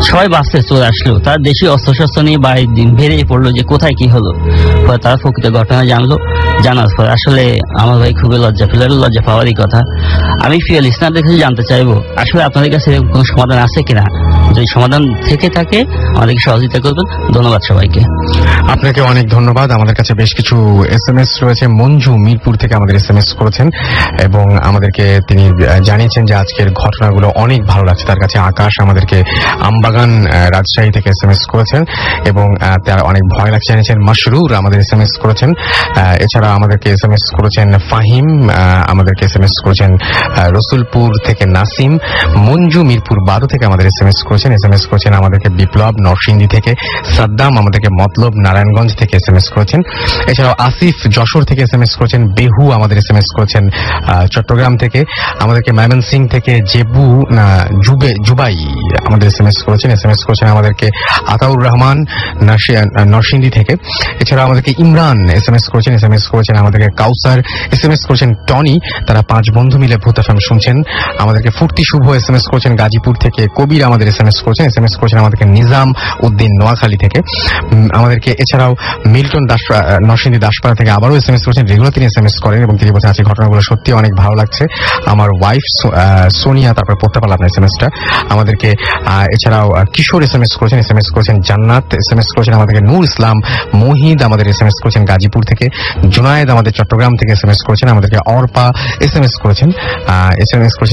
সবাই ভাবছে চোর আসলো। তার দেশীয় অস্ত্রশস্ত্র নিয়ে বাড়ির দিন বেরিয়ে পড়লো যে কোথায় কি হলো। পরে তারা প্রকৃত ঘটনা জানার পর আসলে আমার ভাই খুবই লজ্জা পেল। লজ্জা পাওয়ারই কথা। আমি প্রিয় লিসনারদের কাছে জানতে চাইবো আসলে আপনাদের কাছে এরকম কোনো সমাধান আছে কিনা। যদি সমাধান থেকে থাকে আমাদেরকে সহযোগিতা করবেন। ধন্যবাদ সবাইকে। আপনাকে অনেক ধন্যবাদ। আমাদের কাছে বেশ কিছু SMS রয়েছে। মঞ্জু মিরপুর থেকে আমাদের SMS করেছেন এবং আমাদেরকে তিনি জানিয়েছেন যে আজকের ঘটনাগুলো অনেক ভালো লাগছে তার কাছে। আকাশ আমাদেরকে আমবাগান রাজশাহী থেকে SMS করেছেন এবং তার অনেক ভয় লাগছে জানিয়েছেন। মাশরুর আমাদের SMS করেছেন। এছাড়া আমাদেরকে SMS করেছেন ফাহিম, আমাদেরকে SMS করেছেন রসুলপুর থেকে নাসিম। মঞ্জু মিরপুর 12 থেকে আমাদের SMS করেছেন আমাদেরকে বিপ্লব নরসিংদী থেকে। সাদ্দাম আমাদেরকে মতলব নারায়ণগঞ্জ থেকে SMS করেছেন। এছাড়াও আসিফ যশোর থেকে SMS করেছেন। বেহু আমাদের SMS করেছেন চট্টগ্রাম থেকে। আমাদেরকে ময়মনসিং থেকে জুবাই আমাদের SMS করেছেন আমাদেরকে আতাউর রহমান নরসিংদী থেকে। এছাড়া আমাদেরকে ইমরান SMS করেছেন আমাদেরকে কাউসার SMS করেছেন টনি। তারা 5 বন্ধু মিলে ভূত FM শুনছেন। আমাদেরকে ফুর্তি শুভ SMS করেছেন গাজীপুর থেকে। কবির আমাদের SMS করেছেন আমাদেরকে নিজাম উদ্দিন নোয়াখালী থেকে। আমাদেরকে এছাড়াও মিল্টন নরসিংদী দাসপাড়া থেকে আবারও SMS করেছেন। রেগুলার তিনি SMS করেন এবং তিনি বলছেন আজকে ঘটনাগুলো সত্যি অনেক ভালো লাগছে। আমার ওয়াইফ সোনিয়া, তারপরে পড়তে পারলাম আপনার SMSটা। আমাদেরকে এছাড়াও কিশোর SMS করেছেন জান্নাত SMS করেছেন আমাদেরকে নূর ইসলাম মহিদ আমাদের SMS করেছেন গাজীপুর থেকে। জুনায়েদ আমাদের চট্টগ্রাম থেকে SMS করেছেন। আমাদেরকে অর্পা SMS করেছেন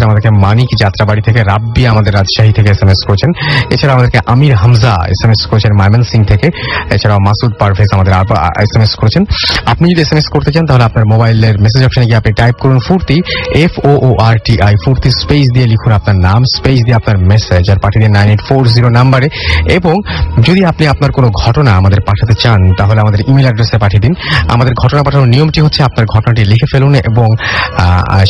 আমাদেরকে মানিক যাত্রাবাড়ি থেকে। রাব্বি আমাদের রাজশাহী থেকে SMS করেছেন। এছাড়া আমাদেরকে আমির হামজা SMS করেছেন ময়মনসিং থেকে। এছাড়াও মাসুদ পারভেজ আমাদের SMS করেছেন। আপনি যদি SMS করতে চান তাহলে আপনার মোবাইলের মেসেজ অপশনে গিয়ে আপনি টাইপ করুন ফুর্তি FOORTI ফুর্তি স্পেস দিয়ে লিখুন আপনার নাম, স্পেস দিয়ে আপনার মেসেজ আর পাঠিয়ে দিন 9840 নাম্বারে। এবং যদি আপনি আপনার কোনো ঘটনা আমাদের পাঠাতে চান তাহলে আমাদের ইমেল অ্যাড্রেসে পাঠিয়ে দিন। আমাদের ঘটনা পাঠানোর নিয়মটি হচ্ছে আপনার ঘটনাটি লিখে ফেলুন এবং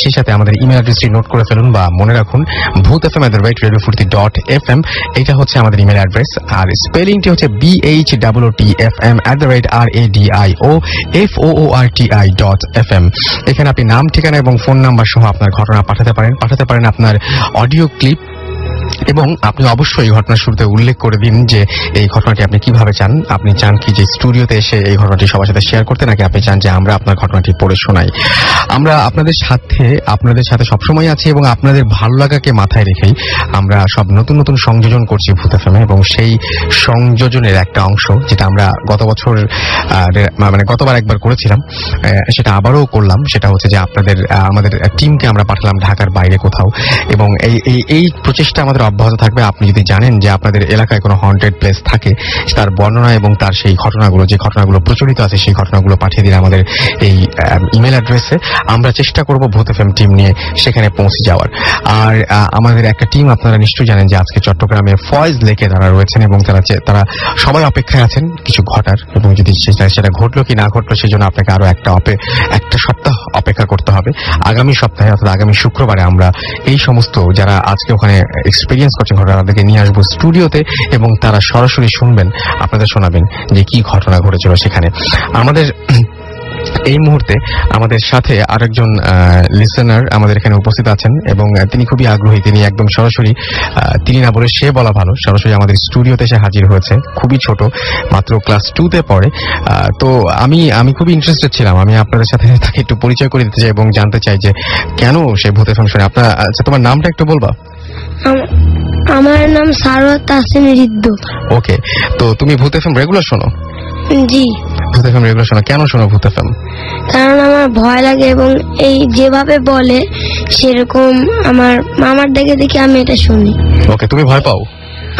সেই সাথে আমাদের ইমেল অ্যাড্রেসটি নোট করে ফেলুন বা মনে রাখুন bhootfm@radiofurti.fm। এটা হচ্ছে আমাদের ইমেল অ্যাড্রেস। আর স্পেলিংটি হচ্ছে BHOOTFM@radiofurti.fm। এখানে আপনি নাম, ঠিকানা এবং ফোন নাম্বার সহ আপনার ঘটনা পাঠাতে পারেন আপনার অডিও ক্লিপ। এবং আপনি অবশ্যই এই ঘটনার শুরুতে উল্লেখ করে দিন যে এই ঘটনাটি আপনি কিভাবে চান। আপনি চান কি যে স্টুডিওতে এসে এই ঘটনাটি সবার সাথে শেয়ার করতে, নাকি আপনি চান যে আমরা আপনার ঘটনাটি পড়ে শোনাই। আমরা আপনাদের সাথে সবসময় আছি এবং আপনাদের ভালো লাগাকে মাথায় রেখেই আমরা সব নতুন সংযোজন করছি ভূত এফএম। এবং সেই সংযোজনের একটা অংশ যেটা আমরা গতবার একবার করেছিলাম, সেটা আবারও করলাম। সেটা হচ্ছে যে আমাদের টিমকে আমরা পাঠালাম ঢাকার বাইরে কোথাও, এবং এই প্রচেষ্টা আমাদের অব্যাহত থাকবে। আপনি যদি জানেন যে আপনাদের এলাকায় কোনো হন্টেড প্লেস থাকে, তার বর্ণনা এবং তার সেই ঘটনাগুলো, যে ঘটনাগুলো প্রচলিত আছে সেই ঘটনাগুলো পাঠিয়ে দিন আমাদের এই ইমেল অ্যাড্রেসে। আমরা চেষ্টা করব ভূত এফএম টিম নিয়ে সেখানে পৌঁছে যাওয়ার। আর আমাদের একটা টিম আপনারা নিশ্চয়ই জানেন যে আজকে চট্টগ্রামে ফয়েজ লেকে তারা রয়েছেন এবং তারা সবাই অপেক্ষায় আছেন কিছু ঘটার, এবং যদি সেটা ঘটলো কি না ঘটলো সেই জন্য আপনাকে আরো একটা সপ্তাহ অপেক্ষা করতে হবে। আগামী সপ্তাহে অর্থাৎ আগামী শুক্রবারে আমরা এই সমস্ত যারা আজকে ওখানে এক্সপিরিয়েন্স করছেন ঘটনা তাদেরকে নিয়ে আসবো স্টুডিওতে, এবং তারা সরাসরি শুনবেন, আপনাদের শোনাবেন যে কি ঘটনা ঘটেছিল সেখানে। আমাদের এই মুহূর্তে আমাদের সাথে আরেকজন লিসেনার আমাদের এখানে উপস্থিত আছেন এবং তিনি খুবই আগ্রহী। তিনি একদম সরাসরি, তিনি না বলে সে বলা ভালো, সরাসরি আমাদের স্টুডিওতে এসে হাজির হয়েছে। খুবই ছোট, মাত্র ক্লাস 2-তে পড়ে। তো আমি খুবই ইন্টারেস্টেড ছিলাম। আমি আপনাদের সাথে তাকে একটু পরিচয় করে দিতে চাই এবং জানতে চাই যে কেন সে ভূত এফএম শোনে। আচ্ছা, তোমার নামটা একটু বলবা? আমার নাম সারোয়ার তাসিন রিদ্দু। ওকে, তো তুমি ভূত এফএম রেগুলার শোনো? জি, ভূত এফএম রেগুলার শোনো। কেন শোনো ভূত এফএম? কারণ আমার ভয় লাগে এবং এই যেভাবে বলে সেরকম আমার দেখে আমি এটা শুনি। ওকে, তুমি ভয় পাও?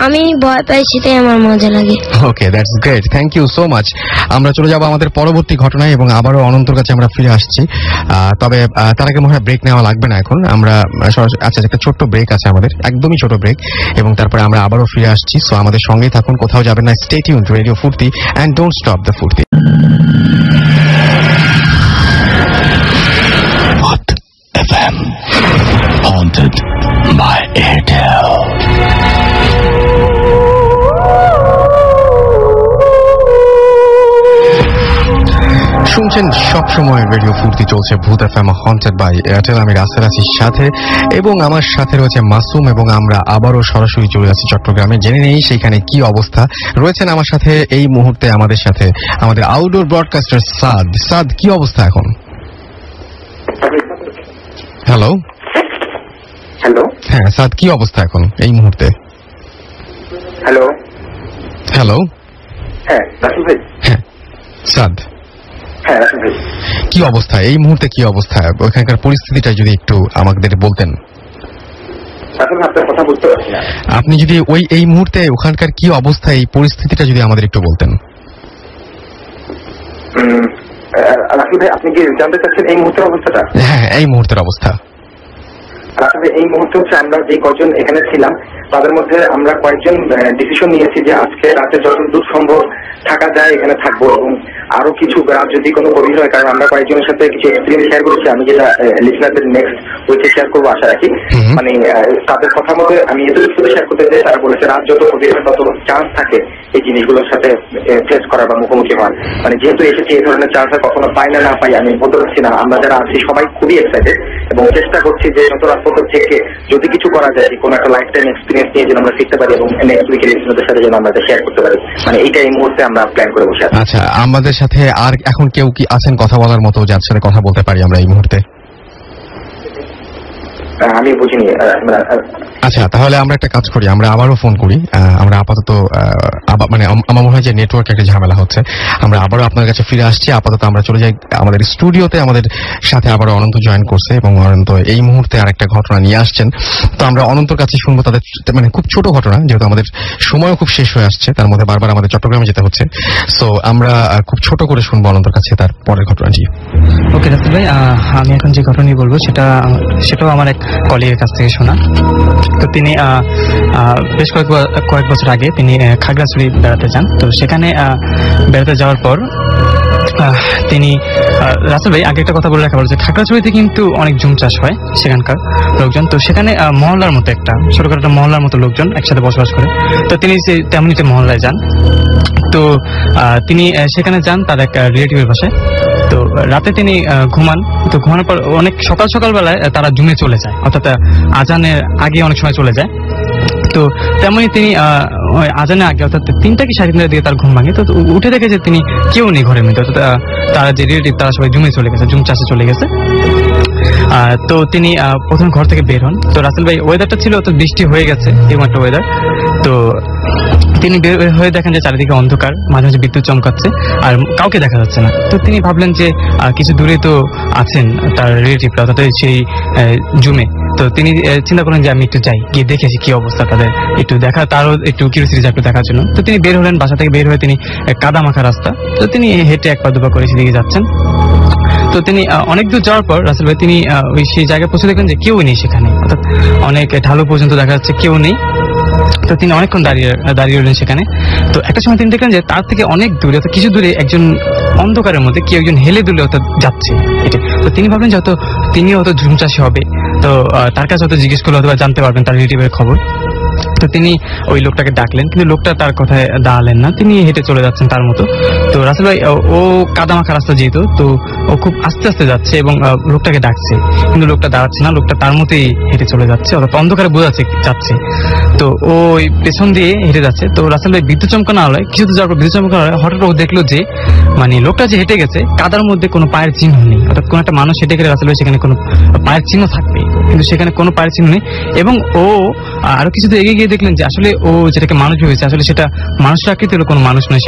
আমি ভয় পাই, সেটাই আমার মজা লাগে। Okay, that's great, thank you so much. আমরা চলে যাব আমাদের পরবর্তী ঘটনায় এবং আবারও অনন্তর কাছে আমরা ফিরে আসছি। তবে তার আগে মনে হয় ব্রেক নেওয়া লাগবে না এখন। আমরা আচ্ছা, একটা ছোট্ট ব্রেক আছে আমাদের, একদমই ছোট ব্রেক, এবং তারপরে আমরা আবারও ফিরে আসছি। সো আমাদের সঙ্গেই থাকুন, কোথাও যাবেন না। স্টে টিউনড, রেডিও ফুর্তি, এন্ড ডোন্ট স্টপ দ্য ফুর্তি। FM, haunted by Airtel. শুনছেন সবসময় রেডিও ফুর্তি, চলছে ভূত এফএম হন্টেড বাই এয়ারটেল। আমি রাসেল আছি সাথে, এবং আমার সাথে রয়েছে মাসুম, এবং আমরা আবারও সরাসরি চলে যাচ্ছি চট্টগ্রামে। জেনে নেই সেখানে কি অবস্থা। রয়েছেন আমার সাথে এই মুহূর্তে আমাদের সাথে আমাদের আউটডোর ব্রডকাস্টার সাদ। কি অবস্থা এখন? হ্যালো। হ্যাঁ সাদ, কি অবস্থা এখন এই মুহূর্তে? হ্যালো। হ্যাঁ সাদ, কি অবস্থা এই মুহূর্তে? কি অবস্থা ওইখানকার পরিস্থিতিটা যদি একটু আমাদের বলতেন। আপনি যদি এই মুহূর্তে ওখানকার কি অবস্থা, এই পরিস্থিতিটা যদি আমাদের একটু বলতেন। আপনি কি জানতে চাচ্ছেন এই মুহূর্তের অবস্থাটা? হ্যাঁ, এই মুহূর্তের অবস্থা। আসলে এই মুহূর্তে হচ্ছে আমরা যে কজন এখানে ছিলাম তাদের মধ্যে আমরা কয়েকজন ডিসিশন নিয়েছি যে আজকে রাতে যতদূর সম্ভব থাকা যায় এখানে থাকবো, এবং আরো কিছু রাত যদি কোনো গভীর হয়, কারণ আমরা কয়েকজনের সাথে কিছু এক্সপিরিয়েন্স শেয়ার করেছি, আমি যেটা লিসনারদের নেক্সট উইকে শেয়ার করবো আশা রাখি। মানে তাদের কথা মতো আমি এতটুকু শেয়ার করতে চাই, তারা বলেছে রাত যত গভীর হয় তত চান্স থাকে এই জিনিসগুলোর সাথে ফেস করার বা মুখোমুখি হওয়ার। মানে যেহেতু এসেছি এই ধরনের চান্স কখনো পাই না না পাই আমি বলতে পারছি না। আমরা যারা আছি সবাই খুবই এক্সাইটেড এবং চেষ্টা করছি যে যত রাত পর্যন্ত থেকে যদি কিছু করা যায় কোনো একটা লাইফ টাইম এক্সপিরিয়েন্স নিয়ে যেন আমরা শিখতে পারি এবং নেক্সট উইকের লিসনারদের সাথে যেন আমরা শেয়ার করতে পারি। মানে এইটা এই মুহূর্তে আমরা প্ল্যান করে বসে আছি। আচ্ছা, আমাদের সাথে আর এখন কেউ কি আছেন কথা বলার মতো, যার সাথে কথা বলতে পারি আমরা এই মুহূর্তে? আমি বুঝিনি। আচ্ছা, তাহলে আমরা একটা কাজ করি, আমরা আবারও ফোন করি। আমরা আপাতত মানে আমার মনে হয় যে নেটওয়ার্ক একটা ঝামেলা হচ্ছে। আমরা আবারও আপনার কাছে ফিরে আসছি। আপাতত আমরা চলে যাই আমাদের স্টুডিওতে। আমাদের সাথে আবারও অনন্ত জয়েন করছে এবং অনন্ত এই মুহূর্তে আরেকটা ঘটনা নিয়ে আসছেন। তো আমরা অনন্তর কাছে শুনবো তাদের, মানে খুব ছোট ঘটনা, যেহেতু আমাদের সময়ও খুব শেষ হয়ে আসছে, তার মধ্যে বারবার আমাদের চট্টগ্রামে যেতে হচ্ছে। সো আমরা খুব ছোট করে শুনবো অনন্তর কাছে তার পরের ঘটনাটি। ওকে রাসেল ভাই, আমি এখন যে ঘটনা নিয়ে বলবো সেটাও আমার এক কলিগের কাছ থেকে শোনা। তো তিনি বেশ কয়েক বছর আগে তিনি খাগড়াছড়ি বেড়াতে যান। তো সেখানে বেড়াতে যাওয়ার পর তিনি রাসেল ভাই আগে একটা কথা বলে রাখা ভালো যে খাগড়াছড়িতে কিন্তু অনেক জুম চাষ হয় সেখানকার লোকজন। তো সেখানে মহল্লার মতো একটা ছোটখাটো মহল্লার মতো লোকজন একসাথে বসবাস করে। তো তিনি তেমনি মহল্লায় যান। তো তিনি সেখানে যান তার এক রিলেটিভের বাসায়। তো রাতে তিনি ঘুমান। তো ঘুমানোর পর অনেক সকালবেলায় তারা জুমে চলে যায়, অর্থাৎ আজানের আগে অনেক সময় চলে যায়। তো তেমনি তিনি আজানের আগে অর্থাৎ 3টা কি 3:30 দিকে তার ঘুম ভাঙে। তো উঠে দেখে যে তিনি কেউ নেই ঘরের মধ্যে, অর্থাৎ তারা যে রিলেটিভ তারা সবাই জুমে চলে গেছে, জুম চাষে চলে গেছে। তো তিনি প্রথম ঘর থেকে বের হন। তো রাসেল ভাই ওয়েদারটা ছিল তো বৃষ্টি হয়ে গেছে, এরকম একটা ওয়েদার। তো তিনি বের হয়ে দেখেন যে চারিদিকে অন্ধকার, মাঝে মাঝে বিদ্যুৎ চমকাচ্ছে আর কাউকে দেখা যাচ্ছে না। তো তিনি ভাবলেন যে কিছু দূরে তো আছেন তার রিলেটিভরা, অর্থাৎ সেই জুমে। তো তিনি চিন্তা করলেন যে আমি একটু যাই, গিয়ে দেখে আসি কি অবস্থা তাদের, একটু দেখা, তারও একটু কিউরিওসিটি একটু দেখার জন্য। তো তিনি বের হলেন, বাসা থেকে বের হয়ে তিনি কাদা মাখা রাস্তা, তো তিনি হেঁটে এক পা দুপা করে সেদিকে যাচ্ছেন। তো তিনি অনেক দূর যাওয়ার পর রাসেল ভাই তিনি সেই জায়গায় পৌঁছে দেখলেন যে কেউ নেই সেখানে, অর্থাৎ অনেক ঢালু পর্যন্ত দেখা যাচ্ছে কেউ নেই। তো তিনি অনেকক্ষণ দাঁড়িয়ে রইলেন সেখানে। তো একটা সময় তিনি দেখলেন যে তার থেকে অনেক দূরে, অর্থাৎ কিছু দূরে একজন অন্ধকারের মধ্যে কেউ একজন হেলে দুলে অর্থাৎ যাচ্ছে। তো তিনি ভাবলেন যে হয়তো তিনিও হয়তো ঝুম চাষি হবে। তো তার কাছে হয়তো জিজ্ঞেস করলে হয়তো জানতে পারবেন তার রিলেটিভের খবর। তো তিনি ওই লোকটাকে ডাকলেন, কিন্তু লোকটা তার কথায় দাঁড়ালেন না, তিনি হেঁটে চলে যাচ্ছেন তার মতো। তো রাসেল ভাই ও কাদামাখা রাস্তা যেহেতু, তো ও খুব আস্তে আস্তে যাচ্ছে এবং লোকটাকে ডাকছে, কিন্তু লোকটা দাঁড়াচ্ছে না, লোকটা তার মতোই হেঁটে চলে যাচ্ছে, অর্থাৎ অন্ধকারে বোঝাচ্ছে যাচ্ছে। তো ওই পেছন দিয়ে হেঁটে যাচ্ছে। তো রাসেল ভাই বিদ্যুৎ চমকানো আলোয় কিছু তো যাওয়ার পর বিদ্যুৎ চমকানো আলোয় হঠাৎ ও দেখলো যে মানে লোকটা যে হেঁটে গেছে কাদার মধ্যে কোনো পায়ের চিহ্ন নেই, অর্থাৎ কোনো একটা মানুষ হেঁটে গেলে রাসেল ভাই সেখানে কোনো পায়ের চিহ্ন থাকবে, কিন্তু সেখানে কোনো পায়ের চিহ্ন নেই। এবং ও আরো কিছু তো এগিয়ে গিয়ে দেখলেন যে আসলে ও যেটাকে মানুষ ভেবেছে আসলে সেটা মানুষের আকৃতি হলো কোনো মানুষ নয়,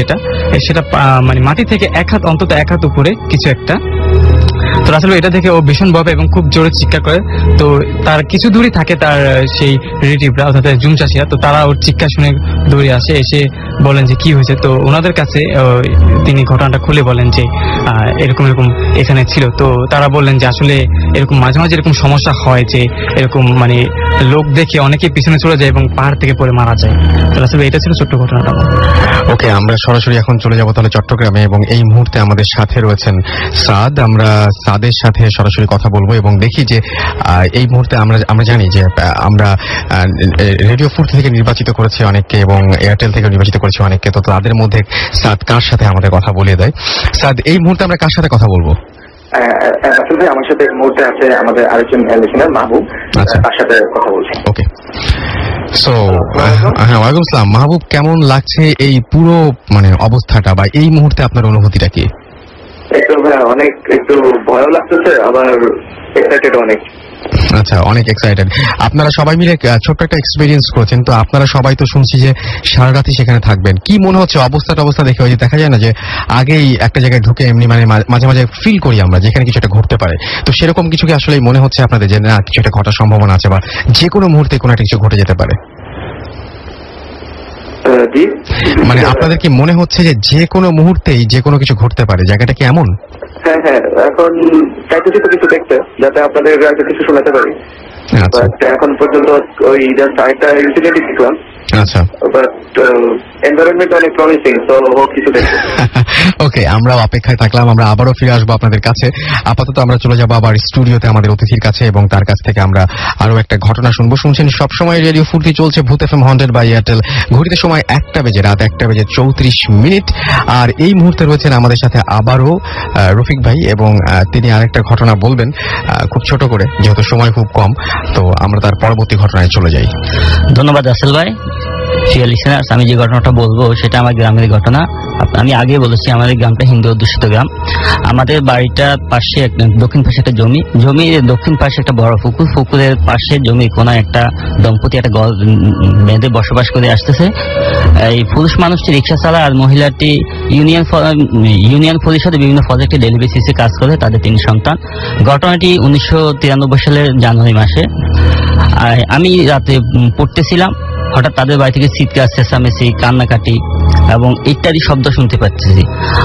সেটা মানে মাটি থেকে অন্তত এক হাত উপরে কিছু একটা। তো রাসেল ভাই এটা দেখে ও ভীষণ ভয় পায় এবং খুব জোরে চিৎকার করে। তো তার কিছু দূরে থাকে তার সেই রিলেটিভরা, অর্থাৎ জুম চাষিরা। তো তারা ওর চিৎকার শুনে দৌড়ে আসে, এসে বলেন যে কি হয়েছে। তো ওনাদের কাছে তিনি ঘটনাটা খুলে বলেন যে এরকম এখানে ছিল। তো তারা বললেন যে আসলে এরকম মাঝে মাঝে এরকম সমস্যা হয় যে এরকম মানে লোক দেখে অনেকে পিছনে চলে যায় এবং পাহাড় থেকে পড়ে মারা যায়। তো রাসেল ভাই এটা ছিল ছোট্ট ঘটনাটা। ওকে, আমরা সরাসরি এখন চলে যাবো তাহলে চট্টগ্রামে, এবং এই মুহূর্তে আমাদের সাথে রয়েছেন সাদ। আমরা সাদের সাথে সরাসরি কথা বলবো এবং দেখি যে এই মুহূর্তে আমরা জানি যে আমরা রেডিও 4 থেকে নির্বাচিত করেছি অনেককে এবং এয়ারটেল থেকে নির্বাচিত করেছি অনেককে। তো তাদের মধ্যে সাদ কার সাথে আমাদের কথা বলিয়ে দেয়। সাদ, এই মুহূর্তে আমরা কার সাথে কথা বলবো? আসলে ভাই আমার সাথে মুহূর্তে আছে আমাদের আরেকজন লিসেনার মাহবুব, তার সাথে কথা বলছি। ওকে, সো হ্যাঁ, ওয়ালাইকুম আসসালাম। মাহবুব, কেমন লাগছে এই পুরো মানে অবস্থাটা, বা এই মুহূর্তে আপনার অনুভূতিটা কি? অনেক একটু ভয় লাগতেছে, আবার এক্সাইটেড অনেক। আচ্ছা, অনেক এক্সাইটেড। আপনারা সবাই মিলে ছোট্ট একটা এক্সপেরিয়েন্স করেছেন, তো আপনারা সবাই তো শুনছি যে সারা রাতই সেখানে থাকবেন। কি মনে হচ্ছে অবস্থা দেখে? ওই যে দেখা যায় না যে আগেই একটা জায়গায় ঢুকে এমনি মানে মাঝে মাঝে ফিল করি আমরা যেখানে কিছু একটা ঘটতে পারে। তো সেরকম কিছু কি আসলে মনে হচ্ছে আপনাদের যে না কিছু একটা ঘটার সম্ভাবনা আছে, বা যে কোনো মুহূর্তে কোনো একটা কিছু ঘটে যেতে পারে? মানে আপনাদের কি মনে হচ্ছে যে কোনো মুহূর্তেই যে কোনো কিছু ঘটতে পারে? জায়গাটা কি এমন? হ্যাঁ, এখন চাইতেছি তো কিছু দেখতে, যাতে আপনাদের কিছু শোনাতে পারি। এখন পর্যন্ত ওই জাস্ট আরেকটা ইনসিডেন্টই দেখলাম। আচ্ছা, বাট এনভায়রনমেন্ট অনেক প্রমিসিং, তো ও কিছু দেখবে। ওকে, আমরাও অপেক্ষায় থাকলাম, আমরা আবারও ফিরে আসবো আপনাদের কাছে। আপাতত আমরা চলে যাবো আবার স্টুডিওতে আমাদের অতিথির কাছে এবং তার কাছ থেকে আমরা আরো একটা ঘটনা শুনবো। শুনছেন সবসময় রেডিও ফুর্তি, চলছে ভূত এফএম হন্টেড বাই এয়ারটেল। ঘড়িতে সময় 1টা বেজে, রাত 1টা বেজে 34 মিনিট। আর এই মুহূর্তে রয়েছেন আমাদের সাথে আবারও রফিক ভাই, এবং তিনি আরেকটা ঘটনা বলবেন খুব ছোট করে, যেহেতু সময় খুব কম। তো আমরা তার পরবর্তী ঘটনায় চলে যাই। ধন্যবাদ রাসেল ভাই। প্রিয় লিসেনার্স, আমি যে ঘটনাটা বলবো সেটা আমার গ্রামের ঘটনা। আমি আগে বলেছি আমাদের গ্রামটা হিন্দু অধ্যুষিত গ্রাম। আমাদের বাড়িটার পাশে দক্ষিণ পাশে একটা জমির দক্ষিণ পাশে একটা বড় পুকুর, পুকুরের পাশে জমির কোনায় একটা দম্পতি একটা মেয়েদের বসবাস করে আসতেছে। এই পুরুষ মানুষটি রিক্সা চালা আর মহিলাটি ইউনিয়ন পরিষদে বিভিন্ন প্রজেক্টে ডেইলি বেসিসে কাজ করে। তাদের 3 সন্তান। ঘটনাটি 1993 সালের জানুয়ারি মাসে। আমি রাতে পড়তেছিলাম, হঠাৎ তাদের বাড়ি থেকে চিৎকার, চেঁচামেচি, কান্নাকাটি এবং ইত্যাদি শব্দ শুনতে পাচ্ছি।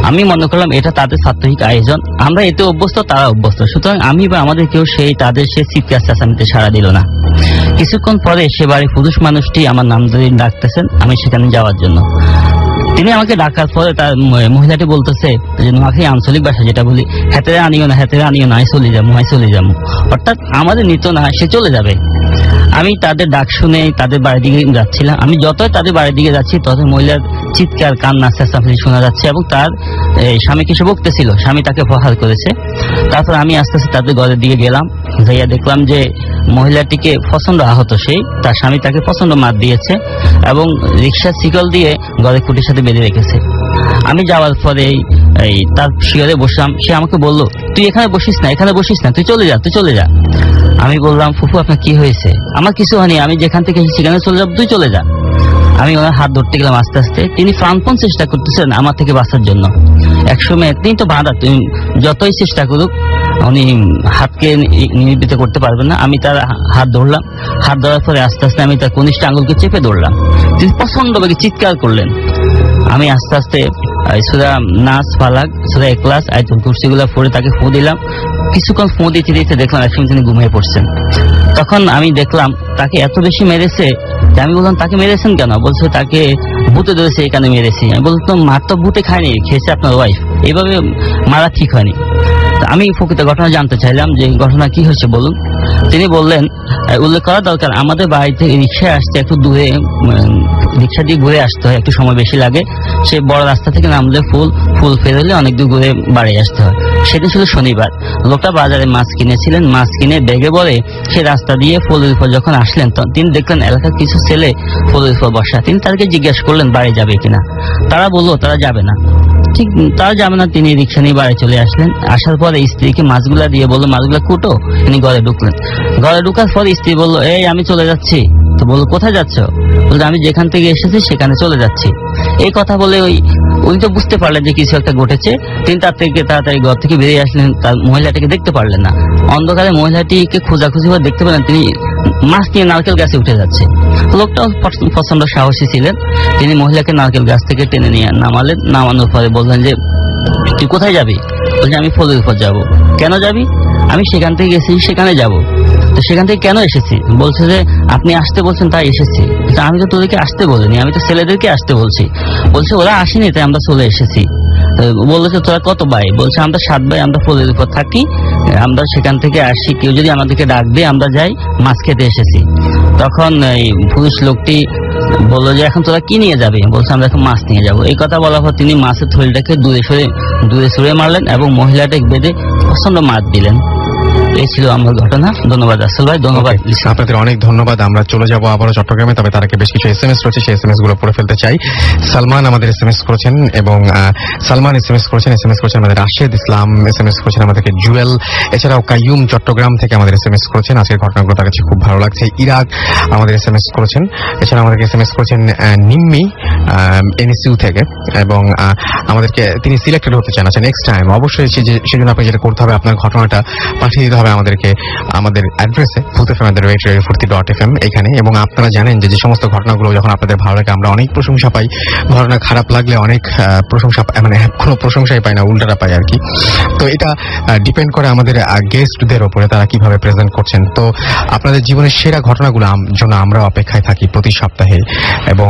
আমি মনে করলাম এটা তাদের সাপ্তাহিক আয়োজন, আমরা এতে অভ্যস্ত, তারা অভ্যস্ত, সুতরাং আমি বা আমাদের কেউ তাদের সে চিৎকার চেঁচামেচিতে সাড়া দিল না। কিছুক্ষণ পরে সে বাড়ির পুরুষ মানুষটি আমার নাম ধরে ডাকতেছেন আমি সেখানে যাওয়ার জন্য। তিনি আমাকে ডাকার পরে তার মহিলাটি বলতেছে যে নোয়াখালী আঞ্চলিক ভাষা যেটা বলি, হেতেরে আনিও না, হেতেরে আনিও না, আমি চলে যাবো। অর্থাৎ আমাদের নিত না, সে চলে যাবে। আমি তাদের ডাক শুনে তাদের বাড়ির দিকে যাচ্ছিলাম। আমি যতই তাদের বাড়ির দিকে যাচ্ছি তত মহিলার চিৎকার, কান্না, চেঁচামেচি শোনা যাচ্ছে এবং তার স্বামীকে সে বকতেছিল, স্বামী তাকে প্রহার করেছে। তারপর আমি আস্তে আস্তে তাদের ঘরের দিকে গেলাম, যাইয়া দেখলাম যে মহিলাটিকে প্রচন্ড আহত, তার স্বামী তাকে প্রচন্ড মার দিয়েছে এবং রিক্সার শিকল দিয়ে ঘরের খুঁটির সাথে বেঁধে রেখেছে। আমি যাওয়ার পরে তার শিয়রে বসলাম। সে আমাকে বলল, তুই এখানে বসিস না, এখানে বসিস না, তুই চলে যা। আমি বললাম, ফুফু আপনার কি হয়েছে? আমার কিছু হয়নি, আমি যেখান থেকে সেখানে চলে যাব, তুই চলে যা। আমি ওনার হাত ধরতে গেলাম আস্তে আস্তে। তিনি প্রাণপণ চেষ্টা করতেছেন আমার থেকে বাঁচার জন্য। একসময় তিনি তো বাধা, তুমি যতই চেষ্টা করুক উনি হাতকে নিবৃত্ত করতে পারবেন না। আমি তার হাত ধরলাম, হাত ধরার পরে আস্তে আস্তে আমি তার কনিষ্ঠ আঙুলকে চেপে ধরলাম। তিনি প্রচন্ড বেগে চিৎকার করলেন। আমি আস্তে আস্তে সূরা নাস, ফালাক, সূরা ইখলাস, আয়াতুল কুরসি গুলা পড়ে তাকে ফু দিলাম। কিছুক্ষণ ফু দিতে দিতে দেখলাম একসময় তিনি ঘুমিয়ে পড়ছেন। তখন আমি দেখলাম তাকে এত বেশি মেরেছে যে আমি বললাম, তাকে মেরেছেন কেন? বলছে তাকে ভূতে ধরেছে, এখানে মেরেছি। আমি বলতাম, মার তো ভূতে খায়নি, খেয়েছে আপনার ওয়াইফ, এইভাবে মারা ঠিক হয়নি। আমি প্রকৃত ঘটনা জানতে চাইলাম যে ঘটনা কি হয়েছে বলুন। তিনি বললেন, উল্লেখ করা দরকার, আমাদের বাড়ি থেকে রিক্সায় আসতে একটু দূরে, রিক্সা দিয়ে ঘুরে আসতে হয়, একটু সময় বেশি লাগে। সে বড় রাস্তা থেকে নামলে ফুল ফেরলে অনেক দূর ঘুরে বাড়ি আসতে হয়। সেদিন ছিল শনিবার। লোকটা বাজারে মাছ কিনেছিলেন, মাছ কিনে ব্যাগে বলে সে রাস্তা দিয়ে ফুলের উপর যখন আসলেন তিনি দেখলেন এলাকার কিছু ছেলে ফুলের উপর বসা। তিনি তাদেরকে জিজ্ঞাসা করলেন বাড়ি যাবে কিনা। তারা বললো তারা যাবে না। ঠিক তারা যাবে না, তিনি রিক্সা নিয়ে বাড়ি চলে আসলেন। আসার পরে স্ত্রীকে মাছগুলা দিয়ে বললো মাছগুলা কুটো। তিনি ঘরে ঢুকলেন। ঘরে ঢুকার পরে স্ত্রী বললো, এই আমি চলে যাচ্ছি। তো বললো, কোথায় যাচ্ছ? বললো, আমি যেখান থেকে এসেছি সেখানে চলে যাচ্ছি। এই কথা বলে উনি তো বুঝতে পারলেন যে কিছু একটা ঘটেছে। তিনি তার থেকে তাড়াতাড়ি ঘর থেকে বেরিয়ে আসলেন। তার মহিলাটিকে দেখতে পারলেন না। অন্ধকারে মহিলাটিকে খোঁজাখুঁজি করে দেখতে পেলেন তিনি মাছ নিয়ে নারকেল গাছে উঠে যাচ্ছে। লোকটাও প্রচন্ড সাহসী ছিলেন। তিনি মহিলাকে নারকেল গাছ থেকে টেনে নিয়ে নামালেন। নামানোর পরে বললেন যে, তুই কোথায় যাবি? বলছে, আমি ফুলের উপর যাবো। কেন যাবি? আমি সেখান থেকে গেছি, সেখানে যাব। তো সেখান থেকে কেন এসেছি? বলছে যে, আপনি আসতে বলছেন তাই এসেছি। আমি তো তোদেরকে আসতে বলিনি, আমি তো ছেলেদেরকে আসতে বলছি। বলছে, ওরা আসেনি তাই আমরা চলে এসেছি। বলেছে, তোরা কত ভাই? বলছে, আমরা 7 ভাই, আমরা ফুলের উপর থাকি, আমরা সেখান থেকে আসি, কেউ যদি আমাদেরকে ডাক দিয়ে আমরা যাই, মাছ খেতে এসেছি। তখন এই পুরুষ লোকটি বললো যে, এখন তোরা কি নিয়ে যাবি? বলছে, আমরা এখন মাছ নিয়ে যাবো। এই কথা বলার পর তিনি মাছের থলিটাকে দূরে সরে মারলেন এবং মহিলাটাকে বেঁধে প্রচন্ড মার দিলেন। এই ছিল আমার ঘটনা। ধন্যবাদ রাসেল ভাই, ধন্যবাদ। আপনাদের অনেক ধন্যবাদ। আমরা চলে যাবো আবারও চট্টগ্রামে, তবে তার আগে বেশ কিছু SMS রয়েছে, সেই SMS গুলো পড়ে ফেলতে চাই। সালমান আমাদের SMS করেছেন এবং সালমান SMS করেছেন আমাদের রাশেদ ইসলাম SMS করেছেন আমাদেরকে জুয়েল, এছাড়াও কাইয়ুম চট্টগ্রাম থেকে আমাদের SMS করেছেন। আজকের ঘটনাগুলো তার কাছে খুব ভালো লাগছে। ইরাক আমাদের SMS করেছেন, এছাড়া আমাদেরকে SMS করেছেন নিম্মি NSU থেকে এবং আমাদেরকে তিনি সিলেক্টেড হতে চান। আচ্ছা, নেক্সট টাইম অবশ্যই সেজন্য আপনি যেটা করতে হবে, আপনার ঘটনাটা পাঠিয়ে দিতে হবে আমাদেরকে আমাদের অ্যাড্রেসে ভূতfm@radiofurti.fm এখানে। এবং আপনারা জানেন যে সমস্ত ঘটনাগুলো যখন আপনাদের ভালো লাগে আমরা অনেক প্রশংসা পাই, ঘটনা খারাপ লাগলে অনেক প্রশংসা, মানে কোনো প্রশংসাই পাই না, উল্টাটা পাই আর কি। তো এটা ডিপেন্ড করে আমাদের গেস্টদের ওপরে, তারা কিভাবে প্রেজেন্ট করছেন। তো আপনাদের জীবনের সেরা ঘটনাগুলো জন্য আমরা অপেক্ষায় থাকি প্রতি সপ্তাহে, এবং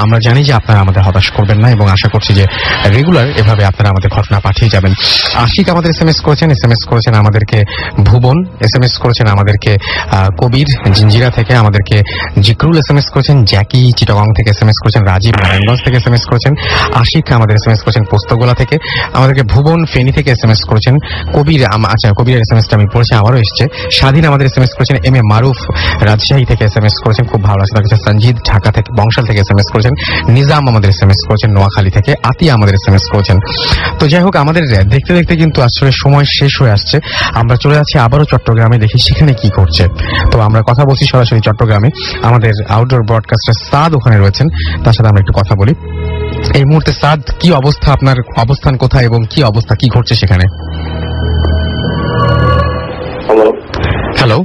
আমরা জানি যে আপনারা আমাদের হতাশ করবেন না, এবং আশা করছি যে রেগুলার এভাবে আপনারা আমাদের ঘটনা পাঠিয়ে যাবেন। আশিক আমাদের এসএমএস করেছেন আমাদেরকে ভুবন, এসএমএস করেছেন আমাদেরকে কবির জিঞ্জিরা থেকে, আমাদেরকে জিকরুল এসএমএস করেছেন, জ্যাকি চিটাগং থেকে এসএমএস করেছেন, রাজীব নারায়ণগঞ্জ থেকে এসএমএস করেছেন, আশিক আমাদের এসএমএস করেছেন পোস্তগোলা থেকে, আমাদেরকে ভুবন ফেনী থেকে এসএমএস করেছেন, কবির কবিরের এসএমএসটা আমি পড়েছি, আবারও এসছে। স্বাধীন আমাদের এসএমএস করেছেন, এম এ মারুফ রাজশাহী থেকে এসএমএস করেছেন, খুব ভালো লাগছে তার কাছে। সঞ্জিত ঢাকা থেকে, বংশাল থেকে এসএমএস করেছেন, নিজাম আমাদের এসএমএস করেছেন নোয়াখালী থেকে, আতিয়া আমাদের এসএমএস করেছেন। তো যাই হোক, আমাদের দেখতে দেখতে কিন্তু আসলে সময় শেষ হয়ে আসছে। আমরা চলে যাচ্ছি আবারও চট্টগ্রামে, দেখি সেখানে কি করছে। তো আমরা কথা বলছি সরাসরি চট্টগ্রামে, আমাদের আউটডোর ব্রডকাস্টার সাদ ওখানে রয়েছেন, তার সাথে আমরা একটু কথা বলি। এই মুহূর্তে সাদ, কি অবস্থা, আপনার অবস্থান কোথায় এবং কি অবস্থা, কি ঘটছে সেখানে? হ্যালো,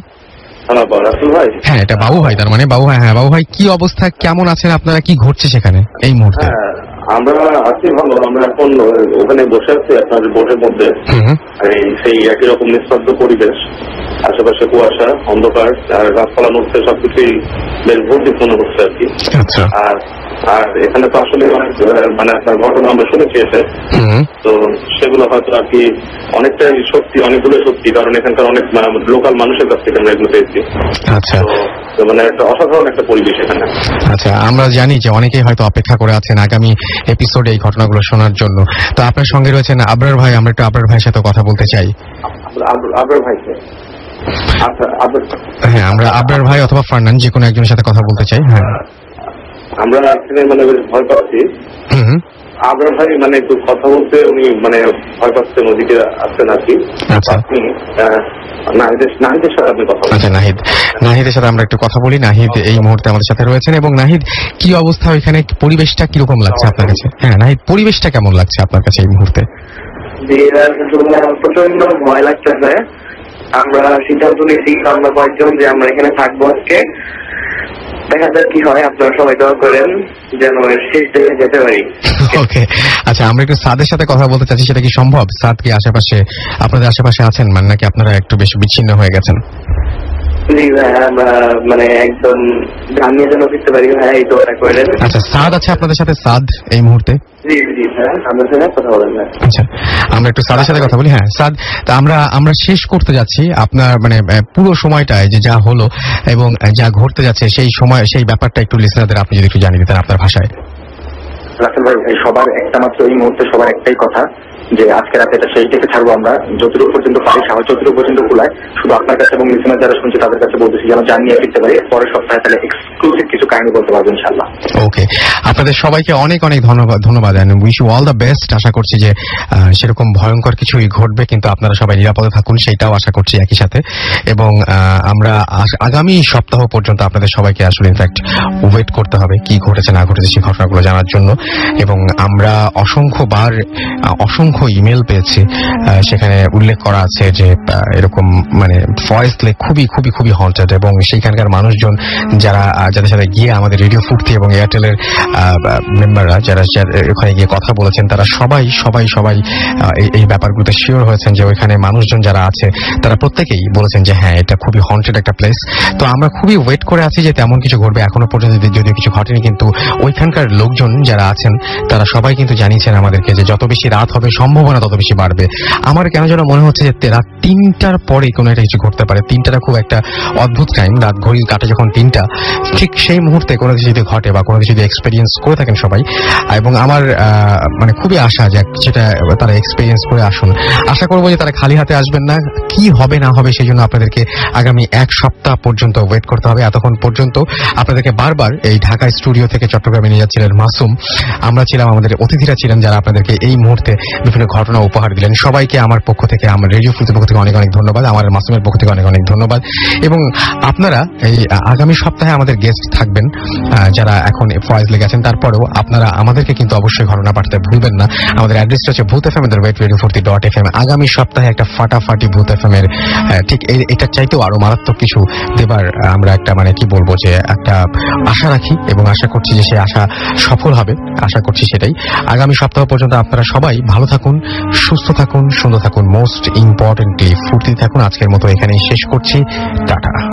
হ্যাঁ এটা বাবু ভাই, তার মানে বাবু ভাই। হ্যাঁ বাবু ভাই, কি অবস্থা, কেমন আছেন আপনারা, কি ঘটছে সেখানে এই মুহূর্তে? আমরা আছি ভালো, আমরা এখন ওখানে বসে আছি আপনাদের বোটের মধ্যে, সেই একই রকম নিস্তব্ধ পরিবেশ, আশেপাশে কুয়াশা, অন্ধকার, আর গাছপালা নড়ছে, সবকিছুই বেশ ভর্তি মনে হচ্ছে আর কি। আর এখানে তো আসলে মানে আপনার ঘটনা আমরা শুনেছি এসে, তো সেগুলো হয়তো আর কি অনেকটাই সত্যি, অনেকগুলো সত্যি, কারণ এখানকার অনেক লোকাল মানুষের কাছ থেকে আমরা এগুলো পেয়েছি। আচ্ছা, মানে একটা অসাধারণ একটা পরিবেশ এখানে। আচ্ছা, আমরা জানি যে অনেকেই হয়তো অপেক্ষা করে আছেন আগামী এপিসোডে এই ঘটনাগুলো শোনার জন্য। তো আপনার সঙ্গে রয়েছেন আবরার ভাই, আমরা একটু আবরার ভাইয়ের সাথে কথা বলতে চাই। আবরার ভাইকে, হ্যাঁ আমরা আবরার ভাই অথবা ফারনান যে কোনো একজনের সাথে কথা বলতে চাই। হ্যাঁ আমরা এখানে মানে ভয় পাচ্ছি। আবরার ভাই মানে একটু কথা বলতে উনি মানে ভয় পাচ্ছেন, ওদিকে আসছেন আর কি। আপনি নাহিদের সাথে আপনি কথা বলুন। আচ্ছা, নাহিদের সাথে আমরা একটু কথা বলি। নাহিদ এই মুহূর্তে আমাদের সাথে রয়েছেন। এবং নাহিদ, কি অবস্থা ওইখানে, পরিবেশটা কিরকম লাগছে আপনার কাছে? হ্যাঁ নাহিদ, পরিবেশটা কেমন লাগছে আপনার কাছে এই মুহূর্তে? প্রচন্ড ভয় লাগতেছে। আমরা সিদ্ধান্ত নিয়েছি আমরা কয়েকজন যে আমরা এখানে থাকবো আজকে, দেখা যাক কি হয়। আপনারা সবাই দোয়া করেন যেন শেষ দিকে যেতে পারি। ওকে, আচ্ছা, আমরা একটু সাদের সাথে কথা বলতে চাচ্ছি, সেটা কি সম্ভব? সাদ কি আশেপাশে, আপনাদের আশেপাশে আছেন, মানে নাকি আপনারা একটু বেশি বিচ্ছিন্ন হয়ে গেছেন? মানে একদম জানিয়ে যেন ফিরতে পারি। হ্যাঁ, এই দোয়া করেন। আচ্ছা, সাদ আছে আপনাদের সাথে? সাদ এই মুহূর্তে? আচ্ছা, আমরা একটু সাদের সাথে কথা বলি। হ্যাঁ সাদ, তা আমরা শেষ করতে যাচ্ছি আপনার মানে পুরো সময়টায় যে যা হলো এবং যা ঘটতে যাচ্ছে সেই সময়, সেই ব্যাপারটা একটু লিসনারদের আপনি যদি একটু জানিয়ে দিতেন আপনার ভাষায়। রাসেল ভাই, সবার একটা মাত্র এই মুহূর্তে সবার একটাই কথা যে আজকে রাতে এটা সেই থেকে ছাড়বো আমরা, যতটুকু পর্যন্ত পারি সাহস যতটুকু পর্যন্ত কুলায়। শুধু আপনার কাছে এবং লিসনার যারা শুনছে তাদের কাছে বলতেছি যেন জানিয়ে ফিরতে পারি। পরের সপ্তাহে তাহলে এক্সক্লুসিভ কিছু কাহিনী বলতে পারবো ইনশাল্লাহ। ওকে, আপনাদের সবাইকে অনেক অনেক ধন্যবাদ and wish you all the best. আশা করছি যে সেরকম ভয়ঙ্কর কিছুই ঘটবে, কিন্তু আপনারা সবাই নিরাপদে থাকুন সেইটাও আশা করছি একই সাথে। এবং আমরা আগামী সপ্তাহ পর্যন্ত আপনাদের সবাইকে আসলে ইনফ্যাক্ট ওয়েট করতে হবে কি ঘটেছে না ঘটেছে সেই ঘটনাগুলো জানার জন্য। এবং আমরা অসংখ্য ইমেল পেয়েছি, সেখানে উল্লেখ করা আছে যে এরকম মানে ফরেস্ট লেক খুবই খুবই খুবই হন্টেড, এবং সেইখানকার মানুষজন যাদের সাথে গিয়ে আমাদের রেডিও ফুর্তি এবং এয়ারটেলের মেম্বাররা যারা ওখানে গিয়ে কথা বলেছেন, তারা সবাই এই ব্যাপারগুলোতে শিওর হয়েছেন যে ওইখানে মানুষজন যারা আছে তারা প্রত্যেকেই বলেছেন যে হ্যাঁ এটা খুবই হন্টেড একটা প্লেস। তো আমরা খুবই ওয়েট করে আছি যে তেমন কিছু ঘটবে। এখনো পর্যন্ত যদিও কিছু ঘটেনি, কিন্তু ওইখানকার লোকজন যারা আছেন তারা সবাই কিন্তু জানিয়েছেন আমাদেরকে যে যত বেশি রাত হবে সম্ভাবনা তত বেশি বাড়বে। আমার কেন যেন মনে হচ্ছে যে রাত 3টার পরে কোনো একটা কিছু ঘটতে পারে। 3টাটা খুব একটা অদ্ভুত টাইম, রাত ঘড়ি কাটে যখন 3টা, ঠিক সেই মুহূর্তে কোনো কিছু যদি ঘটে বা কোনো কিছু যদি এক্সপেরিয়েন্স করে থাকেন সবাই। এবং আমার মানে খুবই আশা যে সেটা তারা এক্সপেরিয়েন্স করে আসুন। আশা করবো যে তারা খালি হাতে আসবেন না। কি হবে না হবে সেই জন্য আপনাদেরকে আগামী 1 সপ্তাহ পর্যন্ত ওয়েট করতে হবে। এতক্ষণ পর্যন্ত আপনাদেরকে বারবার এই ঢাকা স্টুডিও থেকে চট্টগ্রামে নিয়ে যাচ্ছিলেন মাসুম, আমরা ছিলাম, আমাদের অতিথিরা ছিলেন যারা আপনাদেরকে এই মুহূর্তে বিভিন্ন ঘটনা উপহার দিলেন। সবাইকে আমার পক্ষ থেকে, আমার রেডিও ফুর্তির পক্ষ থেকে অনেক অনেক ধন্যবাদ, আমার মাসুমের পক্ষ থেকে অনেক অনেক ধন্যবাদ। এবং আপনারা এই আগামী সপ্তাহে আমাদের গেস্ট থাকবেন যারা এখন ফয়েজ লেগে আছেন। তারপরেও আপনারা আমাদেরকে কিন্তু অবশ্যই ঘটনা পাঠাতে ভুলবেন না। আমাদের অ্যাড্রেসটা হচ্ছে ভূত FM @radio40.fm। আগামী সপ্তাহে একটা ফাটাফাটি ভূত FM এর ঠিক এটার চাইতেও আরো মারাত্মক কিছু দেবার আমরা একটা মানে কি বলবো যে একটা আশা রাখি এবং আশা করছি যে সেই আশা সফল হবে, আশা করছি সেটাই। আগামী সপ্তাহ পর্যন্ত আপনারা সবাই ভালো থাকুন, সুস্থ থাকুন, সুন্দর থাকুন, মোস্ট ইম্পর্টেন্টলি ফুর্তি থাকুন। আজকের মতো এখানেই শেষ করছি, টাটা।